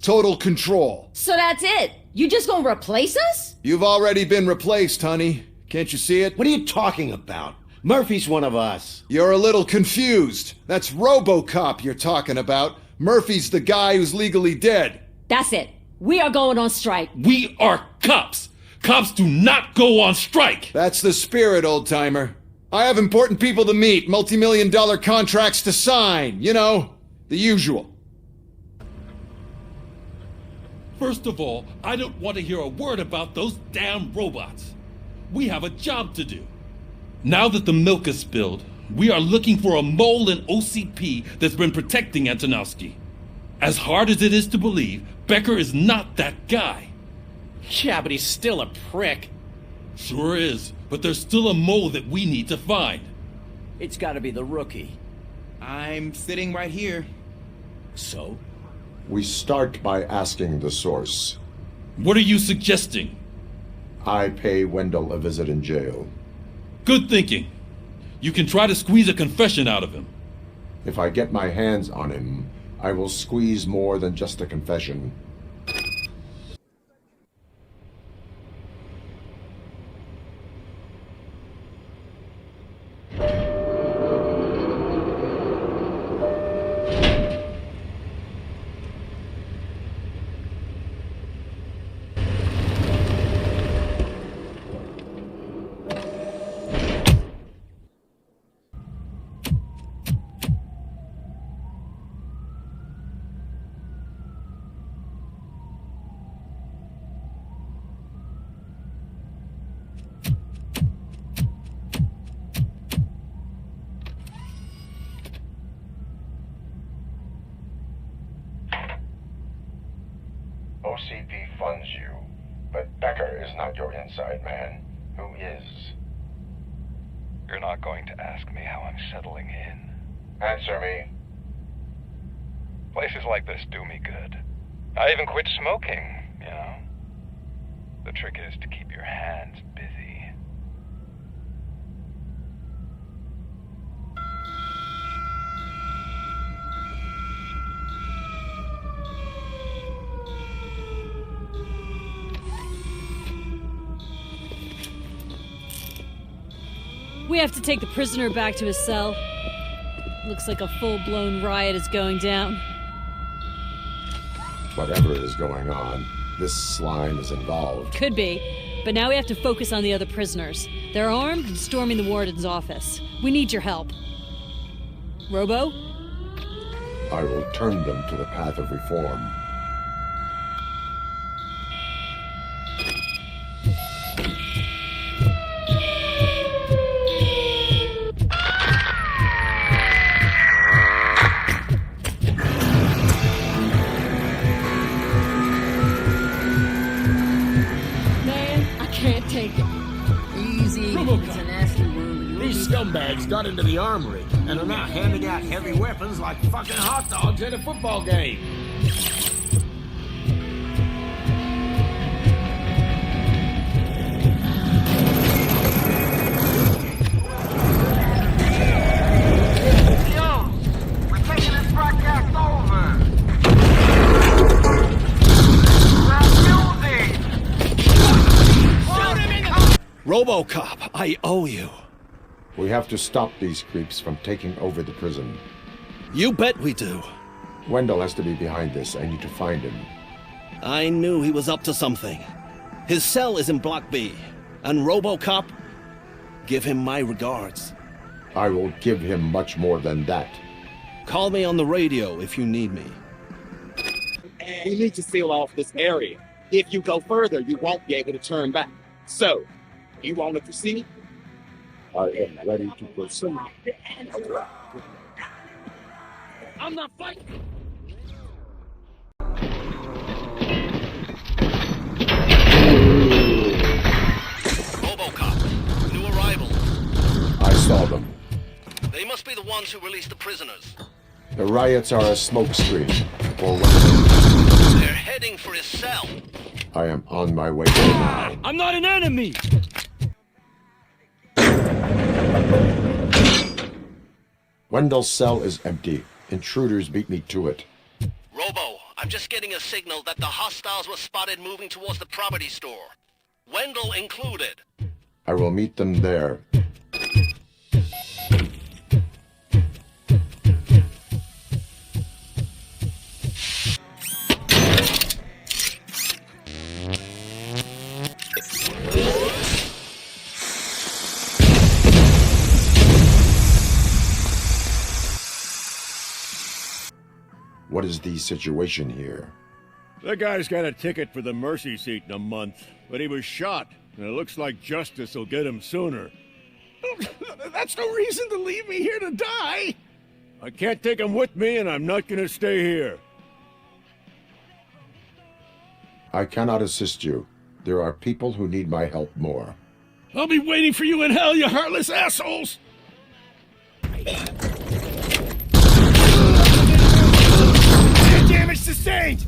total control. So that's it? You just gonna replace us? You've already been replaced, honey. Can't you see it? What are you talking about? Murphy's one of us. You're a little confused. That's RoboCop you're talking about. Murphy's the guy who's legally dead. That's it. We are going on strike. We are cops. Cops do not go on strike. That's the spirit, old-timer. I have important people to meet, multi-million-dollar contracts to sign. You know, the usual. First of all, I don't want to hear a word about those damn robots. We have a job to do. Now that the milk is spilled, we are looking for a mole in OCP that's been protecting Antonowski. As hard as it is to believe, Becker is not that guy. Yeah, but he's still a prick. Sure is, but there's still a mole that we need to find. It's gotta be the rookie. I'm sitting right here. So? We start by asking the source. What are you suggesting? I pay Wendell a visit in jail. Good thinking. You can try to squeeze a confession out of him. If I get my hands on him, I will squeeze more than just a confession. OCP funds you, but Becker is not your inside man. Who is? You're not going to ask me how I'm settling in. Answer me. Places like this do me good. I even quit smoking, you know. The trick is to keep your hands busy. We have to take the prisoner back to his cell. Looks like a full-blown riot is going down. Whatever is going on, this slime is involved. Could be, but now we have to focus on the other prisoners. They're armed and storming the warden's office. We need your help. Robo? I will turn them to the path of reform. These scumbags got into the armory and are now handing out heavy weapons like fucking hot dogs at a football game. Yo, we're taking this broadcast over. RoboCop, I owe you. We have to stop these creeps from taking over the prison. You bet we do. Wendell has to be behind this. I need to find him. I knew he was up to something. His cell is in Block B. And RoboCop, give him my regards. I will give him much more than that. Call me on the radio if you need me. We need to seal off this area. If you go further, you won't be able to turn back. So, you want to proceed? I am ready to proceed. I'm not fighting. RoboCop, new arrival. I saw them. They must be the ones who released the prisoners. The riots are a smokescreen. They're heading for his cell. I am on my way there now. I'm not an enemy! Wendell's cell is empty. Intruders beat me to it. Robo, I'm just getting a signal that the hostiles were spotted moving towards the property store. Wendell included. I will meet them there. What is the situation here? The guy's got a ticket for the mercy seat in a month, but he was shot, and it looks like justice will get him sooner. That's no reason to leave me here to die! I can't take him with me, and I'm not gonna stay here. I cannot assist you. There are people who need my help more. I'll be waiting for you in hell, you heartless assholes! Damage sustained!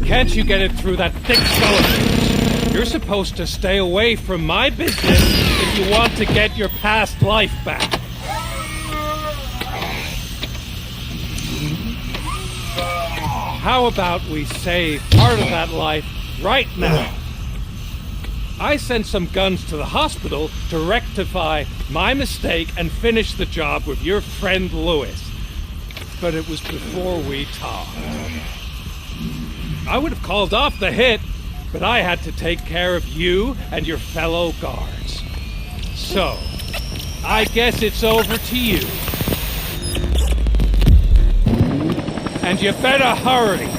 Can't you get it through that thick skeleton? You're supposed to stay away from my business if you want to get your past life back. How about we save part of that life right now? I sent some guns to the hospital to rectify my mistake and finish the job with your friend Lewis. But it was before we talked. I would have called off the hit, but I had to take care of you and your fellow guards. So, I guess it's over to you. And you better hurry.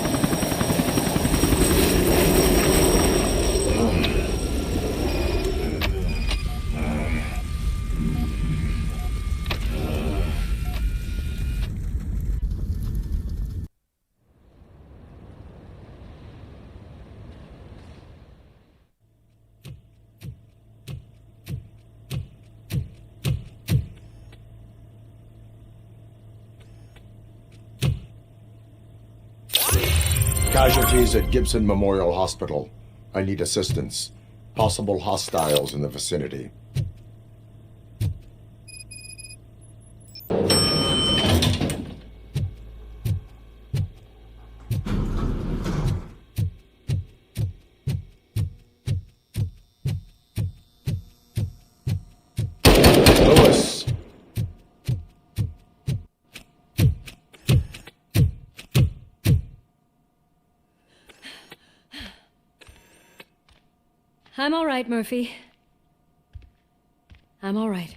Casualties at Gibson Memorial Hospital. I need assistance. Possible hostiles in the vicinity. Lewis. I'm all right, Murphy. I'm all right.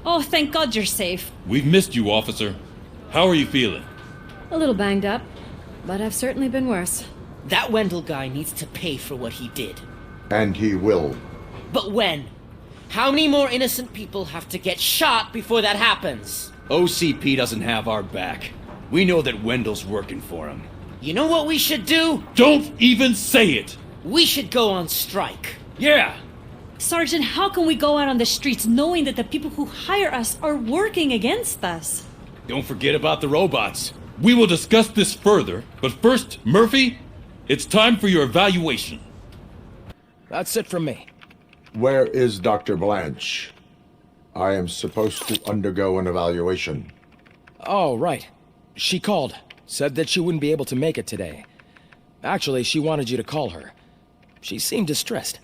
Oh, thank God you're safe. We've missed you, officer. How are you feeling? A little banged up, but I've certainly been worse. That Wendell guy needs to pay for what he did. And he will. But when? How many more innocent people have to get shot before that happens? OCP doesn't have our back. We know that Wendell's working for him. You know what we should do? Don't even say it! We should go on strike. Yeah! Sergeant, how can we go out on the streets knowing that the people who hire us are working against us? Don't forget about the robots. We will discuss this further, but first, Murphy, it's time for your evaluation. That's it from me. Where is Dr. Blanche? I am supposed to undergo an evaluation. Oh, right. She called. Said that she wouldn't be able to make it today. Actually, she wanted you to call her. She seemed distressed.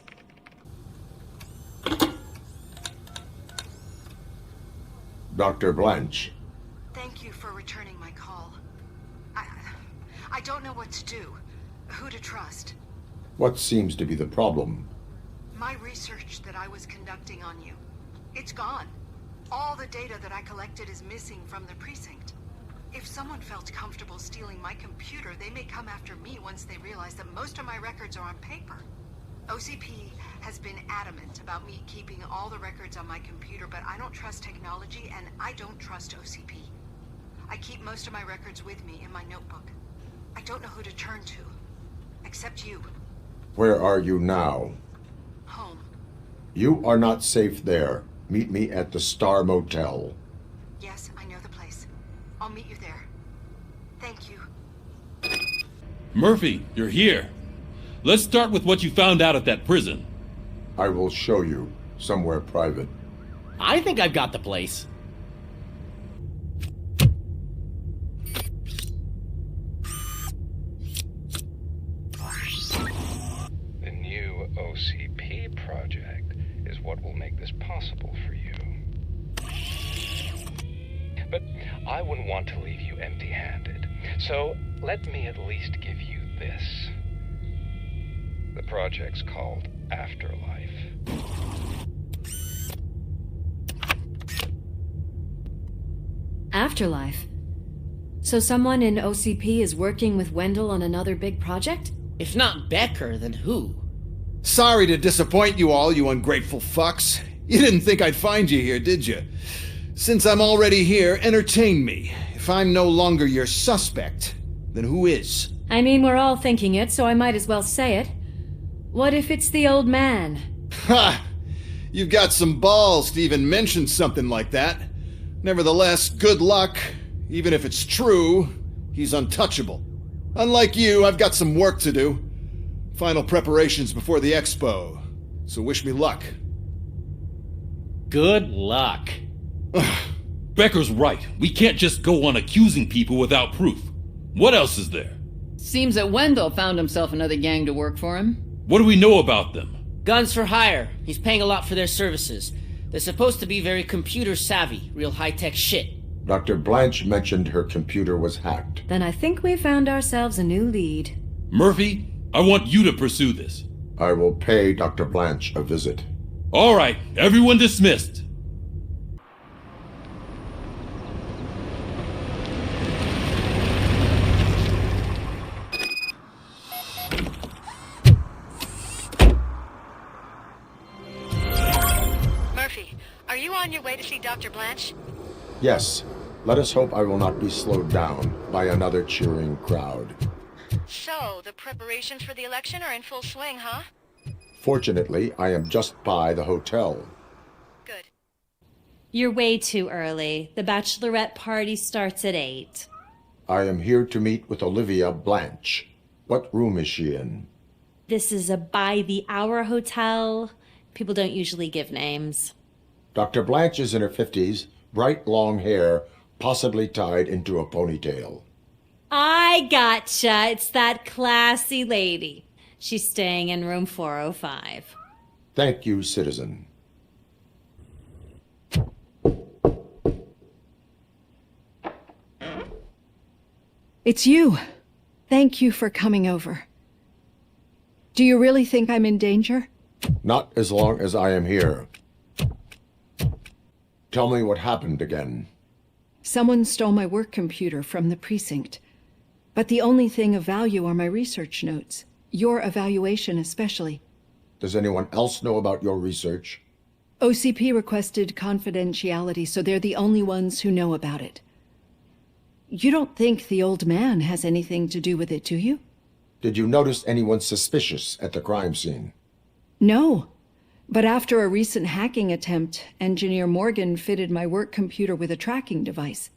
Dr. Blanche. Thank you for returning my call. I don't know what to do. Who to trust. What seems to be the problem? My research that I was conducting on you. It's gone. All the data that I collected is missing from the precinct. If someone felt comfortable stealing my computer, they may come after me once they realize that most of my records are on paper. OCP has been adamant about me keeping all the records on my computer, but I don't trust technology and I don't trust OCP. I keep most of my records with me in my notebook. I don't know who to turn to, except you. Where are you now? Home. You are not safe there. Meet me at the Star Motel. Yes, I know the place. I'll meet you there. Thank you. Murphy, you're here. Let's start with what you found out at that prison. I will show you somewhere private. I think I've got the place. The new OCP project is what will make this possible for you. But I wouldn't want to leave you empty-handed, so let me at least give you this. The project's called Afterlife. Afterlife? So someone in OCP is working with Wendell on another big project? If not Becker, then who? Sorry to disappoint you all, you ungrateful fucks. You didn't think I'd find you here, did you? Since I'm already here, entertain me. If I'm no longer your suspect, then who is? I mean, we're all thinking it, so I might as well say it. What if it's the old man? Ha! You've got some balls to even mention something like that. Nevertheless, good luck. Even if it's true, he's untouchable. Unlike you, I've got some work to do. Final preparations before the expo. So wish me luck. Good luck. Becker's right. We can't just go on accusing people without proof. What else is there? Seems that Wendell found himself another gang to work for him. What do we know about them? Guns for hire. He's paying a lot for their services. They're supposed to be very computer savvy, real high-tech shit. Dr. Blanche mentioned her computer was hacked. Then I think we found ourselves a new lead. Murphy, I want you to pursue this. I will pay Dr. Blanche a visit. All right, everyone dismissed. Murphy, are you on your way to see Dr. Blanche? Yes. Let us hope I will not be slowed down by another cheering crowd. So, the preparations for the election are in full swing, huh? Fortunately, I am just by the hotel. Good. You're way too early. The bachelorette party starts at 8. I am here to meet with Olivia Blanche. What room is she in? This is a by-the-hour hotel. People don't usually give names. Dr. Blanche is in her 50s, bright long hair, possibly tied into a ponytail. I gotcha. It's that classy lady. She's staying in room 405. Thank you, citizen. It's you. Thank you for coming over. Do you really think I'm in danger? Not as long as I am here. Tell me what happened again. Someone stole my work computer from the precinct. But the only thing of value are my research notes. Your evaluation especially. Does anyone else know about your research? OCP requested confidentiality, so they're the only ones who know about it. You don't think the old man has anything to do with it, do you? Did you notice anyone suspicious at the crime scene? No. But after a recent hacking attempt, Engineer Morgan fitted my work computer with a tracking device.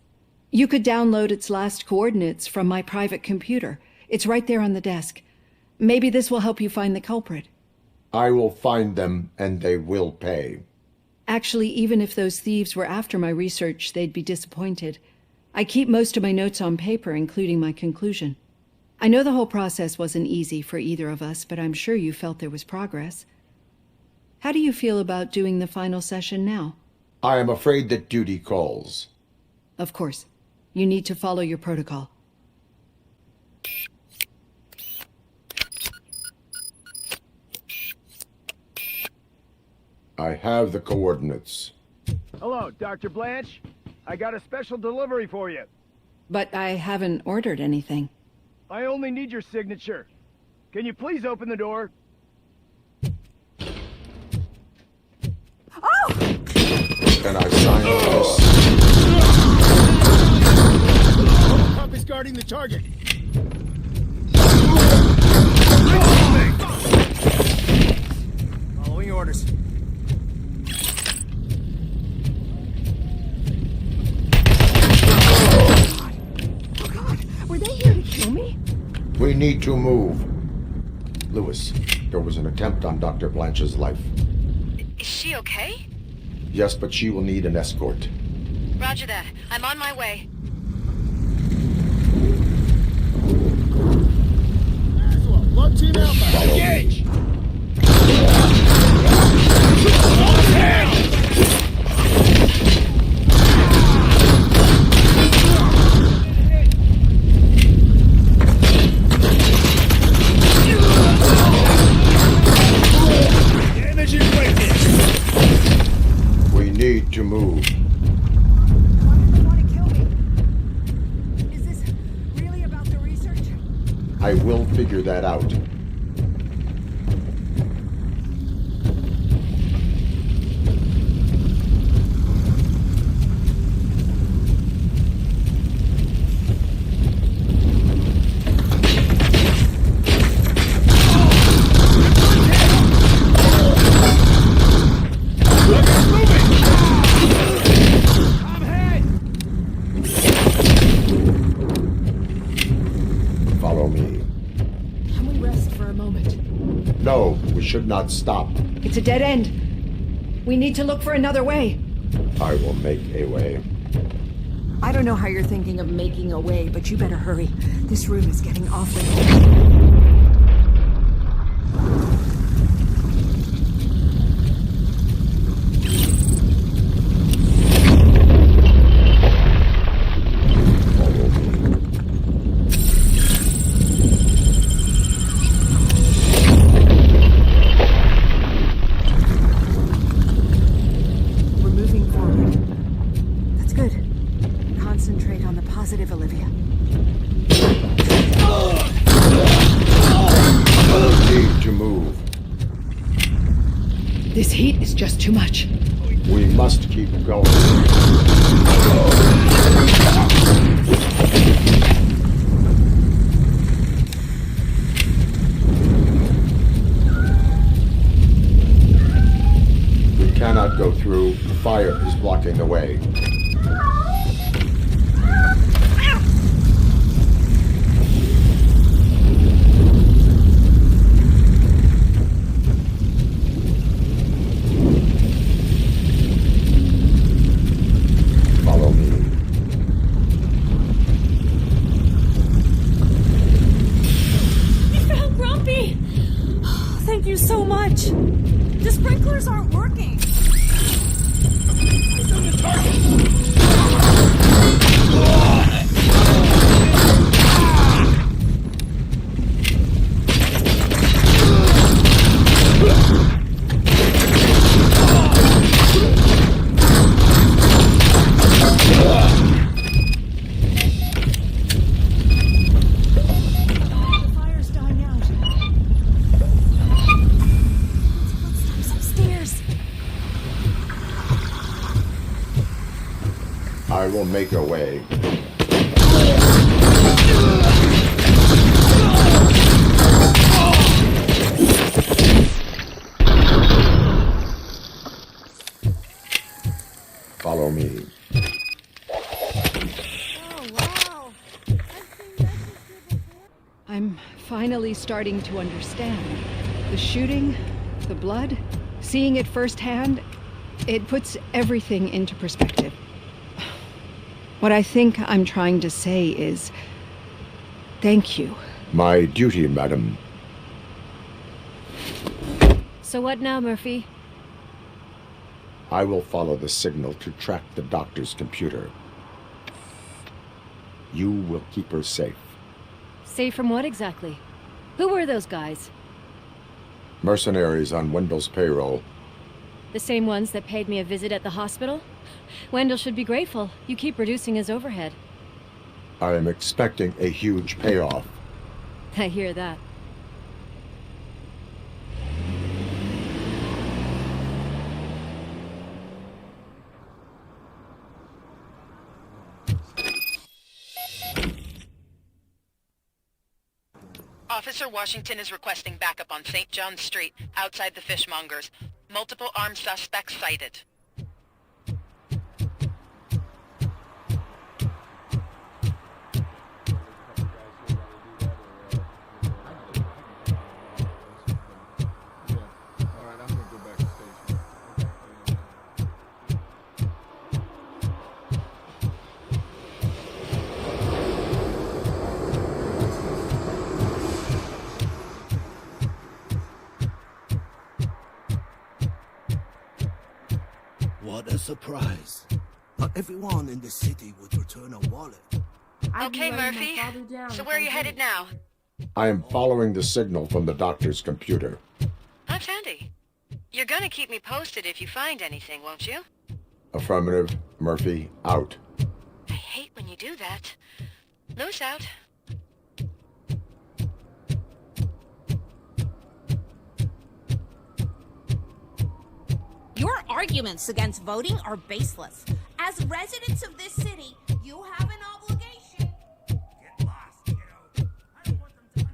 You could download its last coordinates from my private computer. It's right there on the desk. Maybe this will help you find the culprit. I will find them, and they will pay. Actually, even if those thieves were after my research, they'd be disappointed. I keep most of my notes on paper, including my conclusion. I know the whole process wasn't easy for either of us, but I'm sure you felt there was progress. How do you feel about doing the final session now? I am afraid that duty calls. Of course. You need to follow your protocol. I have the coordinates. Hello, Dr. Blanche. I got a special delivery for you. But I haven't ordered anything. I only need your signature. Can you please open the door? Oh! Can I sign this? RoboCop is guarding the target. Following orders. Were they here to kill me? We need to move. Lewis, there was an attempt on Dr. Blanche's life. Is she okay? Yes, but she will need an escort. Roger that. I'm on my way. Love team Alpha. Engage! We need to move. Why do they want to kill me? Is this really about the research? I will figure that out. Follow me. Can we rest for a moment? No, we should not stop. It's a dead end. We need to look for another way. I will make a way. I don't know how you're thinking of making a way, but you better hurry. This room is getting awfully cold. We're moving forward. That's good. Concentrate on the positive, Olivia. Need to move. This heat is just too much. We must keep going. We cannot go through. The fire is blocking the way. Follow me. You found Grumpy! Thank you so much. The sprinklers aren't working. It's on the target! The fire's dying out. Footsteps upstairs. I will make a way. Follow me. I'm finally starting to understand. The shooting, the blood, seeing it firsthand, it puts everything into perspective. What I think I'm trying to say is, thank you. My duty, madam. So what now, Murphy? I will follow the signal to track the doctor's computer. You will keep her safe. Safe from what exactly? Who were those guys? Mercenaries on Wendell's payroll. The same ones that paid me a visit at the hospital? Wendell should be grateful. You keep reducing his overhead. I am expecting a huge payoff. I hear that. Officer Washington is requesting backup on St. John's Street, outside the fishmongers. Multiple armed suspects sighted. What a surprise. Not everyone in the city would return a wallet. Okay, Murphy. So where are you headed now? I am following the signal from the doctor's computer. That's handy. You're gonna keep me posted if you find anything, won't you? Affirmative. Murphy, out. I hate when you do that. Loose out. Your arguments against voting are baseless. As residents of this city, you have an obligation. Get lost, kiddo. I don't want them to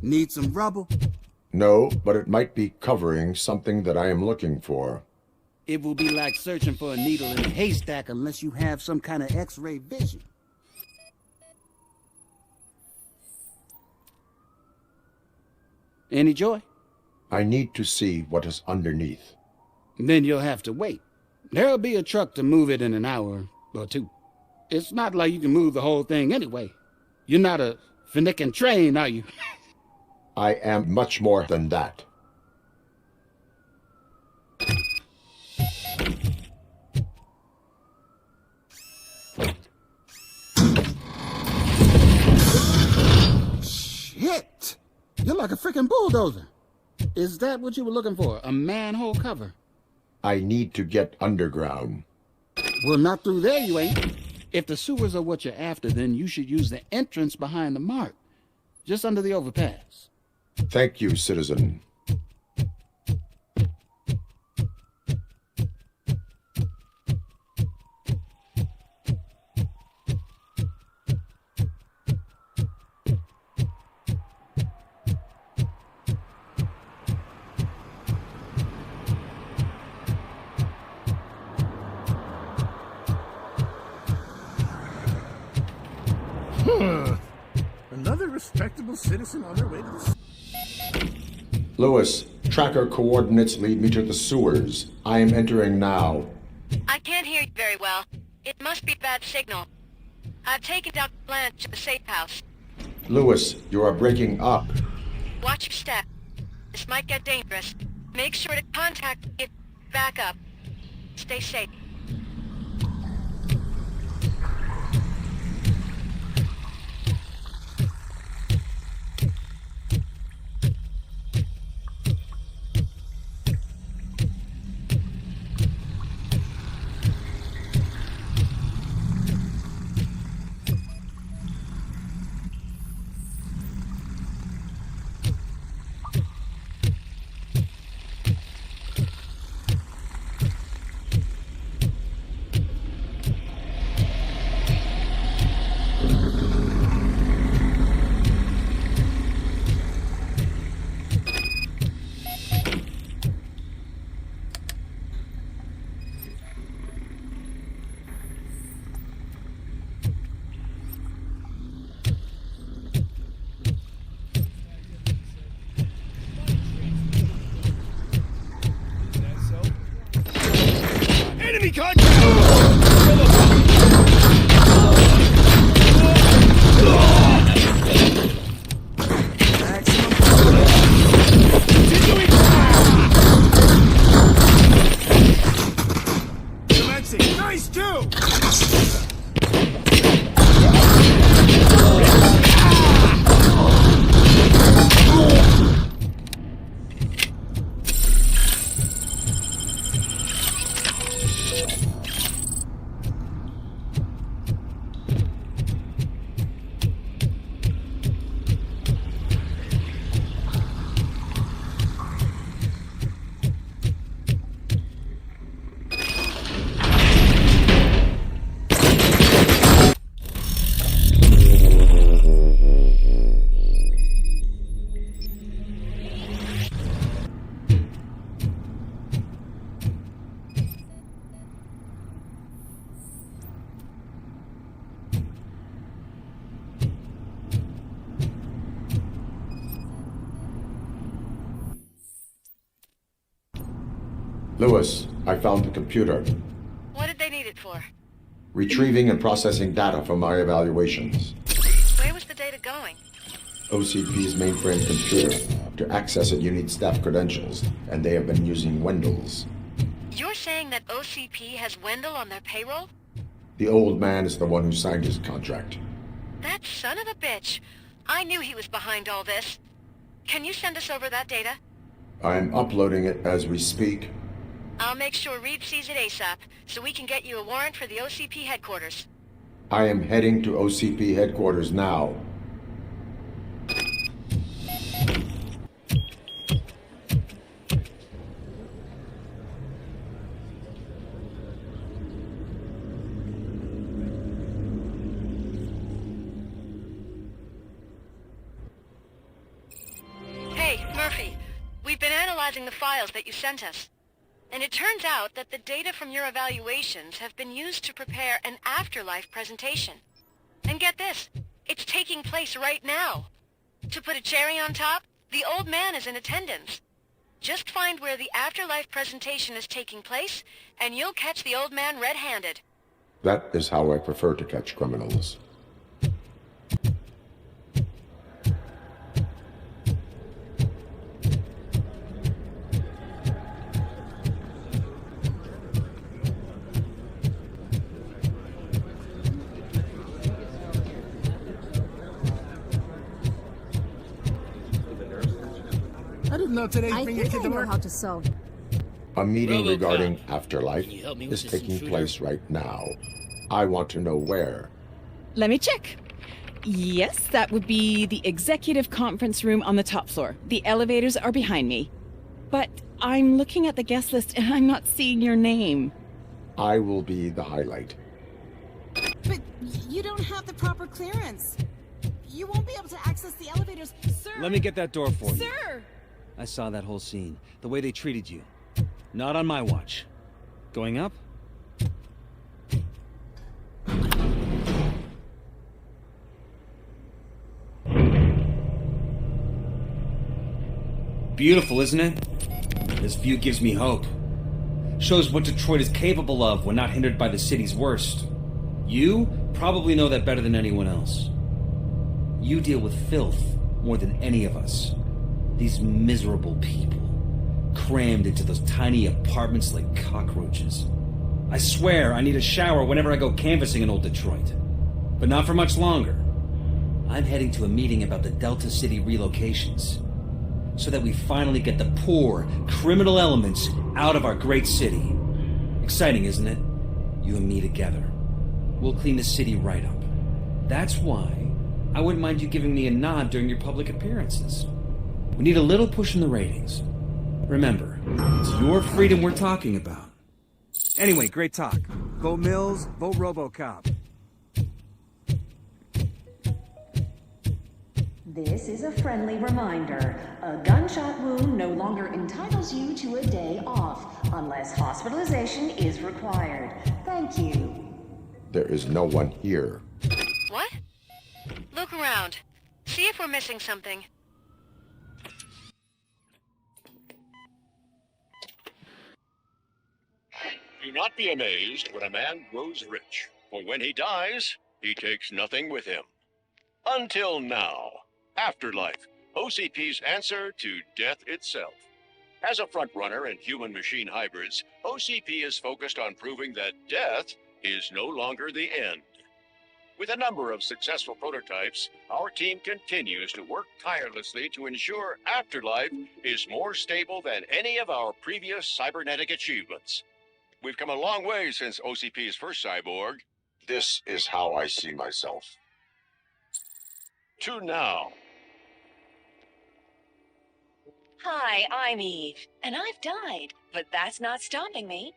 Need some rubble? No, but it might be covering something that I am looking for. It will be like searching for a needle in a haystack unless you have some kind of X-ray vision. Any joy? I need to see what is underneath. Then you'll have to wait. There'll be a truck to move it in an hour or two. It's not like you can move the whole thing anyway. You're not a finicking train, are you? I am much more than that. Shit! You're like a freaking bulldozer. Is that what you were looking for? A manhole cover? I need to get underground. Well, not through there, you ain't. If the sewers are what you're after, then you should use the entrance behind the mark. Just under the overpass. Thank you, citizen. respectable citizen on their way to the... Lewis, tracker coordinates lead me to the sewers. I am entering now. I can't hear you very well. It must be bad signal. I've taken Dr. Blanche to the safe house. Lewis, you are breaking up. Watch your step. This might get dangerous. Make sure to contact me if back up. Stay safe. Enemy contact! Nice too! Lewis, I found the computer. What did they need it for? Retrieving and processing data from my evaluations. Where was the data going? OCP's mainframe computer. To access it, you need staff credentials, and they have been using Wendell's. You're saying that OCP has Wendell on their payroll? The old man is the one who signed his contract. That son of a bitch. I knew he was behind all this. Can you send us over that data? I'm uploading it as we speak. I'll make sure Reed sees it ASAP, so we can get you a warrant for the OCP headquarters. I am heading to OCP headquarters now. Hey, Murphy. We've been analyzing the files that you sent us. And it turns out that the data from your evaluations have been used to prepare an afterlife presentation. And get this, it's taking place right now. To put a cherry on top, the old man is in attendance. Just find where the afterlife presentation is taking place, and you'll catch the old man red-handed. That is how I prefer to catch criminals. I didn't know today's I bring think your kid I to know work. how to sew. A meeting RoboCop. regarding afterlife Can you help me with is this taking intruder? place right now. I want to know where. Let me check. Yes, that would be the executive conference room on the top floor. The elevators are behind me. But I'm looking at the guest list and I'm not seeing your name. I will be the highlight. But you don't have the proper clearance. You won't be able to access the elevators. Sir! Let me get that door for you. Sir! I saw that whole scene. The way they treated you. Not on my watch. Going up? Beautiful, isn't it? This view gives me hope. Shows what Detroit is capable of when not hindered by the city's worst. You probably know that better than anyone else. You deal with filth more than any of us. These miserable people, crammed into those tiny apartments like cockroaches. I swear I need a shower whenever I go canvassing in old Detroit. But not for much longer. I'm heading to a meeting about the Delta City relocations, so that we finally get the poor, criminal elements out of our great city. Exciting, isn't it? You and me together. We'll clean the city right up. That's why I wouldn't mind you giving me a nod during your public appearances. We need a little push in the ratings. Remember, it's your freedom we're talking about. Anyway, great talk. Vote Mills, vote RoboCop. This is a friendly reminder. A gunshot wound no longer entitles you to a day off, unless hospitalization is required. Thank you. There is no one here. What? Look around. See if we're missing something. Do not be amazed when a man grows rich, for when he dies, he takes nothing with him. Until now. Afterlife, OCP's answer to death itself. As a frontrunner in human-machine hybrids, OCP is focused on proving that death is no longer the end. With a number of successful prototypes, our team continues to work tirelessly to ensure Afterlife is more stable than any of our previous cybernetic achievements. We've come a long way since OCP's first cyborg. This is how I see myself. To now. Hi, I'm Eve, and I've died, but that's not stopping me.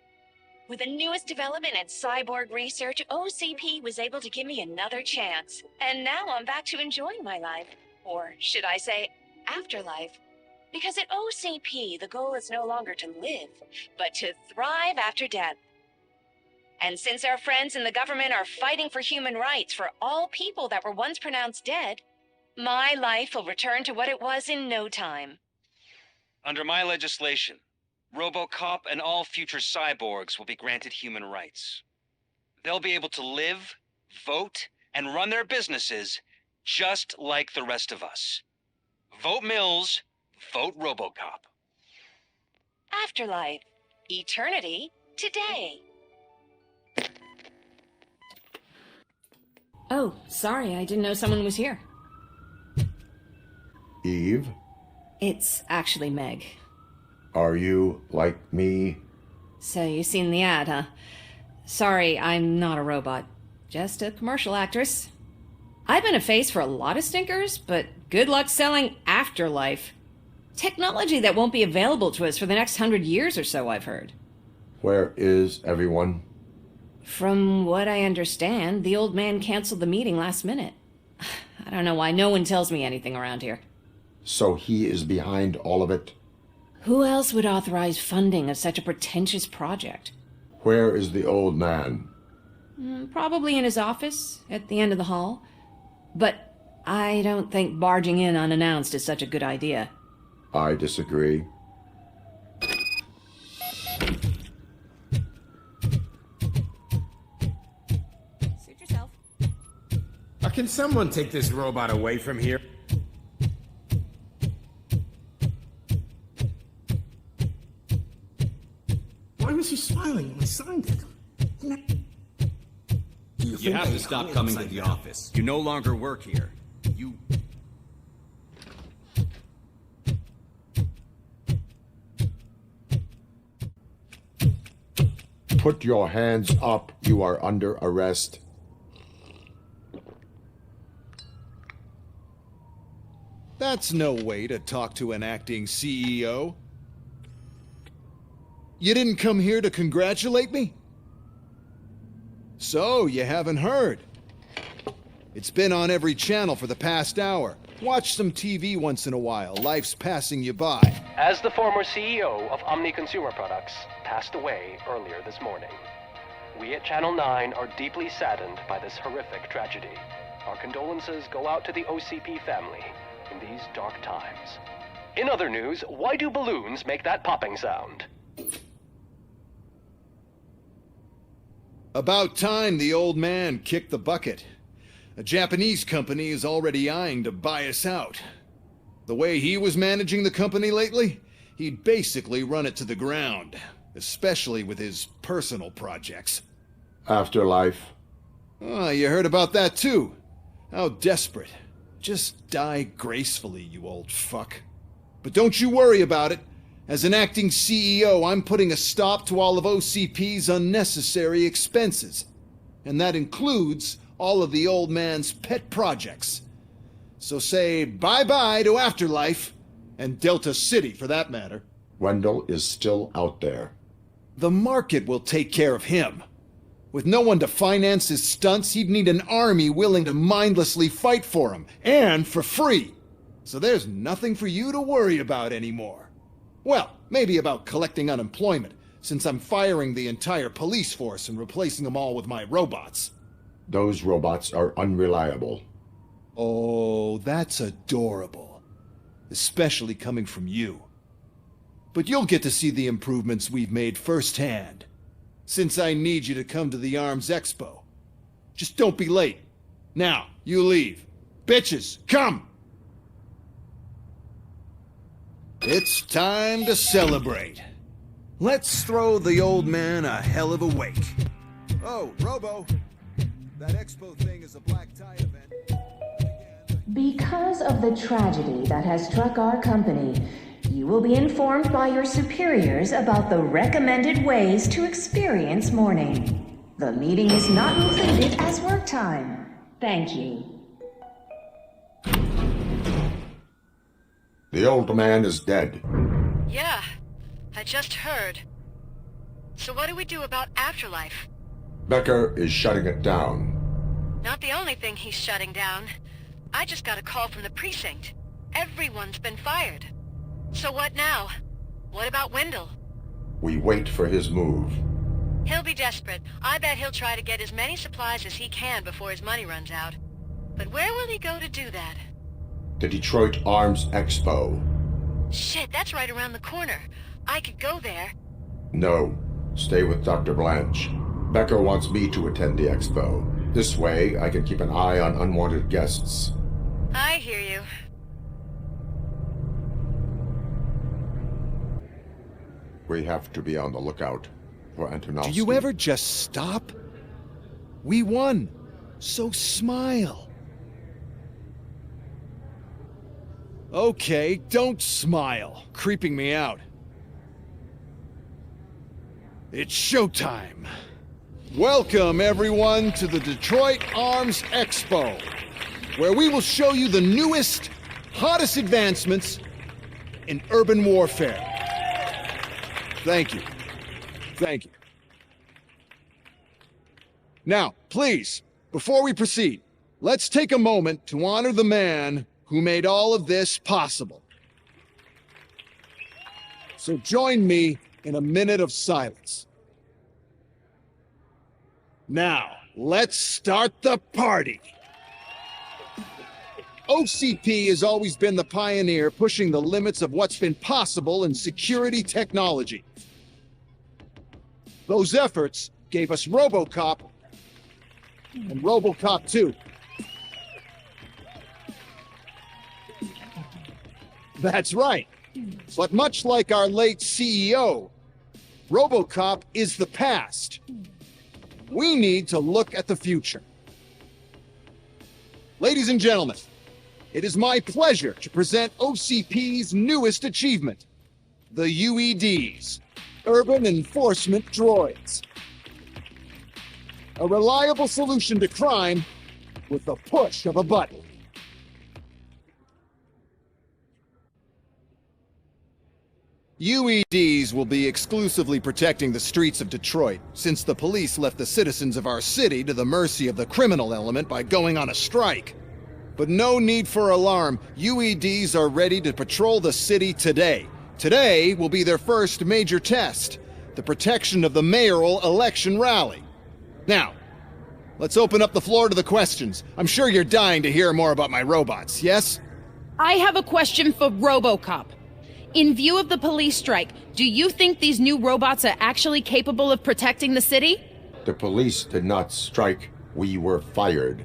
With the newest development in cyborg research, OCP was able to give me another chance, and now I'm back to enjoying my life. Or should I say, afterlife? Because at OCP, the goal is no longer to live, but to thrive after death. And since our friends in the government are fighting for human rights for all people that were once pronounced dead, my life will return to what it was in no time. Under my legislation, RoboCop and all future cyborgs will be granted human rights. They'll be able to live, vote, and run their businesses just like the rest of us. Vote Mills, vote RoboCop. Afterlife. Eternity. Today. Oh, sorry, I didn't know someone was here. Eve? It's actually Meg. Are you like me? So you've seen the ad, huh? Sorry, I'm not a robot. Just a commercial actress. I've been a face for a lot of stinkers, but good luck selling Afterlife. Technology that won't be available to us for the next 100 years or so, I've heard. Where is everyone? From what I understand, the old man canceled the meeting last minute. I don't know why no one tells me anything around here. So he is behind all of it? Who else would authorize funding of such a pretentious project? Where is the old man? Probably in his office, at the end of the hall. But I don't think barging in unannounced is such a good idea. I disagree. Suit yourself. Can someone take this robot away from here? Why was he smiling when I signed it? You have to stop coming to the office. You no longer work here. You... Put your hands up. You are under arrest. That's no way to talk to an acting CEO. You didn't come here to congratulate me? So, you haven't heard. It's been on every channel for the past hour. Watch some TV once in a while. Life's passing you by. As the former CEO of Omni Consumer Products passed away earlier this morning, we at Channel 9 are deeply saddened by this horrific tragedy. Our condolences go out to the OCP family in these dark times. In other news, why do balloons make that popping sound? About time the old man kicked the bucket. A Japanese company is already eyeing to buy us out. The way he was managing the company lately, he'd basically run it to the ground, especially with his personal projects. Afterlife. Oh, you heard about that too. How desperate. Just die gracefully, you old fuck. But don't you worry about it. As an acting CEO, I'm putting a stop to all of OCP's unnecessary expenses. And that includes all of the old man's pet projects. So say bye-bye to Afterlife, and Delta City for that matter. Wendell is still out there. The market will take care of him. With no one to finance his stunts, he'd need an army willing to mindlessly fight for him, and for free. So there's nothing for you to worry about anymore. Well, maybe about collecting unemployment, since I'm firing the entire police force and replacing them all with my robots. Those robots are unreliable. Oh, that's adorable. Especially coming from you. But you'll get to see the improvements we've made firsthand, since I need you to come to the Arms Expo. Just don't be late. Now, you leave. Bitches, come! It's time to celebrate. Let's throw the old man a hell of a wake. Oh, Robo, that expo thing is a black tie event. Because of the tragedy that has struck our company, you will be informed by your superiors about the recommended ways to experience mourning. The meeting is not included as work time. Thank you. The old man is dead. Yeah, I just heard. So what do we do about Afterlife? Becker is shutting it down. Not the only thing he's shutting down. I just got a call from the precinct. Everyone's been fired. So what now? What about Wendell? We wait for his move. He'll be desperate. I bet he'll try to get as many supplies as he can before his money runs out. But where will he go to do that? The Detroit Arms Expo. Shit, that's right around the corner. I could go there. No. Stay with Dr. Blanche. Becker wants me to attend the expo. This way, I can keep an eye on unwanted guests. I hear you. We have to be on the lookout for Antonovsky. Do you ever just stop? We won. So smile. Okay, don't smile. Creeping me out. It's showtime. Welcome, everyone, to the Detroit Arms Expo, where we will show you the newest, hottest advancements in urban warfare. Thank you. Thank you. Now, please, before we proceed, let's take a moment to honor the man who made all of this possible. So join me in a minute of silence. Now, let's start the party. OCP has always been the pioneer pushing the limits of what's been possible in security technology. Those efforts gave us RoboCop and RoboCop 2. That's right. But much like our late CEO, RoboCop is the past. We need to look at the future. Ladies and gentlemen, it is my pleasure to present OCP's newest achievement, the UEDs, Urban Enforcement Droids. A reliable solution to crime with the push of a button. UEDs will be exclusively protecting the streets of Detroit, since the police left the citizens of our city to the mercy of the criminal element by going on a strike. But no need for alarm. UEDs are ready to patrol the city today. Today will be their first major test, the protection of the mayoral election rally. Now, let's open up the floor to the questions. I'm sure you're dying to hear more about my robots, yes? I have a question for RoboCop. In view of the police strike, do you think these new robots are actually capable of protecting the city? The police did not strike. We were fired.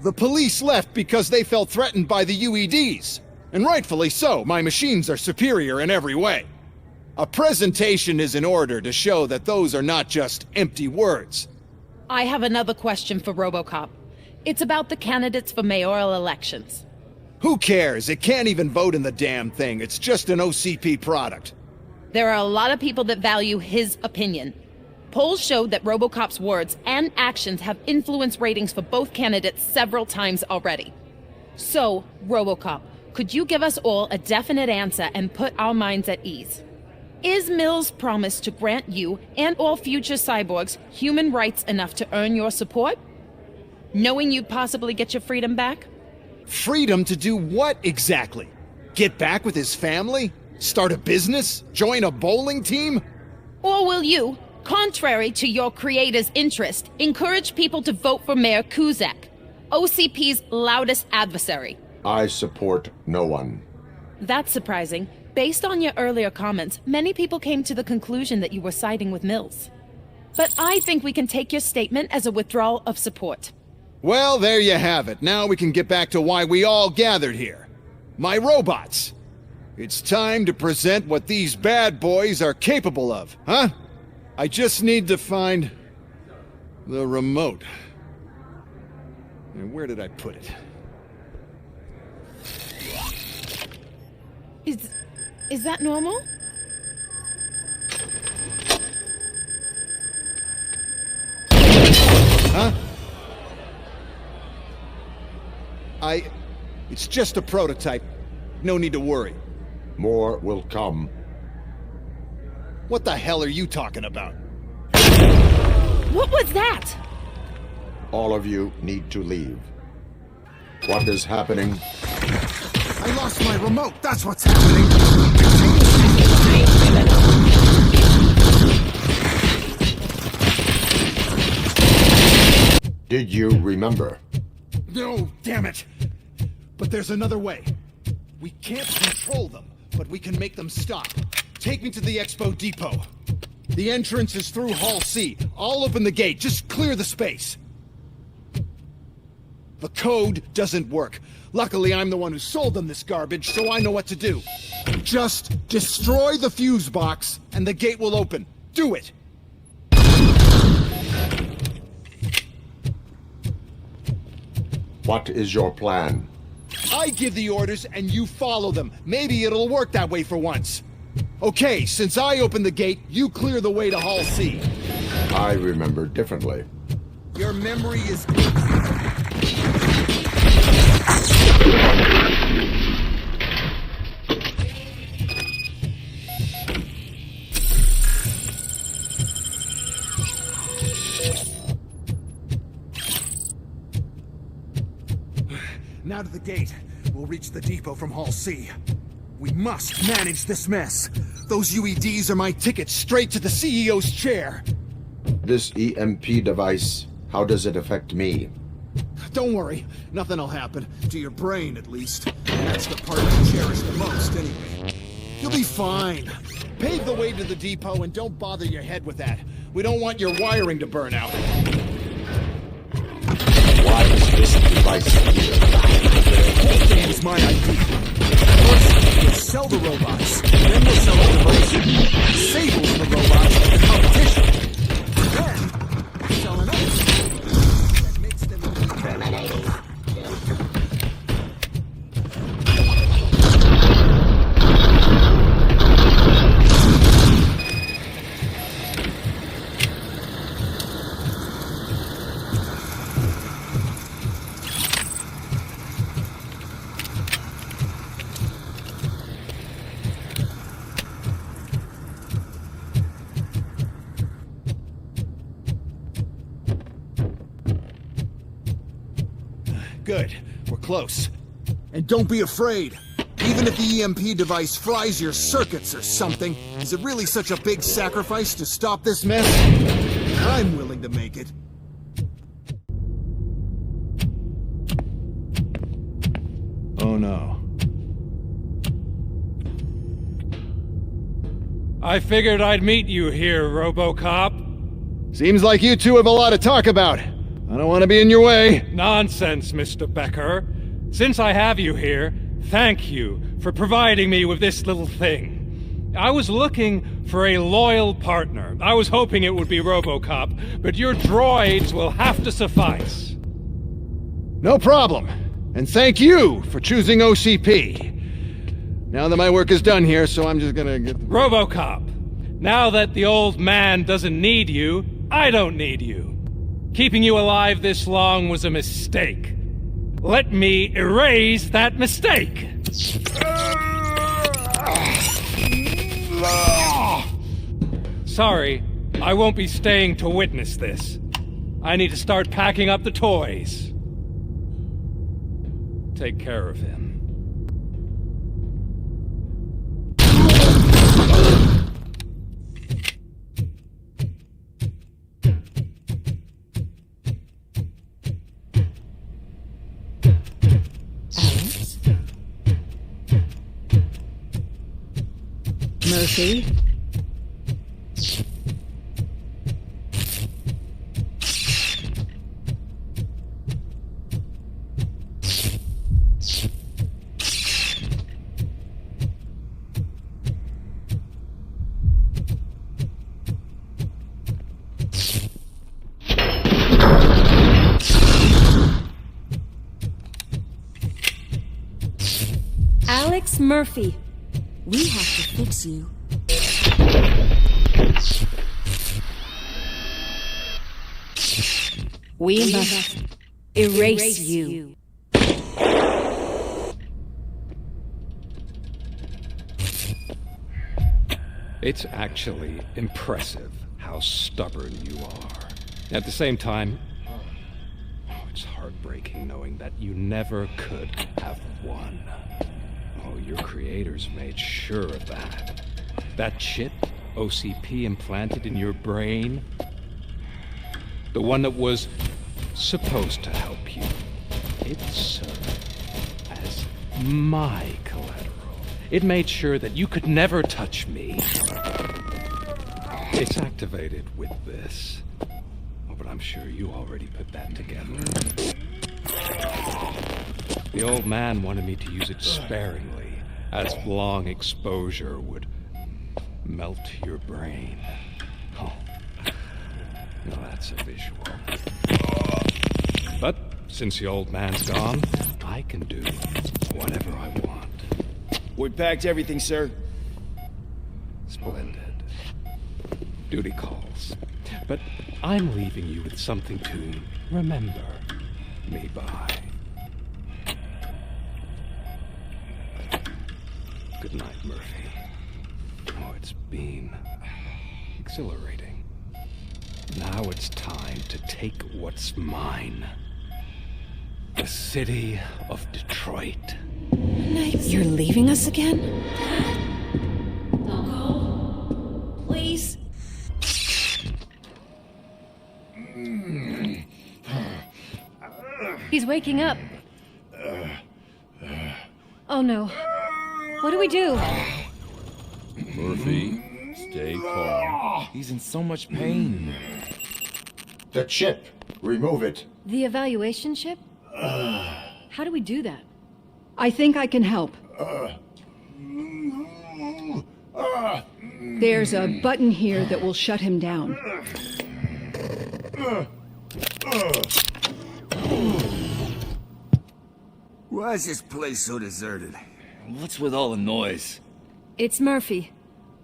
The police left because they felt threatened by the UEDs. And rightfully so, my machines are superior in every way. A presentation is in order to show that those are not just empty words. I have another question for RoboCop. It's about the candidates for mayoral elections. Who cares? It can't even vote in the damn thing. It's just an OCP product. There are a lot of people that value his opinion. Polls showed that RoboCop's words and actions have influenced ratings for both candidates several times already. So, RoboCop, could you give us all a definite answer and put our minds at ease? Is Mills' promise to grant you and all future cyborgs human rights enough to earn your support? Knowing you'd possibly get your freedom back? Freedom to do what exactly? Get back with his family? Start a business? Join a bowling team? Or will you, contrary to your creator's interest, encourage people to vote for Mayor Kuzak, OCP's loudest adversary? I support no one. That's surprising. Based on your earlier comments, many people came to the conclusion that you were siding with Mills. But I think we can take your statement as a withdrawal of support. Well, there you have it. Now we can get back to why we all gathered here. My robots. It's time to present what these bad boys are capable of, huh? I just need to find the remote. And where did I put it? Is that normal? Huh? It's just a prototype. No need to worry. More will come. What the hell are you talking about? What was that? All of you need to leave. What is happening? I lost my remote, that's what's happening! Did you remember? No, damn it! But there's another way. We can't control them, but we can make them stop. Take me to the Expo Depot. The entrance is through Hall C. I'll open the gate, just clear the space. The code doesn't work. Luckily, I'm the one who sold them this garbage, so I know what to do. Just destroy the fuse box, and the gate will open. Do it! What is your plan? I give the orders, and you follow them. Maybe it'll work that way for once. Okay, since I opened the gate, you clear the way to Hall C. I remember differently. Your memory is good. Now to the gate. We'll reach the depot from Hall C. We must manage this mess. Those UEDs are my ticket straight to the CEO's chair. This EMP device, how does it affect me? Don't worry, nothing will happen. To your brain, at least. And that's the part I cherish the most, anyway. You'll be fine. Pave the way to the depot and don't bother your head with that. We don't want your wiring to burn out. Why is this device here? The whole thing is my idea. First, we'll sell the robots. Then we'll sell the device. Disable the robots to the competition. Then, we'll sell another that makes them terminated. Good. We're close. And don't be afraid. Even if the EMP device fries your circuits or something, is it really such a big sacrifice to stop this mess? I'm willing to make it. Oh no. I figured I'd meet you here, RoboCop. Seems like you two have a lot to talk about. I don't want to be in your way. Nonsense, Mr. Becker. Since I have you here, thank you for providing me with this little thing. I was looking for a loyal partner. I was hoping it would be RoboCop, but your droids will have to suffice. No problem. And thank you for choosing OCP. Now that my work is done here, so I'm just gonna get... RoboCop, now that the old man doesn't need you, I don't need you. Keeping you alive this long was a mistake. Let me erase that mistake! Sorry, I won't be staying to witness this. I need to start packing up the toys. Take care of him. Murphy? Alex Murphy, we have to fix you. We must erase you. It's actually impressive how stubborn you are. At the same time, it's heartbreaking knowing that you never could have won. Oh, your creators made sure of that. That chip OCP implanted in your brain, the one that was supposed to help you, it served as my collateral. It made sure that you could never touch me. It's activated with this. Oh, but I'm sure you already put that together. The old man wanted me to use it sparingly, as long exposure would melt your brain. Oh, now that's a visual. But since the old man's gone, I can do whatever I want. We packed everything, sir. Splendid. Duty calls. But I'm leaving you with something to remember me by. Good night, Murphy. Oh, it's been exhilarating. Now it's time to take what's mine. The city of Detroit. You're leaving us again? Don't go. Please. He's waking up. Oh no. What do we do? Murphy, stay calm. He's in so much pain. The chip. Remove it. The evaluation chip? How do we do that? I think I can help. There's a button here that will shut him down. Why is this place so deserted? What's with all the noise? It's Murphy.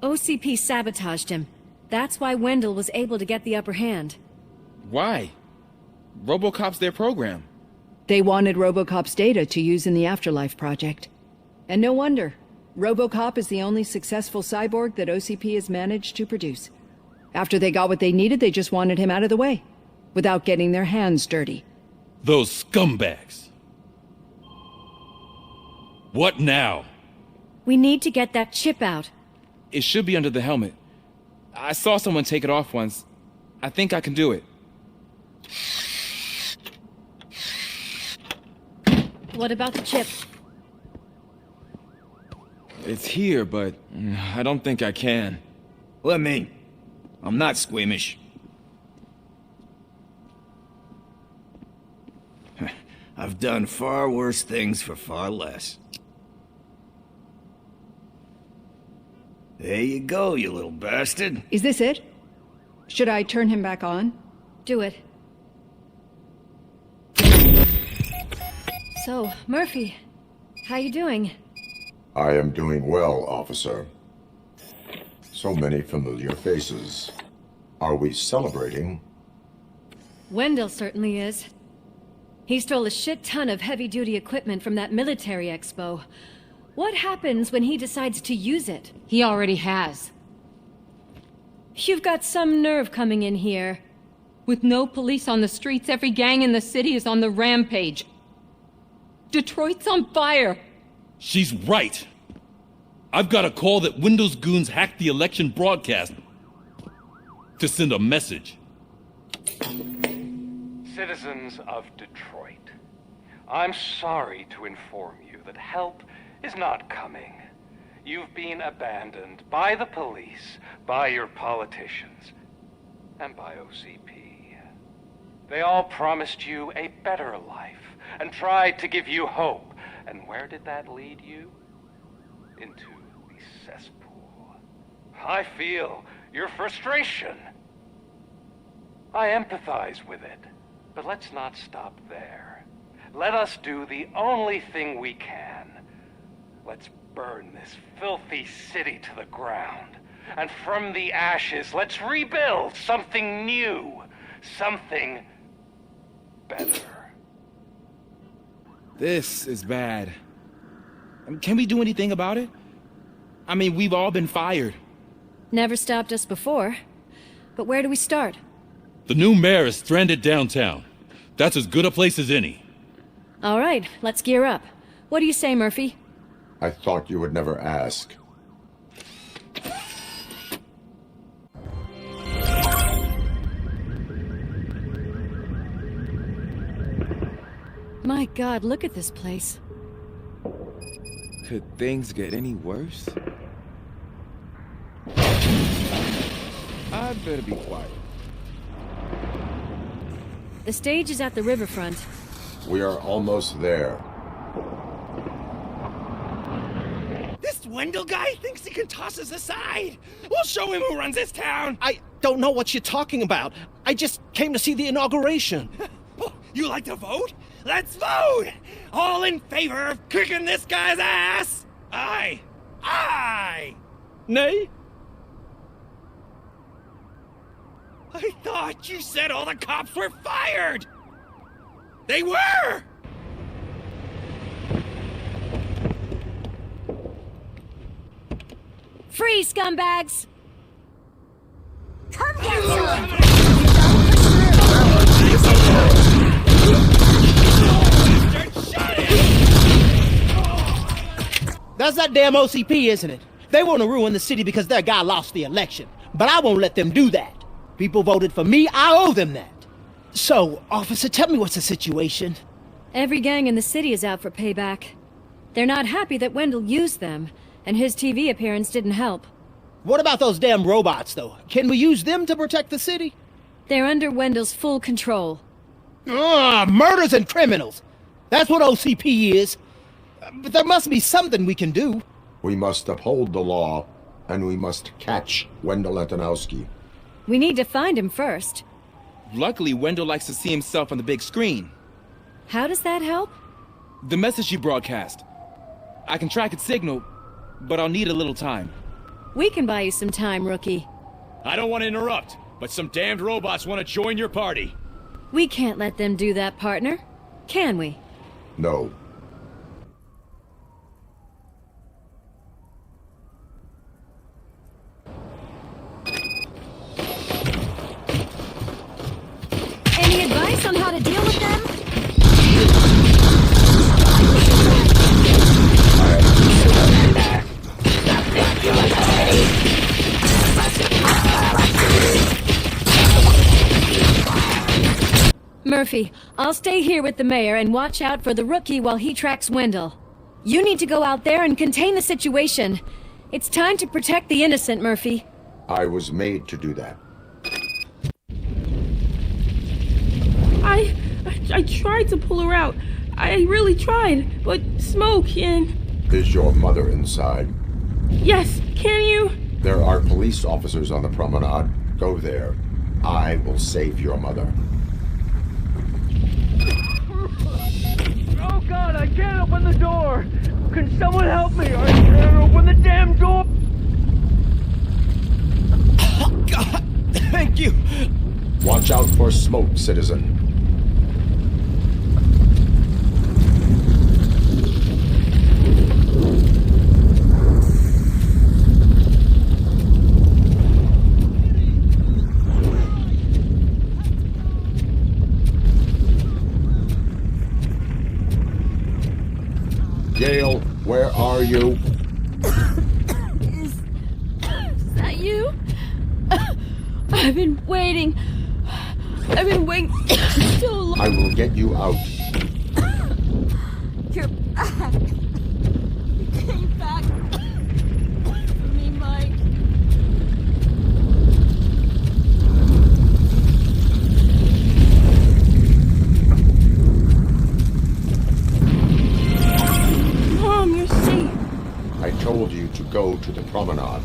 OCP sabotaged him. That's why Wendell was able to get the upper hand. Why? RoboCop's their program. They wanted RoboCop's data to use in the Afterlife project. And no wonder. RoboCop is the only successful cyborg that OCP has managed to produce. After they got what they needed, they just wanted him out of the way, without getting their hands dirty. Those scumbags. What now? We need to get that chip out. It should be under the helmet. I saw someone take it off once. I think I can do it. What about the chip? It's here, but I don't think I can. Well, I mean, I'm not squeamish. I've done far worse things for far less. There you go, you little bastard. Is this it? Should I turn him back on? Do it. So, Murphy, how you doing? I am doing well, officer. So many familiar faces. Are we celebrating? Wendell certainly is. He stole a shit ton of heavy-duty equipment from that military expo. What happens when he decides to use it? He already has. You've got some nerve coming in here. With no police on the streets, every gang in the city is on the rampage. Detroit's on fire. She's right. I've got a call that Windows goons hacked the election broadcast to send a message. Citizens of Detroit, I'm sorry to inform you that help is not coming. You've been abandoned by the police, by your politicians, and by OCP. They all promised you a better life and tried to give you hope. And where did that lead you? Into the cesspool. I feel your frustration. I empathize with it. But let's not stop there. Let us do the only thing we can. Let's burn this filthy city to the ground. And from the ashes, let's rebuild something new. Something better. This is bad. Can we do anything about it? I mean, we've all been fired. Never stopped us before. But where do we start? The new mayor is stranded downtown. That's as good a place as any. All right, let's gear up. What do you say, Murphy? I thought you would never ask. My God, look at this place. Could things get any worse? I'd better be quiet. The stage is at the riverfront. We are almost there. This Wendell guy thinks he can toss us aside. We'll show him who runs this town. I don't know what you're talking about. I just came to see the inauguration. You like to vote? Let's vote! All in favor of kicking this guy's ass? Aye. Aye! Nay? I thought you said all the cops were fired! They were! Free, scumbags! Come get some! That's that damn OCP, isn't it? They want to ruin the city because their guy lost the election. But I won't let them do that. People voted for me, I owe them that. So, officer, tell me what's the situation. Every gang in the city is out for payback. They're not happy that Wendell used them, and his TV appearance didn't help. What about those damn robots, though? Can we use them to protect the city? They're under Wendell's full control. Murders and criminals! That's what OCP is. But there must be something we can do. We must uphold the law, and we must catch Wendell Antonowski. We need to find him first. Luckily, Wendell likes to see himself on the big screen. How does that help? The message you broadcast. I can track its signal, but I'll need a little time. We can buy you some time, rookie. I don't want to interrupt, but some damned robots want to join your party. We can't let them do that, partner. Can we? No. Any advice on how to deal with them? Murphy, I'll stay here with the mayor and watch out for the rookie while he tracks Wendell. You need to go out there and contain the situation. It's time to protect the innocent, Murphy. I was made to do that. I tried to pull her out. I really tried, but smoke and... Is your mother inside? Yes, can you? There are police officers on the promenade. Go there. I will save your mother. Oh God, I can't open the door! Can someone help me? I can't open the damn door! Oh God, thank you! Watch out for smoke, citizen. Gail, where are you? Is that you? I've been waiting. I've been waiting so long. I will get you out. You're back. You came back for me, Mike. Mom, you're safe. I told you to go to the promenade.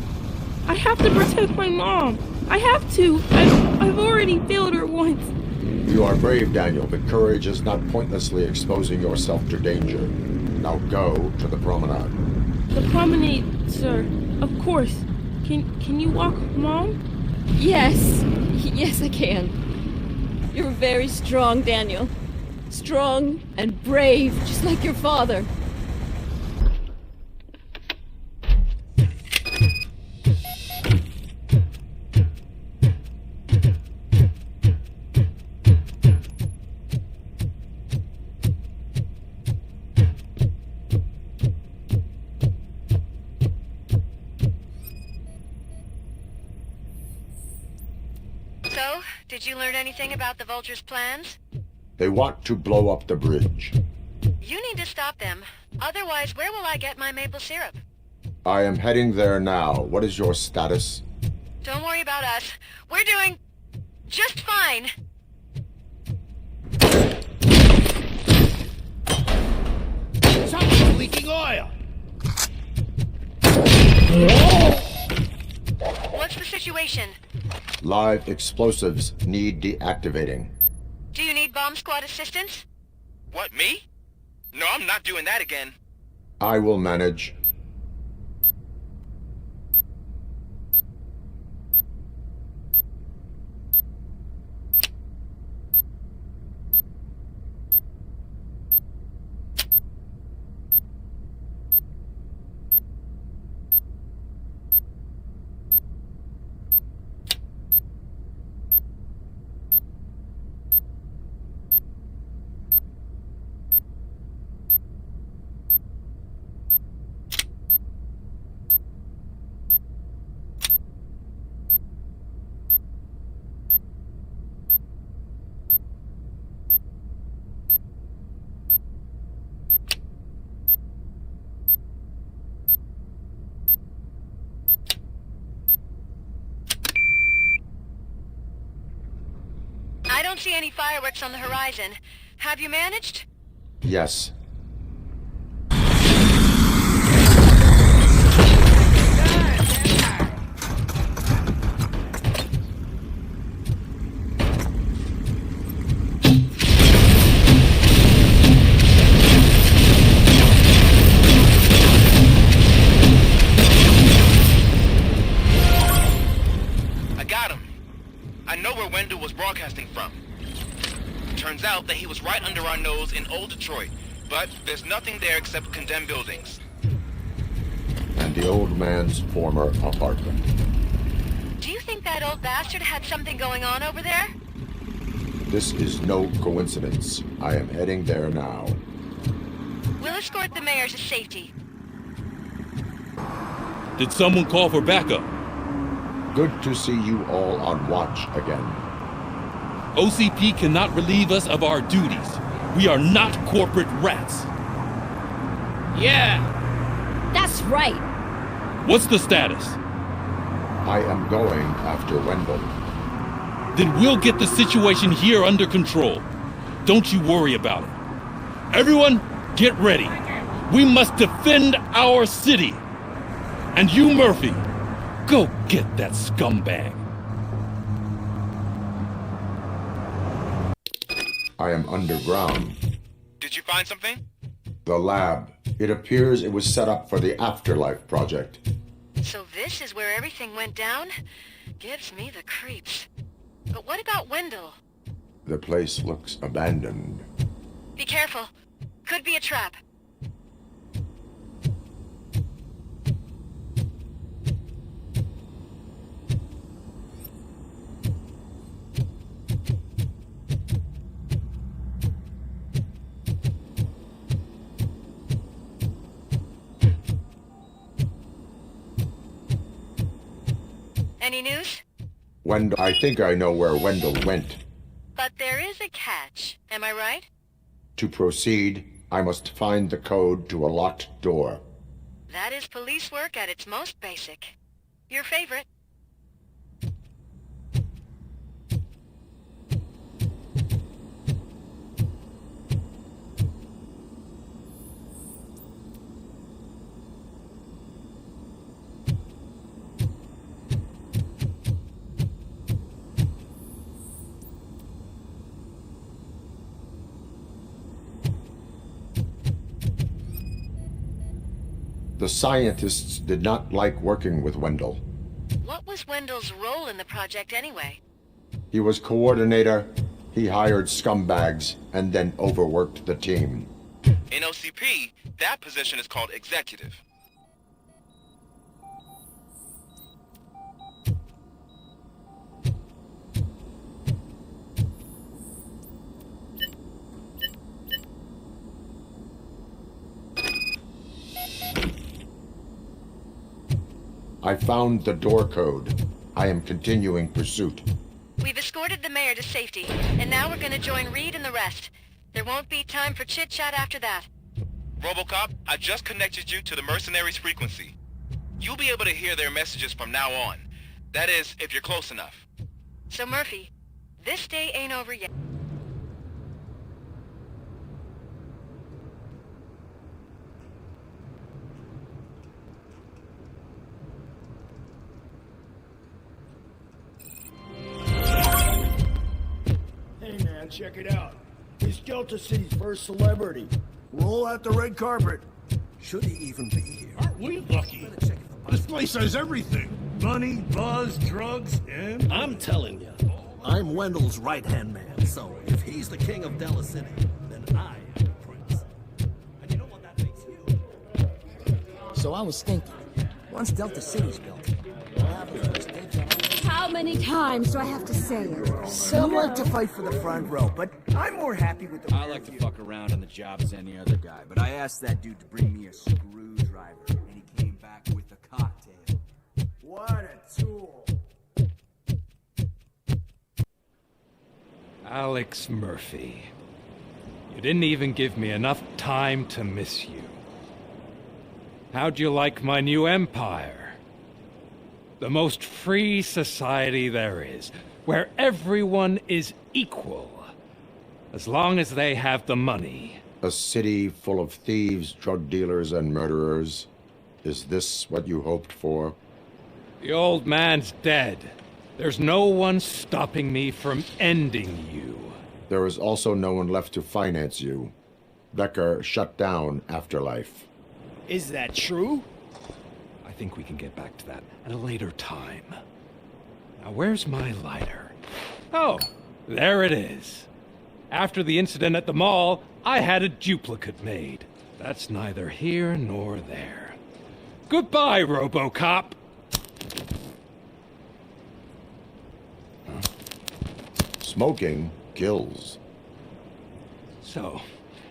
I have to protect my mom. I have to. I've already failed her once. You are brave, Daniel, but courage is not pointlessly exposing yourself to danger. Now go to the promenade. The promenade, sir. Of course. Can you walk, Mom? Yes. Yes, I can. You're very strong, Daniel. Strong and brave, just like your father. So, did you learn anything about the Vulture's plans? They want to blow up the bridge. You need to stop them. Otherwise, where will I get my maple syrup? I am heading there now. What is your status? Don't worry about us. We're doing just fine. Someone's leaking oil! What's the situation? Live explosives need deactivating. Do you need bomb squad assistance? What, me? No, I'm not doing that again. I will manage. I don't see any fireworks on the horizon. Have you managed? Yes. I got him. I know where Wendell was broadcasting from. Turns out that he was right under our nose in old Detroit, but there's nothing there except condemned buildings. And the old man's former apartment. Do you think that old bastard had something going on over there? This is no coincidence. I am heading there now. We'll escort the mayor to safety. Did someone call for backup? Good to see you all on watch again. OCP cannot relieve us of our duties. We are not corporate rats. Yeah. That's right. What's the status? I am going after Wendell. Then we'll get the situation here under control. Don't you worry about it. Everyone, get ready. We must defend our city. And you, Murphy, go get that scumbag. I am underground. Did you find something? The lab. It appears it was set up for the Afterlife project. So this is where everything went down? Gives me the creeps. But what about Wendell? The place looks abandoned. Be careful. Could be a trap. Any news? Wendell, I think I know where Wendell went. But there is a catch, am I right? To proceed, I must find the code to a locked door. That is police work at its most basic. Your favorite. The scientists did not like working with Wendell. What was Wendell's role in the project anyway? He was coordinator, he hired scumbags, and then overworked the team. In OCP, that position is called executive. I found the door code. I am continuing pursuit. We've escorted the mayor to safety, and now we're gonna join Reed and the rest. There won't be time for chit-chat after that. RoboCop, I just connected you to the mercenaries' frequency. You'll be able to hear their messages from now on. That is, if you're close enough. So Murphy, this day ain't over yet. Hey man, check it out. He's Delta City's first celebrity. Roll out the red carpet. Should he even be here? Aren't we lucky? This place has everything. Money, buzz, drugs, and... I'm telling you, I'm Wendell's right-hand man, so if he's the king of Delta City, then I am the prince. And you know what that makes you? So I was thinking, once Delta City's built, we'll have the first dibs on it. How many times do I have to say it? Some like to fight for the front row, but I'm more happy with the... I like to fuck around on the job as any other guy, but I asked that dude to bring me a screwdriver, and he came back with a cocktail. What a tool. Alex Murphy. You didn't even give me enough time to miss you. How'd you like my new empire? The most free society there is, where everyone is equal, as long as they have the money. A city full of thieves, drug dealers, and murderers. Is this what you hoped for? The old man's dead. There's no one stopping me from ending you. There is also no one left to finance you. Becker shut down Afterlife. Is that true? I think we can get back to that at a later time. Now, where's my lighter? Oh, there it is. After the incident at the mall, I had a duplicate made. That's neither here nor there. Goodbye, RoboCop! Smoking kills. So,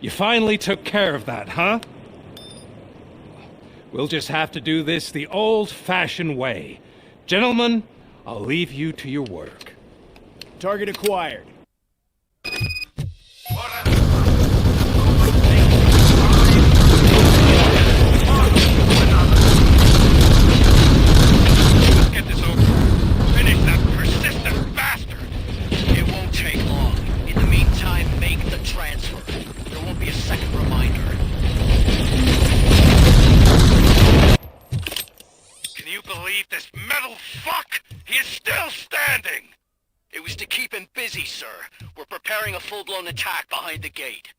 you finally took care of that, huh? We'll just have to do this the old-fashioned way. Gentlemen, I'll leave you to your work. Target acquired. Get this over. fuck! He is still standing! It was to keep him busy, sir. We're preparing a full-blown attack behind the gate.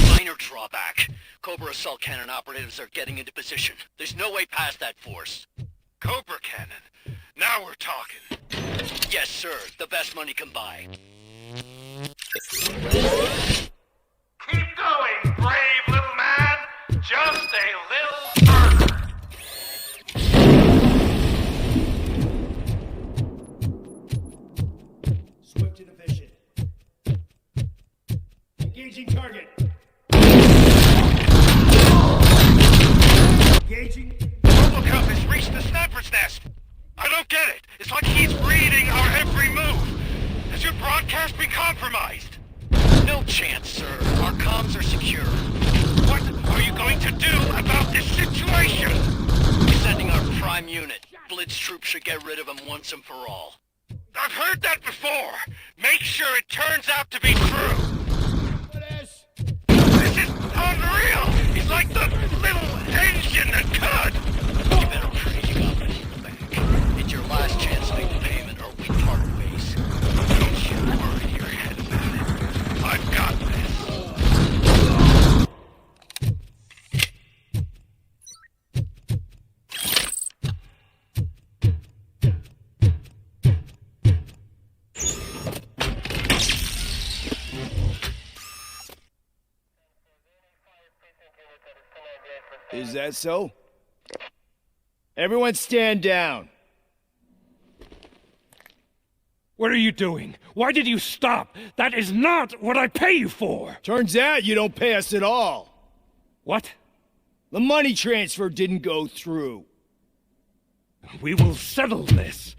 Minor drawback. Cobra assault cannon operatives are getting into position. There's no way past that force. Cobra cannon? Now we're talking. Yes, sir. The best money can buy. Keep going, brave little man. Just a little further. Swift to the vision. Engaging target. Engaging. RoboCop has reached the sniper's nest. I don't get it. It's like he's reading our every move. Has your broadcast been compromised? No chance, sir. Our comms are secure. What are you going to do about this situation? We're sending our prime unit. Blitz troops should get rid of him once and for all. I've heard that before. Make sure it turns out to be true. This is unreal. He's like the little engine that could. You better pray you got money in the bank. It's your last chance to make the payment or we part ways. Don't you worry your head about it. I've got this. Is that so? Everyone stand down. What are you doing? Why did you stop? That is not what I pay you for! Turns out you don't pay us at all. What? The money transfer didn't go through. We will settle this.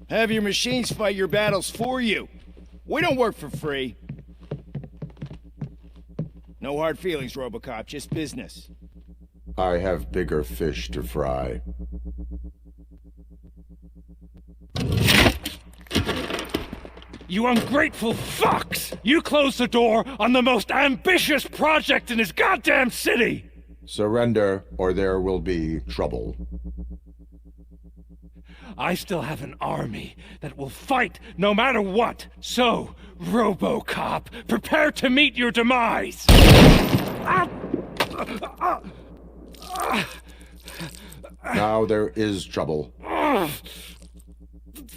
Have your machines fight your battles for you. We don't work for free. No hard feelings, RoboCop, just business. I have bigger fish to fry. You ungrateful fucks! You closed the door on the most ambitious project in this goddamn city! Surrender, or there will be trouble. I still have an army that will fight no matter what. So, RoboCop, prepare to meet your demise! Now there is trouble.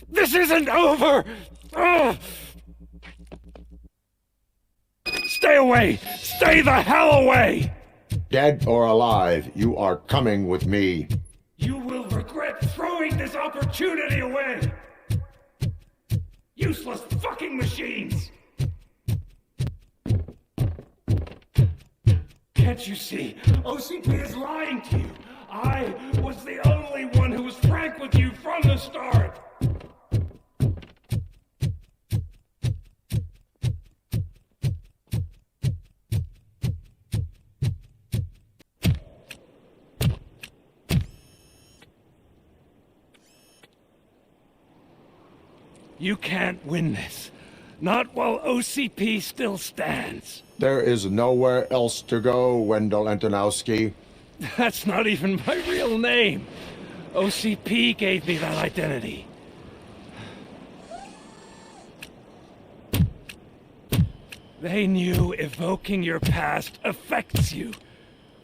This isn't over! Stay away! Stay the hell away! Dead or alive, you are coming with me. You will regret throwing this opportunity away! Useless fucking machines! Can't you see? OCP is lying to you! I was the only one who was frank with you from the start! You can't win this. Not while OCP still stands. There is nowhere else to go, Wendell Antonowski. That's not even my real name. OCP gave me that identity. They knew evoking your past affects you.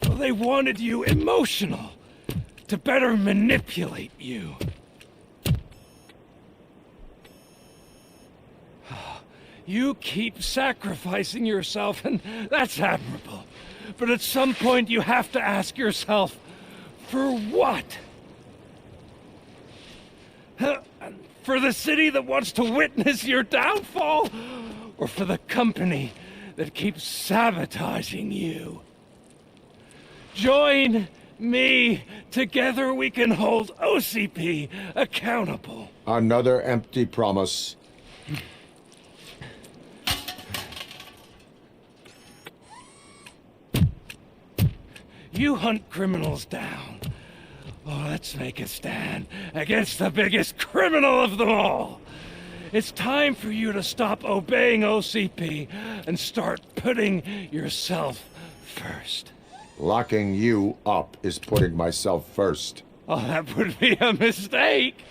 Well, they wanted you emotional, to better manipulate you. You keep sacrificing yourself, and that's admirable. But at some point you have to ask yourself, for what? For the city that wants to witness your downfall? Or for the company that keeps sabotaging you? Join me. Together we can hold OCP accountable. Another empty promise. You hunt criminals down. Oh, let's make a stand against the biggest criminal of them all. It's time for you to stop obeying OCP and start putting yourself first. Locking you up is putting myself first. Oh, that would be a mistake.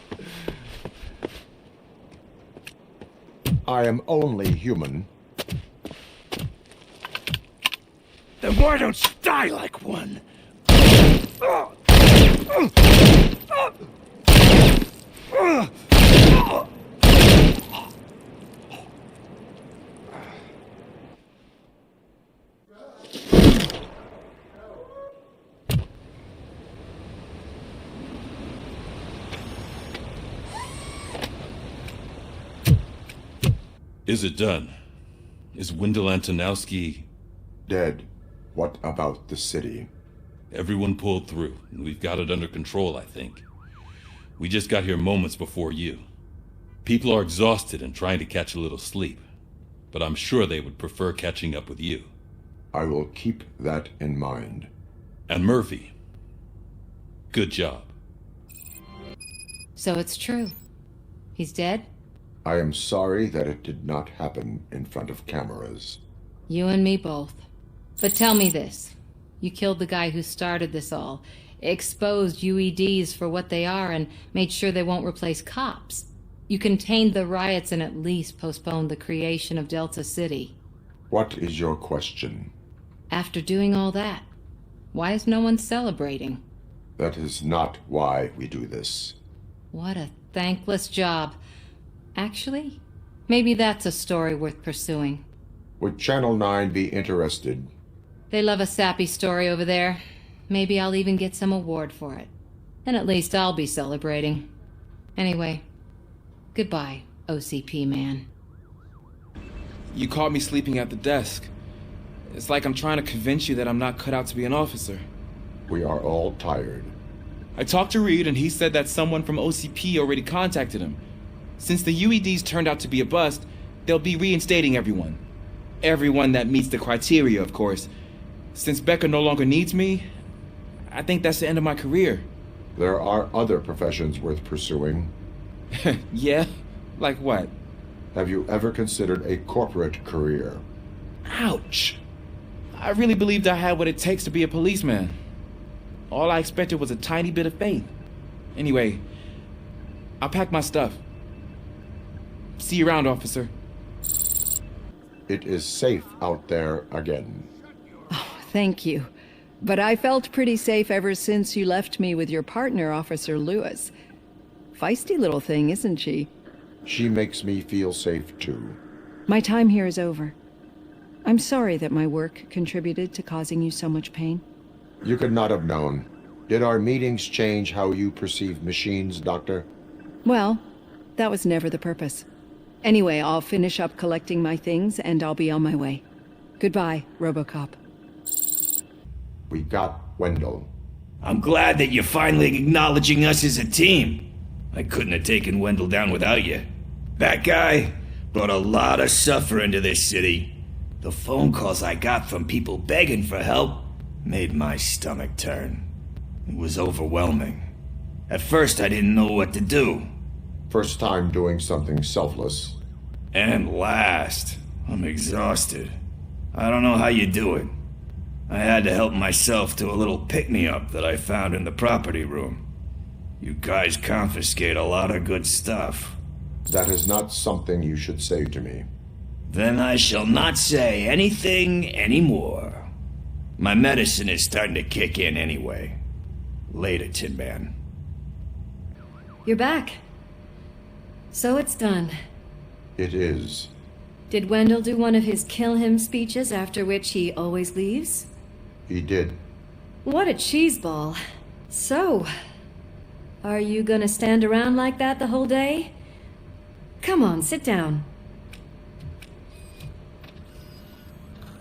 I am only human. Then why don't you die like one? Is it done? Is Wendell Antonowski dead? What about the city? Everyone pulled through, and we've got it under control, I think. We just got here moments before you. People are exhausted and trying to catch a little sleep, but I'm sure they would prefer catching up with you. I will keep that in mind. And Murphy, good job. So it's true. He's dead? I am sorry that it did not happen in front of cameras. You and me both. But tell me this. You killed the guy who started this all, exposed UEDs for what they are, and made sure they won't replace cops. You contained the riots and at least postponed the creation of Delta City. What is your question? After doing all that, why is no one celebrating? That is not why we do this. What a thankless job. Actually, maybe that's a story worth pursuing. Would Channel 9 be interested? They love a sappy story over there. Maybe I'll even get some award for it. And at least I'll be celebrating. Anyway, goodbye, OCP man. You caught me sleeping at the desk. It's like I'm trying to convince you that I'm not cut out to be an officer. We are all tired. I talked to Reed and he said that someone from OCP already contacted him. Since the UEDs turned out to be a bust, they'll be reinstating everyone. Everyone that meets the criteria, of course. Since Becca no longer needs me, I think that's the end of my career. There are other professions worth pursuing. Yeah? Like what? Have you ever considered a corporate career? Ouch! I really believed I had what it takes to be a policeman. All I expected was a tiny bit of faith. Anyway, I'll pack my stuff. See you around, officer. It is safe out there again. Oh, thank you. But I felt pretty safe ever since you left me with your partner, Officer Lewis. Feisty little thing, isn't she? She makes me feel safe, too. My time here is over. I'm sorry that my work contributed to causing you so much pain. You could not have known. Did our meetings change how you perceive machines, Doctor? Well, that was never the purpose. Anyway, I'll finish up collecting my things and I'll be on my way. Goodbye, RoboCop. We got Wendell. I'm glad that you're finally acknowledging us as a team. I couldn't have taken Wendell down without you. That guy brought a lot of suffering to this city. The phone calls I got from people begging for help made my stomach turn. It was overwhelming. At first I didn't know what to do. First time doing something selfless. And last, I'm exhausted. I don't know how you do it. I had to help myself to a little pick-me-up that I found in the property room. You guys confiscate a lot of good stuff. That is not something you should say to me. Then I shall not say anything anymore. My medicine is starting to kick in anyway. Later, Tin Man. You're back. So it's done. It is. Did Wendell do one of his kill him speeches after which he always leaves? He did. What a cheeseball. So, are you gonna stand around like that the whole day? Come on, sit down.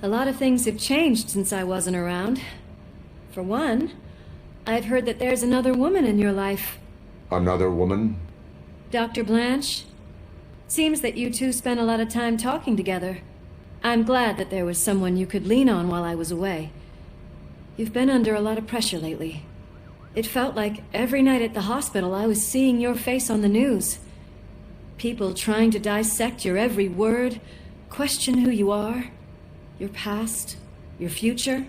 A lot of things have changed since I wasn't around. For one, I've heard that there's another woman in your life. Another woman? Dr. Blanche? Seems that you two spent a lot of time talking together. I'm glad that there was someone you could lean on while I was away. You've been under a lot of pressure lately. It felt like every night at the hospital I was seeing your face on the news. People trying to dissect your every word, question who you are, your past, your future.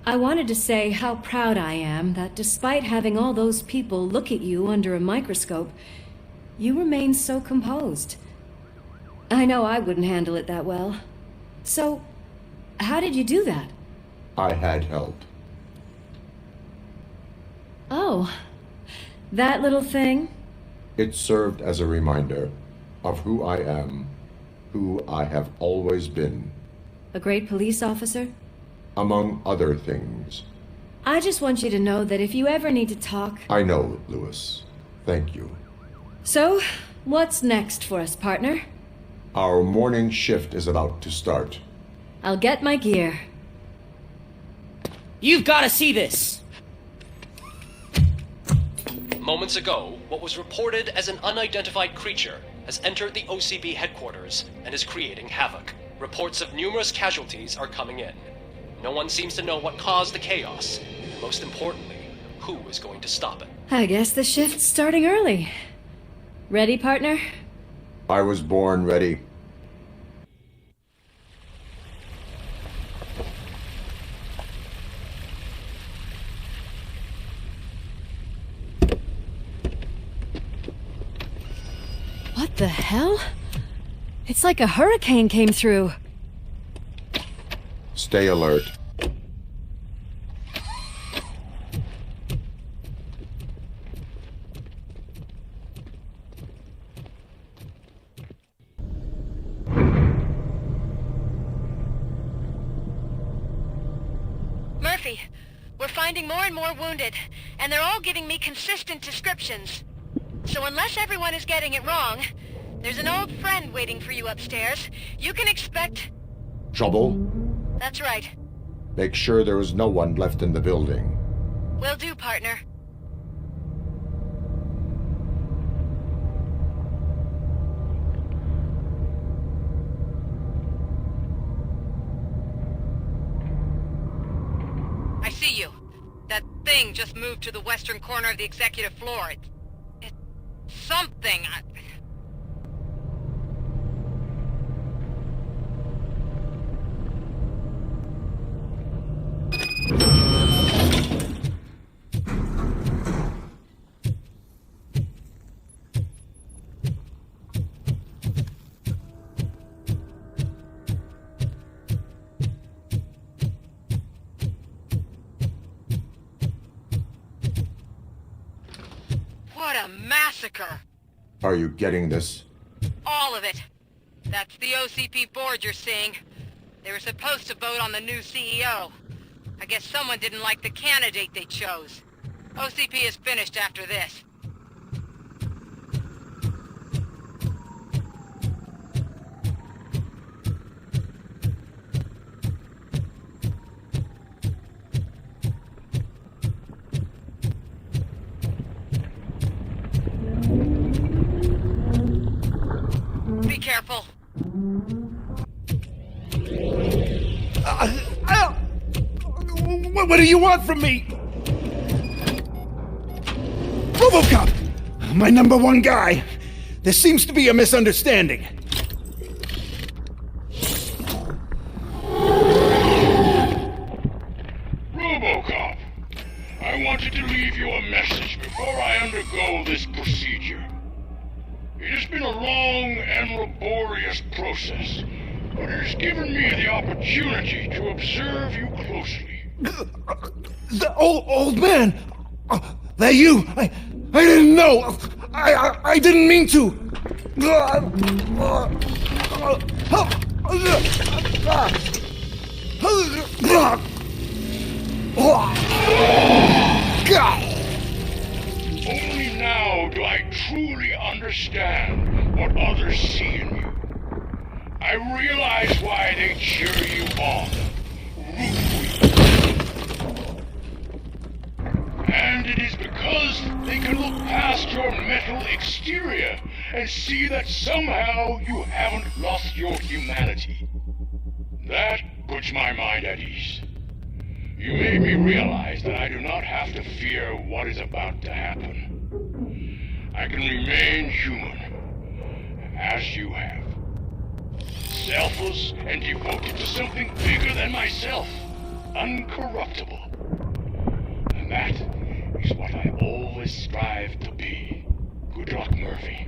I wanted to say how proud I am that despite having all those people look at you under a microscope, you remain so composed. I know I wouldn't handle it that well. So, how did you do that? I had help. Oh, that little thing? It served as a reminder of who I am, who I have always been. A great police officer? Among other things. I just want you to know that if you ever need to talk... I know, Lewis. Thank you. So, what's next for us, partner? Our morning shift is about to start. I'll get my gear. You've got to see this! Moments ago, what was reported as an unidentified creature has entered the OCP headquarters and is creating havoc. Reports of numerous casualties are coming in. No one seems to know what caused the chaos, and most importantly, who is going to stop it. I guess the shift's starting early. Ready, partner? I was born ready. What the hell? It's like a hurricane came through. Stay alert. Murphy, we're finding more and more wounded, and they're all giving me consistent descriptions. So unless everyone is getting it wrong, there's an old friend waiting for you upstairs. You can expect... Trouble? That's right. Make sure there is no one left in the building. Will do, partner. I see you. That thing just moved to the western corner of the executive floor. It's something. What a massacre! Are you getting this? All of it. That's the OCP board you're seeing. They were supposed to vote on the new CEO. I guess someone didn't like the candidate they chose. OCP is finished after this. Be careful. What do you want from me? RoboCop! My #1 guy. There seems to be a misunderstanding. RoboCop, I wanted to leave you a message before I undergo this procedure. It has been a long and laborious process, but it has given me the opportunity to observe you closely. The old man! That you! I didn't know! I didn't mean to! Only now do I truly understand what others see in you. I realize why they cheer you on, root for you. And it is because they can look past your metal exterior and see that somehow you haven't lost your humanity. That puts my mind at ease. You made me realize that I do not have to fear what is about to happen. I can remain human, as you have. Selfless and devoted to something bigger than myself. Uncorruptible. And that is what I always strive to be. Good luck, Murphy.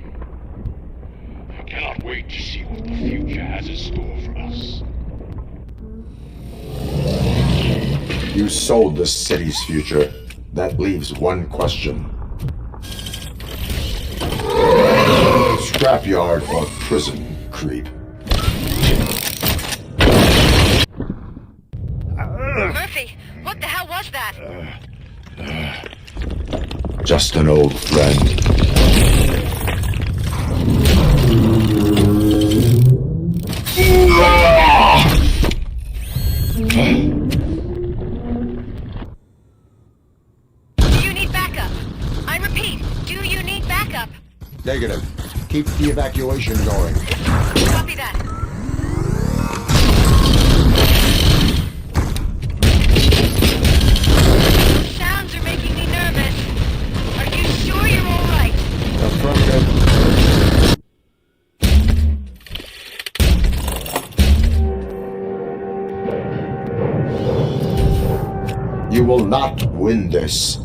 I cannot wait to see what the future has in store for us. You sold the city's future. That leaves one question. Scrapyard or prison, creep? Murphy, what the hell was that? Just an old friend. Do you need backup? I repeat, do you need backup? Negative. Keep the evacuation going. Copy that. Sounds are making me nervous. Are you sure you're all right? Affirmative. You will not win this.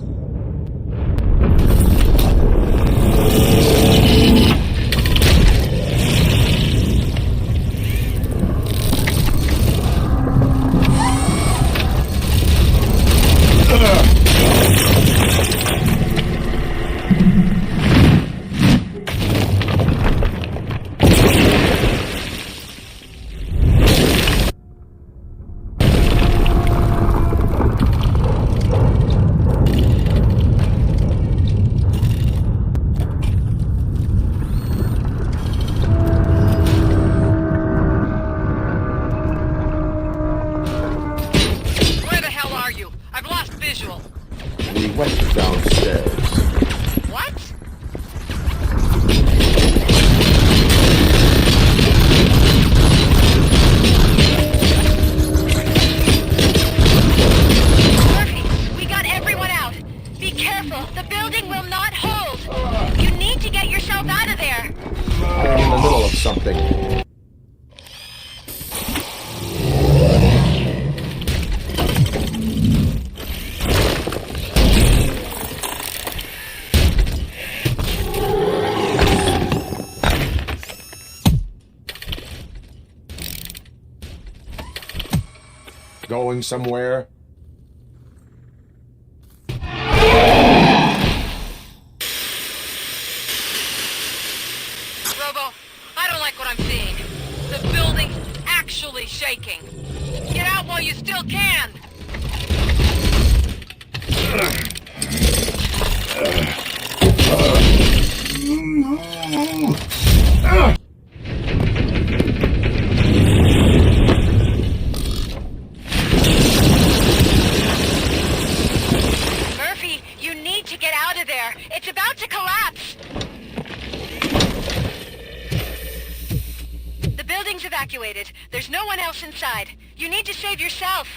Going somewhere? Robo, I don't like what I'm seeing. The building's actually shaking. Get out while you still can! Murphy, you need to get out of there. It's about to collapse. The building's evacuated. There's no one else inside. You need to save yourself.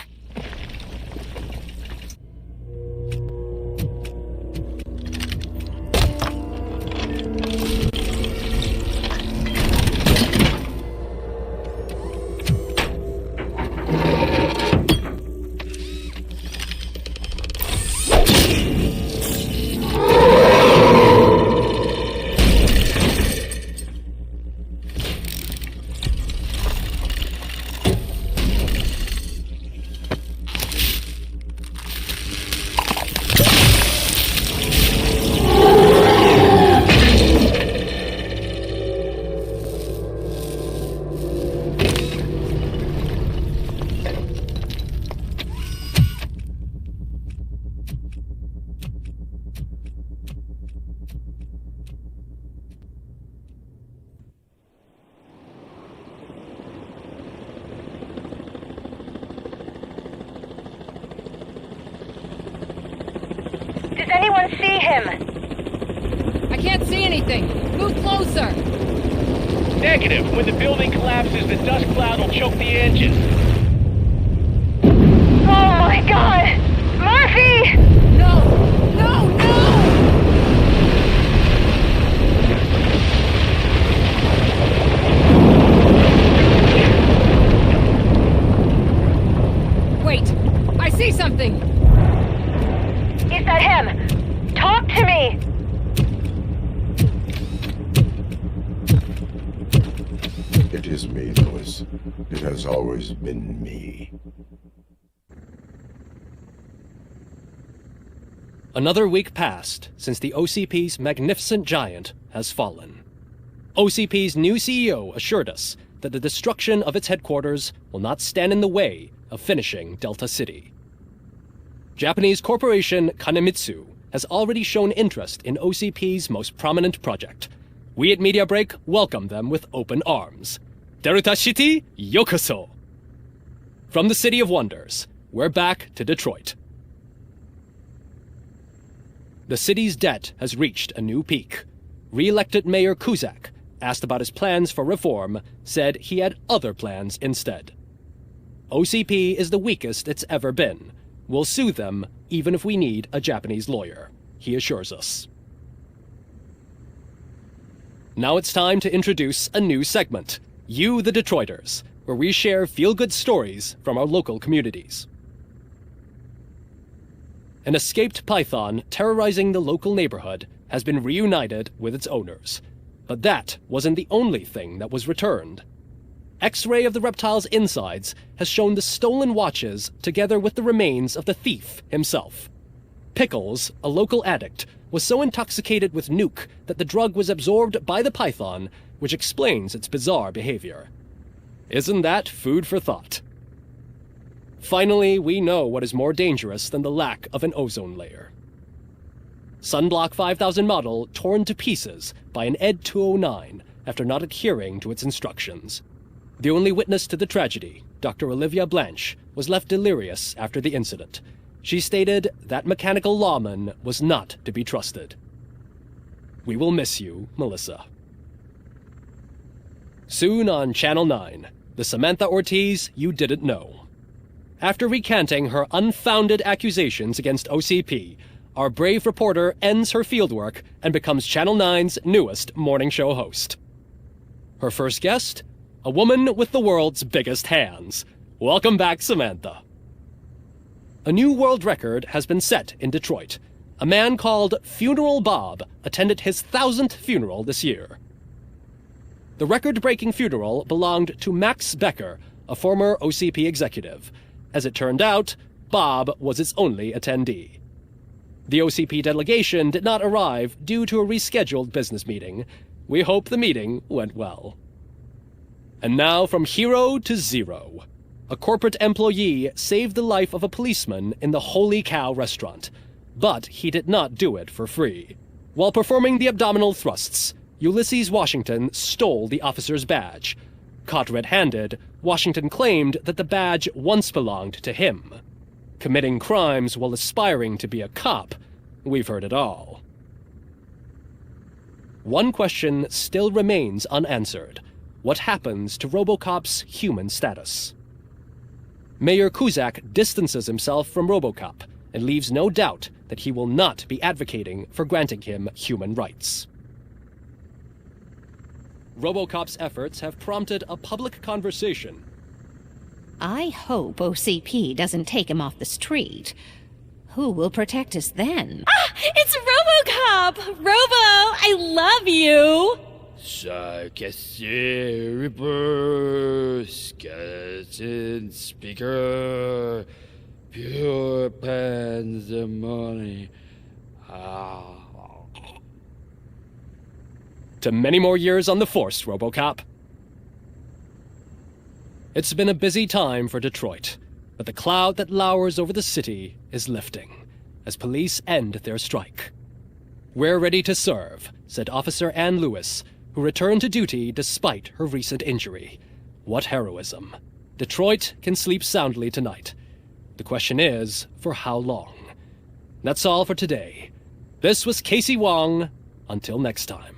Does anyone see him? I can't see anything. Move closer. Negative. When the building collapses, the dust cloud will choke the engine. Oh my my god! Murphy! No! No, no! Wait! I see something! Is that him? Talk to me! It is me, Lewis. It has always been me. Another week passed since the OCP's magnificent giant has fallen. OCP's new CEO assured us that the destruction of its headquarters will not stand in the way of finishing Delta City. Japanese corporation Kanemitsu has already shown interest in OCP's most prominent project. We at Media Break welcome them with open arms. Delta City, yokoso! From the City of Wonders, we're back to Detroit. The city's debt has reached a new peak. Re-elected Mayor Cusack, asked about his plans for reform, said he had other plans instead. OCP is the weakest it's ever been. We'll sue them even if we need a Japanese lawyer, he assures us. Now it's time to introduce a new segment, You the Detroiters, where we share feel-good stories from our local communities. An escaped python terrorizing the local neighborhood has been reunited with its owners. But that wasn't the only thing that was returned. X-ray of the reptile's insides has shown the stolen watches together with the remains of the thief himself. Pickles, a local addict, was so intoxicated with nuke that the drug was absorbed by the python, which explains its bizarre behavior. Isn't that food for thought? Finally, we know what is more dangerous than the lack of an ozone layer. Sunblock 5000 model torn to pieces by an ED 209 after not adhering to its instructions. The only witness to the tragedy, Dr. Olivia Blanche, was left delirious after the incident. She stated that mechanical lawman was not to be trusted. We will miss you, Melissa. Soon on Channel 9, the Samantha Ortiz you didn't know. After recanting her unfounded accusations against OCP, our brave reporter ends her fieldwork and becomes Channel 9's newest morning show host. Her first guest? A woman with the world's biggest hands. Welcome back, Samantha. A new world record has been set in Detroit. A man called Funeral Bob attended his 1000th funeral this year. The record-breaking funeral belonged to Max Becker, a former OCP executive. As it turned out, Bob was its only attendee. The OCP delegation did not arrive due to a rescheduled business meeting. We hope the meeting went well. And now from hero to zero. A corporate employee saved the life of a policeman in the Holy Cow restaurant. But he did not do it for free. While performing the abdominal thrusts, Ulysses Washington stole the officer's badge. Caught red-handed, Washington claimed that the badge once belonged to him. Committing crimes while aspiring to be a cop, we've heard it all. One question still remains unanswered. What happens to RoboCop's human status? Mayor Cusack distances himself from RoboCop and leaves no doubt that he will not be advocating for granting him human rights. RoboCop's efforts have prompted a public conversation. I hope OCP doesn't take him off the street. Who will protect us then? Ah! It's RoboCop! Robo, I love you! Sarcastic Reaper, skeleton speaker, pure pandemonium. To many more years on the force, RoboCop. It's been a busy time for Detroit, but the cloud that lowers over the city is lifting as police end their strike. We're ready to serve, said Officer Ann Lewis, who returned to duty despite her recent injury. What heroism. Detroit can sleep soundly tonight. The question is, for how long? That's all for today. This was Casey Wong. Until next time.